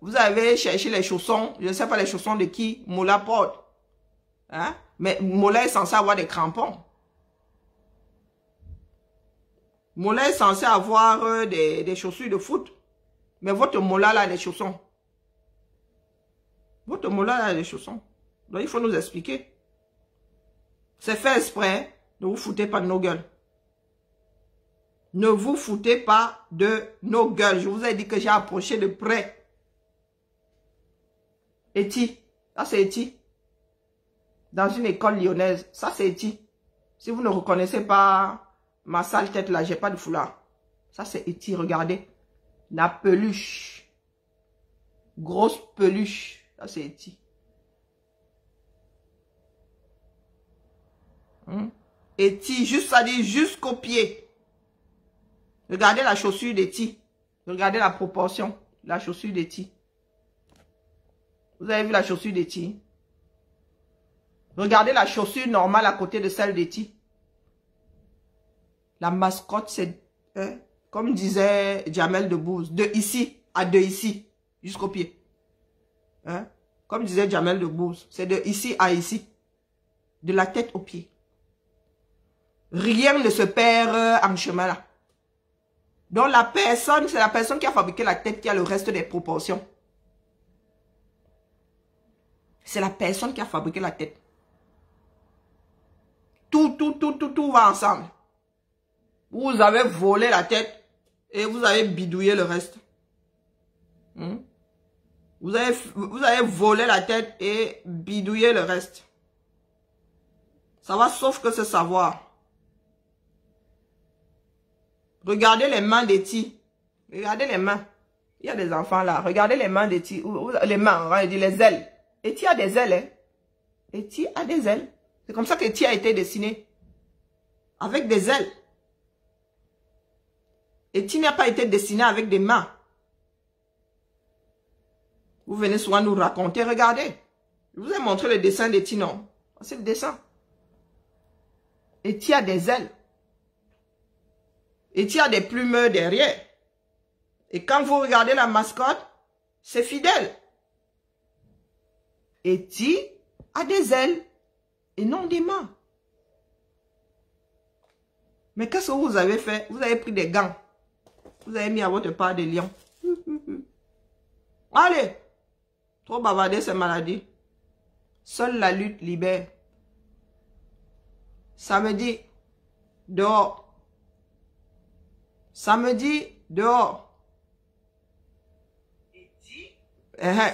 Vous avez cherché les chaussons, je ne sais pas les chaussons de qui, Mola porte. Hein? Mais Mola est censé avoir des crampons. Mola est censé avoir des chaussures de foot. Mais votre Mola là, les chaussons. Votre Mola là, les chaussons. Donc il faut nous expliquer. C'est fait exprès. Ne vous foutez pas de nos gueules. Ne vous foutez pas de nos gueules. Je vous ai dit que j'ai approché de près. Eti. Ça c'est Eti. Dans une école lyonnaise. Ça c'est Eti. Si vous ne reconnaissez pas ma sale tête là, j'ai pas de foulard. Ça c'est Eti, regardez. La peluche. Grosse peluche. Ça c'est Eti. Eti, juste ça dit jusqu'au pied. Regardez la chaussure d'Eti. Regardez la proportion. La chaussure d'Eti. Vous avez vu la chaussure d'Eti? Regardez la chaussure normale à côté de celle d'Eti. La mascotte, c'est, comme disait Jamel Debbouze, de ici à de ici, jusqu'au pied. Hein? Comme disait Jamel Debbouze, c'est de ici à ici. De la tête aux pieds. Rien ne se perd en chemin là. Donc la personne, c'est la personne qui a fabriqué la tête qui a le reste des proportions. C'est la personne qui a fabriqué la tête. Tout va ensemble. Vous avez volé la tête et vous avez bidouillé le reste. Vous avez volé la tête et bidouillé le reste. Ça va sauf que ce savoir. Regardez les mains d'Eti. Regardez les mains. Il y a des enfants là. Regardez les mains d'Eti. Les mains, on va dire les ailes. Eti a des ailes. Hein? Eti a des ailes. C'est comme ça qu'Eti a été dessiné. Avec des ailes. Eti n'a pas été dessiné avec des mains. Vous venez souvent nous raconter. Regardez. Je vous ai montré le dessin d'Eti, non? C'est le dessin. Eti a des ailes. Eti a des plumes derrière. Et quand vous regardez la mascotte, c'est fidèle. Eti a des ailes et non des mains. Mais qu'est-ce que vous avez fait? Vous avez pris des gants. Vous avez mis à votre part des lions. Allez! Trop bavarder, c'est maladie. Seule la lutte libère. Samedi, dehors. Samedi, dehors.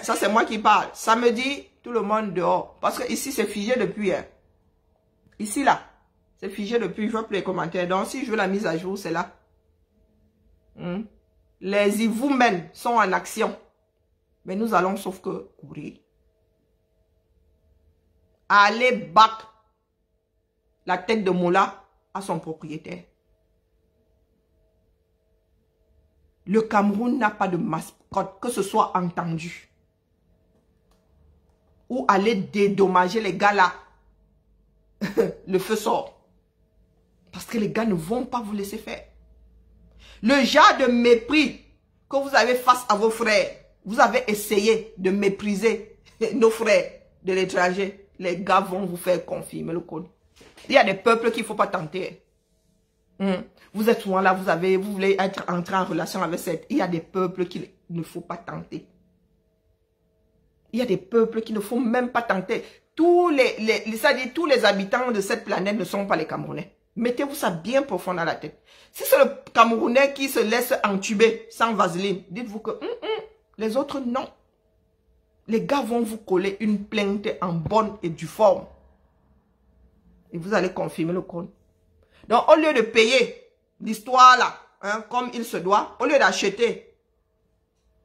Ça, c'est moi qui parle. Samedi, tout le monde dehors. Parce que ici, c'est figé depuis. Hein. Ici, là. C'est figé depuis. Je veux plus les commentaires. Donc, si je veux la mise à jour, c'est là. Les Ivoumènes sont en action. Mais nous allons sauf que courir. Allez battre la tête de Moula à son propriétaire. Le Cameroun n'a pas de mascotte, que ce soit entendu. Ou aller dédommager les gars là. Le feu sort. Parce que les gars ne vont pas vous laisser faire. Le genre de mépris que vous avez face à vos frères, vous avez essayé de mépriser nos frères de l'étranger. Les gars vont vous faire confirmer le code. Il y a des peuples qu'il ne faut pas tenter. Vous êtes souvent là, vous voulez être entré en relation avec cette. Il y a des peuples qu'il ne faut pas tenter. Il y a des peuples qu'il ne faut même pas tenter. Tous les habitants de cette planète ne sont pas les Camerounais. Mettez-vous ça bien profond dans la tête. Si c'est le Camerounais qui se laisse entuber sans vaseline, dites-vous que les autres, non. Les gars vont vous coller une plainte en bonne et due forme. Et vous allez confirmer le compte. Donc, au lieu de payer l'histoire là, comme il se doit, au lieu d'acheter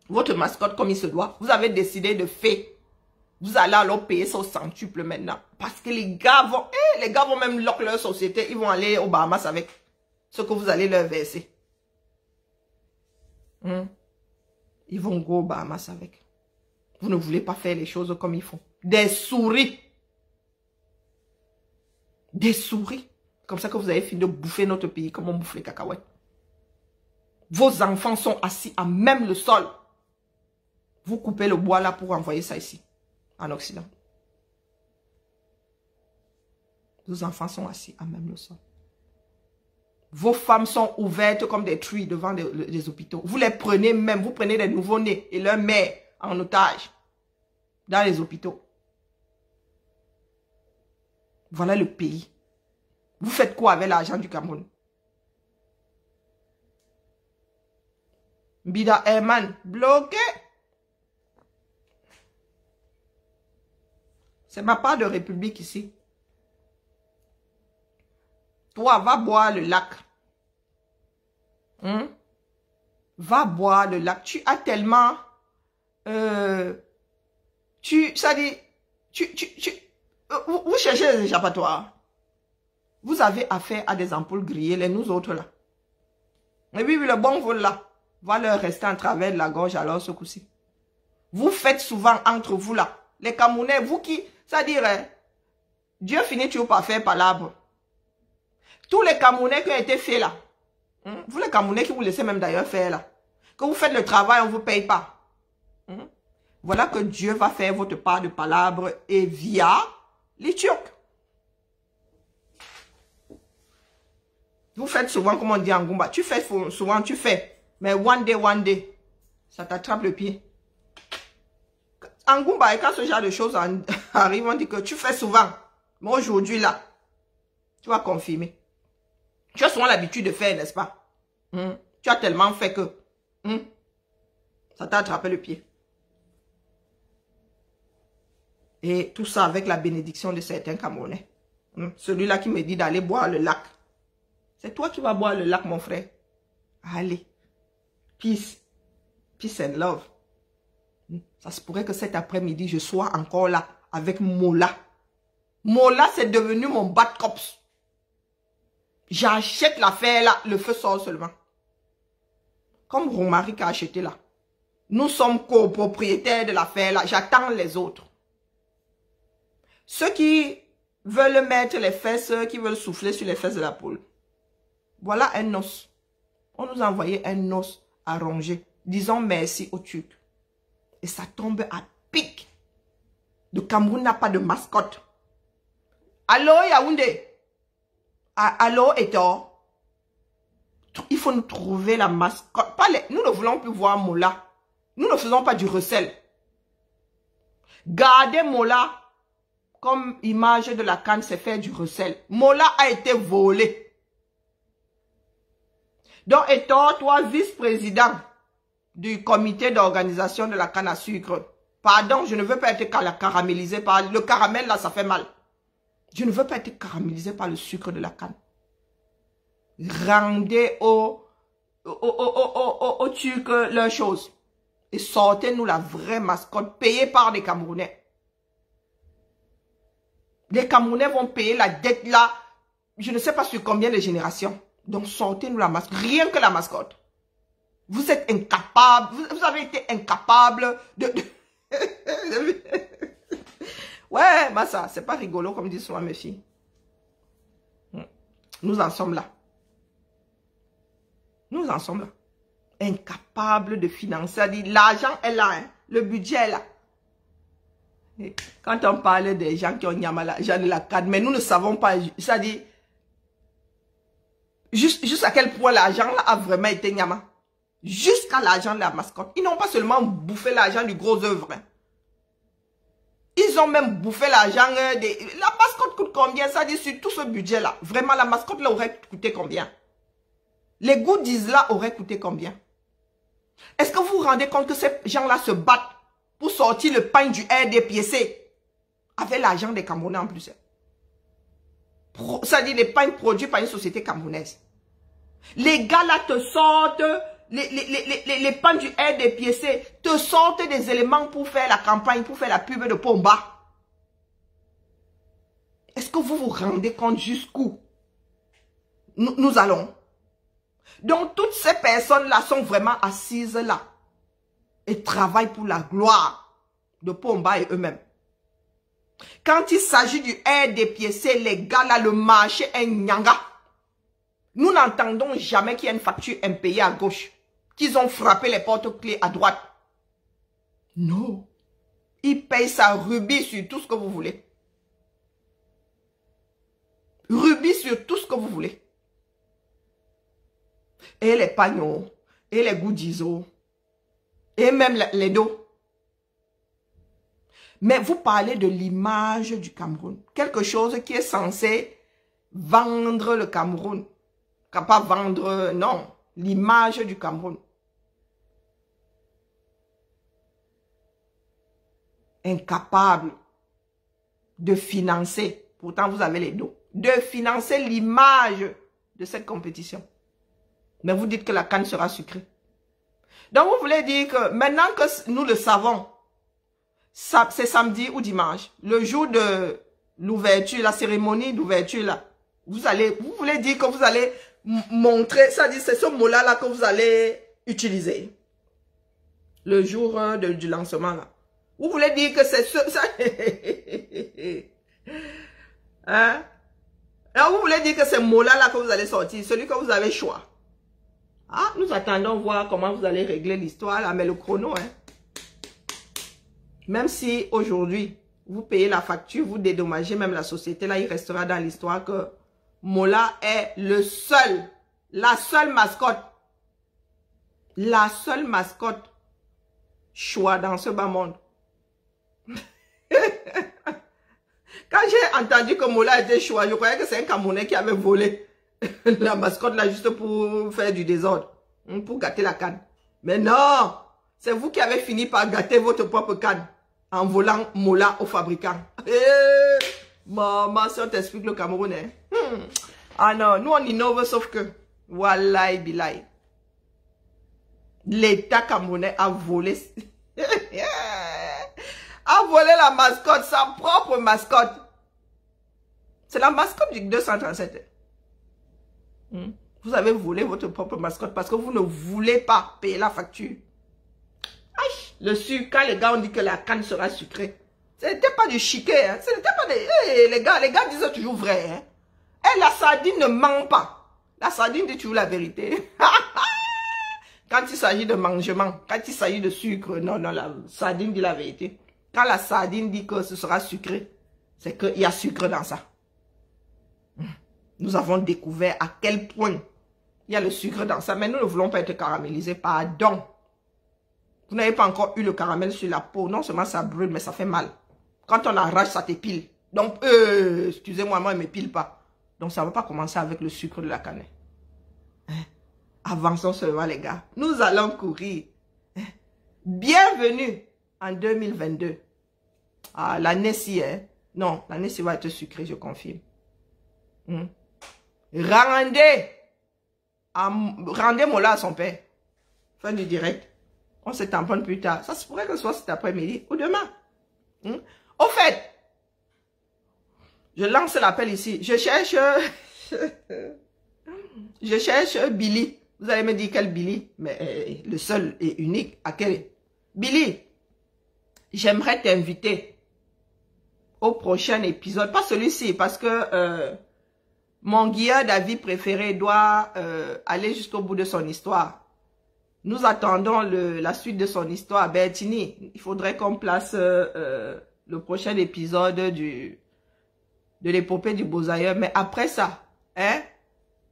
votre mascotte comme il se doit, vous avez décidé de faire. Vous allez alors payer ça au centuple maintenant. Parce que les gars vont même lock leur société. Ils vont aller aux Bahamas avec ce que vous allez leur verser. Ils vont go aux Bahamas avec. Vous ne voulez pas faire les choses comme il faut. Des souris. Des souris. Comme ça que vous avez fini de bouffer notre pays comme on bouffe les cacahuètes. Vos enfants sont assis à même le sol. Vous coupez le bois là pour envoyer ça ici, en Occident. Vos enfants sont assis à même le sol. Vos femmes sont ouvertes comme des truies devant les hôpitaux. Vous les prenez même, vous prenez des nouveau-nés et leurs mères en otage dans les hôpitaux. Voilà le pays. Vous faites quoi avec l'argent du Cameroun? Mbida Herman, bloqué. C'est ma part de république ici. Toi, va boire le lac. Va boire le lac. Tu as tellement... ça dit... Vous cherchez les échappatoires. Vous avez affaire à des ampoules grillées, les nous autres là. Et puis le bon vol là va leur rester en travers de la gorge alors ce coup-ci. Vous faites souvent entre vous là. Les Camerounais, vous qui... C'est-à-dire, Dieu finit toujours par faire palabre. Tous les Camerounais qui ont été faits là. Vous les Camerounais qui vous laissez même d'ailleurs faire là. Que vous faites le travail, on ne vous paye pas. Voilà que Dieu va faire votre part de palabres et via les Turcs. Vous faites souvent, comme on dit en Goumba, tu fais souvent, tu fais. Mais one day, ça t'attrape le pied. En Goumba, et quand ce genre de choses arrive, on dit que tu fais souvent. Mais aujourd'hui, là, tu vas confirmer. Tu as souvent l'habitude de faire, n'est-ce pas? Tu as tellement fait que ça t'a attrapé le pied. Et tout ça avec la bénédiction de certains Camerounais. Celui-là qui me dit d'aller boire le lac. C'est toi qui vas boire le lac, mon frère. Allez. Peace. Peace and love. Ça se pourrait que cet après-midi, je sois encore là avec Mola. Mola, c'est devenu mon bad cops. J'achète l'affaire là, le feu sort seulement. Comme Romaric a acheté là. Nous sommes copropriétaires de l'affaire là. J'attends les autres. Ceux qui veulent mettre les fesses, qui veulent souffler sur les fesses de la poule. Voilà un os. On nous a envoyé un os à ronger. Disons merci aux Turcs. Et ça tombe à pic. Le Cameroun n'a pas de mascotte. Allô Yaoundé? Allô Etor? Il faut nous trouver la mascotte. Nous ne voulons plus voir Mola. Nous ne faisons pas du recel. Gardez Mola comme image de la CAN, c'est faire du recel. Mola a été volé. Donc, Etor, toi, vice-président du comité d'organisation de la canne à sucre. Pardon, je ne veux pas être caramélisé par... Le caramel, là, ça fait mal. Je ne veux pas être caramélisé par le sucre de la canne. Rendez aux Turcs leurs choses. Et sortez-nous la vraie mascotte payée par les Camerounais. Les Camerounais vont payer la dette là, je ne sais pas sur combien de générations. Donc sortez-nous la mascotte, rien que la mascotte. Vous êtes incapable, vous avez été incapable de... Ouais, Massa, c'est pas rigolo comme disent souvent mes filles. Nous en sommes là. Nous en sommes là. Incapables de financer. L'argent est là, hein. Le budget est là. Et quand on parle des gens qui ont l'argent de la CAN, mais nous ne savons pas, ça dit, juste à quel point l'argent là a vraiment été nyama. Jusqu'à l'argent de la mascotte. Ils n'ont pas seulement bouffé l'argent du gros œuvre. Hein. Ils ont même bouffé l'argent des... La mascotte coûte combien? Ça dit sur tout ce budget là. Vraiment, la mascotte là aurait coûté combien? Les goodies là auraient coûté combien? Est-ce que vous vous rendez compte que ces gens là se battent pour sortir le pain du RDPC avec l'argent des Camerounais en plus? Ça dit les pains produits par une société camerounaise. Les gars là te sortent... Les pains du RDPC te sortent des éléments pour faire la campagne, pour faire la pub de Pomba. Est-ce que vous vous rendez compte jusqu'où nous allons? Donc, toutes ces personnes-là sont vraiment assises là et travaillent pour la gloire de Pomba et eux-mêmes. Quand il s'agit du RDPC, les gars là, le marché est nyanga. Nous n'entendons jamais qu'il y a une facture impayée à gauche. Qu'ils ont frappé les porte-clés à droite. Non. Ils payent ça rubis sur tout ce que vous voulez. Rubis sur tout ce que vous voulez. Et les pagnots, et les goudizos, et même les dos. Mais vous parlez de l'image du Cameroun. Quelque chose qui est censé vendre le Cameroun. Pas vendre, non. L'image du Cameroun. Incapable de financer, pourtant vous avez les dos, de financer l'image de cette compétition. Mais vous dites que la CAN sera sucrée. Donc vous voulez dire que maintenant que nous le savons, c'est samedi ou dimanche, le jour de l'ouverture, la cérémonie d'ouverture là, vous voulez dire que vous allez montrer, ça dit c'est ce mot-là là que vous allez utiliser. Le jour du lancement là. Vous voulez dire que c'est ce... Ça, hein? Alors vous voulez dire que c'est mot-là là que vous allez sortir, celui que vous avez choix. Ah, nous attendons voir comment vous allez régler l'histoire là, mais le chrono, hein. Même si aujourd'hui, vous payez la facture, vous dédommagez même la société, là, il restera dans l'histoire que Mollah est la seule mascotte choix dans ce bas monde. Quand j'ai entendu que Mollah était choix, je croyais que c'est un Camerounais qui avait volé la mascotte là juste pour faire du désordre, pour gâter la canne. Mais non, c'est vous qui avez fini par gâter votre propre canne en volant Mollah au fabricant. Maman, si on t'explique le Camerounais. Ah non, nous on innove sauf que, wallahi billahi, l'État camerounais a volé la mascotte, sa propre mascotte. C'est la mascotte du 237. Vous avez volé votre propre mascotte parce que vous ne voulez pas payer la facture. Aïe, le sucre, quand les gars ont dit que la canne sera sucrée, ce n'était pas du chiquet, hein. Ce n'était pas des... Hey, les gars disent toujours vrai. Hein. Et la sardine ne ment pas. La sardine dit toujours la vérité. Quand il s'agit de mangement, quand il s'agit de sucre, non, la sardine dit la vérité. Quand la sardine dit que ce sera sucré, c'est qu'il y a sucre dans ça. Nous avons découvert à quel point il y a le sucre dans ça, mais nous ne voulons pas être caramélisés. Pardon. Vous n'avez pas encore eu le caramel sur la peau. Non seulement ça brûle, mais ça fait mal. Quand on arrache, ça t'épile. Donc, excusez-moi, moi, il ne m'épile pas. Donc, ça ne va pas commencer avec le sucre de la cannelle. Avançons seulement, les gars. Nous allons courir. Bienvenue en 2022. Ah, l'année-ci, hein. Non, l'année-ci va être sucrée, je confirme. Rendez Mollah à son père. Fin du direct. On se tamponne plus tard. Ça se pourrait que ce soit cet après-midi ou demain. Au fait, je lance l'appel ici. Je cherche Billy. Vous allez me dire quel Billy? Mais le seul et unique. À quel? Billy, j'aimerais t'inviter au prochain épisode. Pas celui-ci, parce que mon guillard d'avis préféré doit aller jusqu'au bout de son histoire. Nous attendons la suite de son histoire. Bertini, il faudrait qu'on place le prochain épisode de l'épopée du Bosailleur. Mais après ça, hein?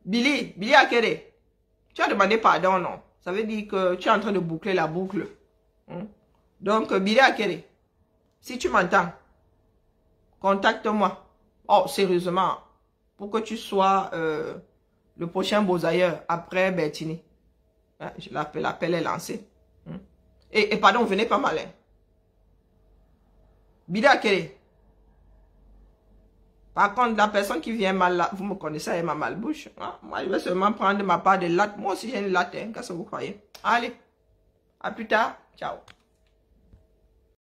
Billy Akere, tu as demandé pardon, non? Ça veut dire que tu es en train de boucler la boucle. Donc, Billy Akere, si tu m'entends, contacte-moi. Oh, sérieusement, pour que tu sois le prochain Bosailleur après Bertini. L'appel est lancé. Et pardon, venez pas malin. Billy Akere. Par contre, la personne qui vient mal, vous me connaissez, elle m'a mal bouche. Hein? Moi, je vais seulement prendre ma part de latte. Moi aussi, j'ai une latte. Hein? Qu'est-ce que vous croyez? Allez, à plus tard. Ciao.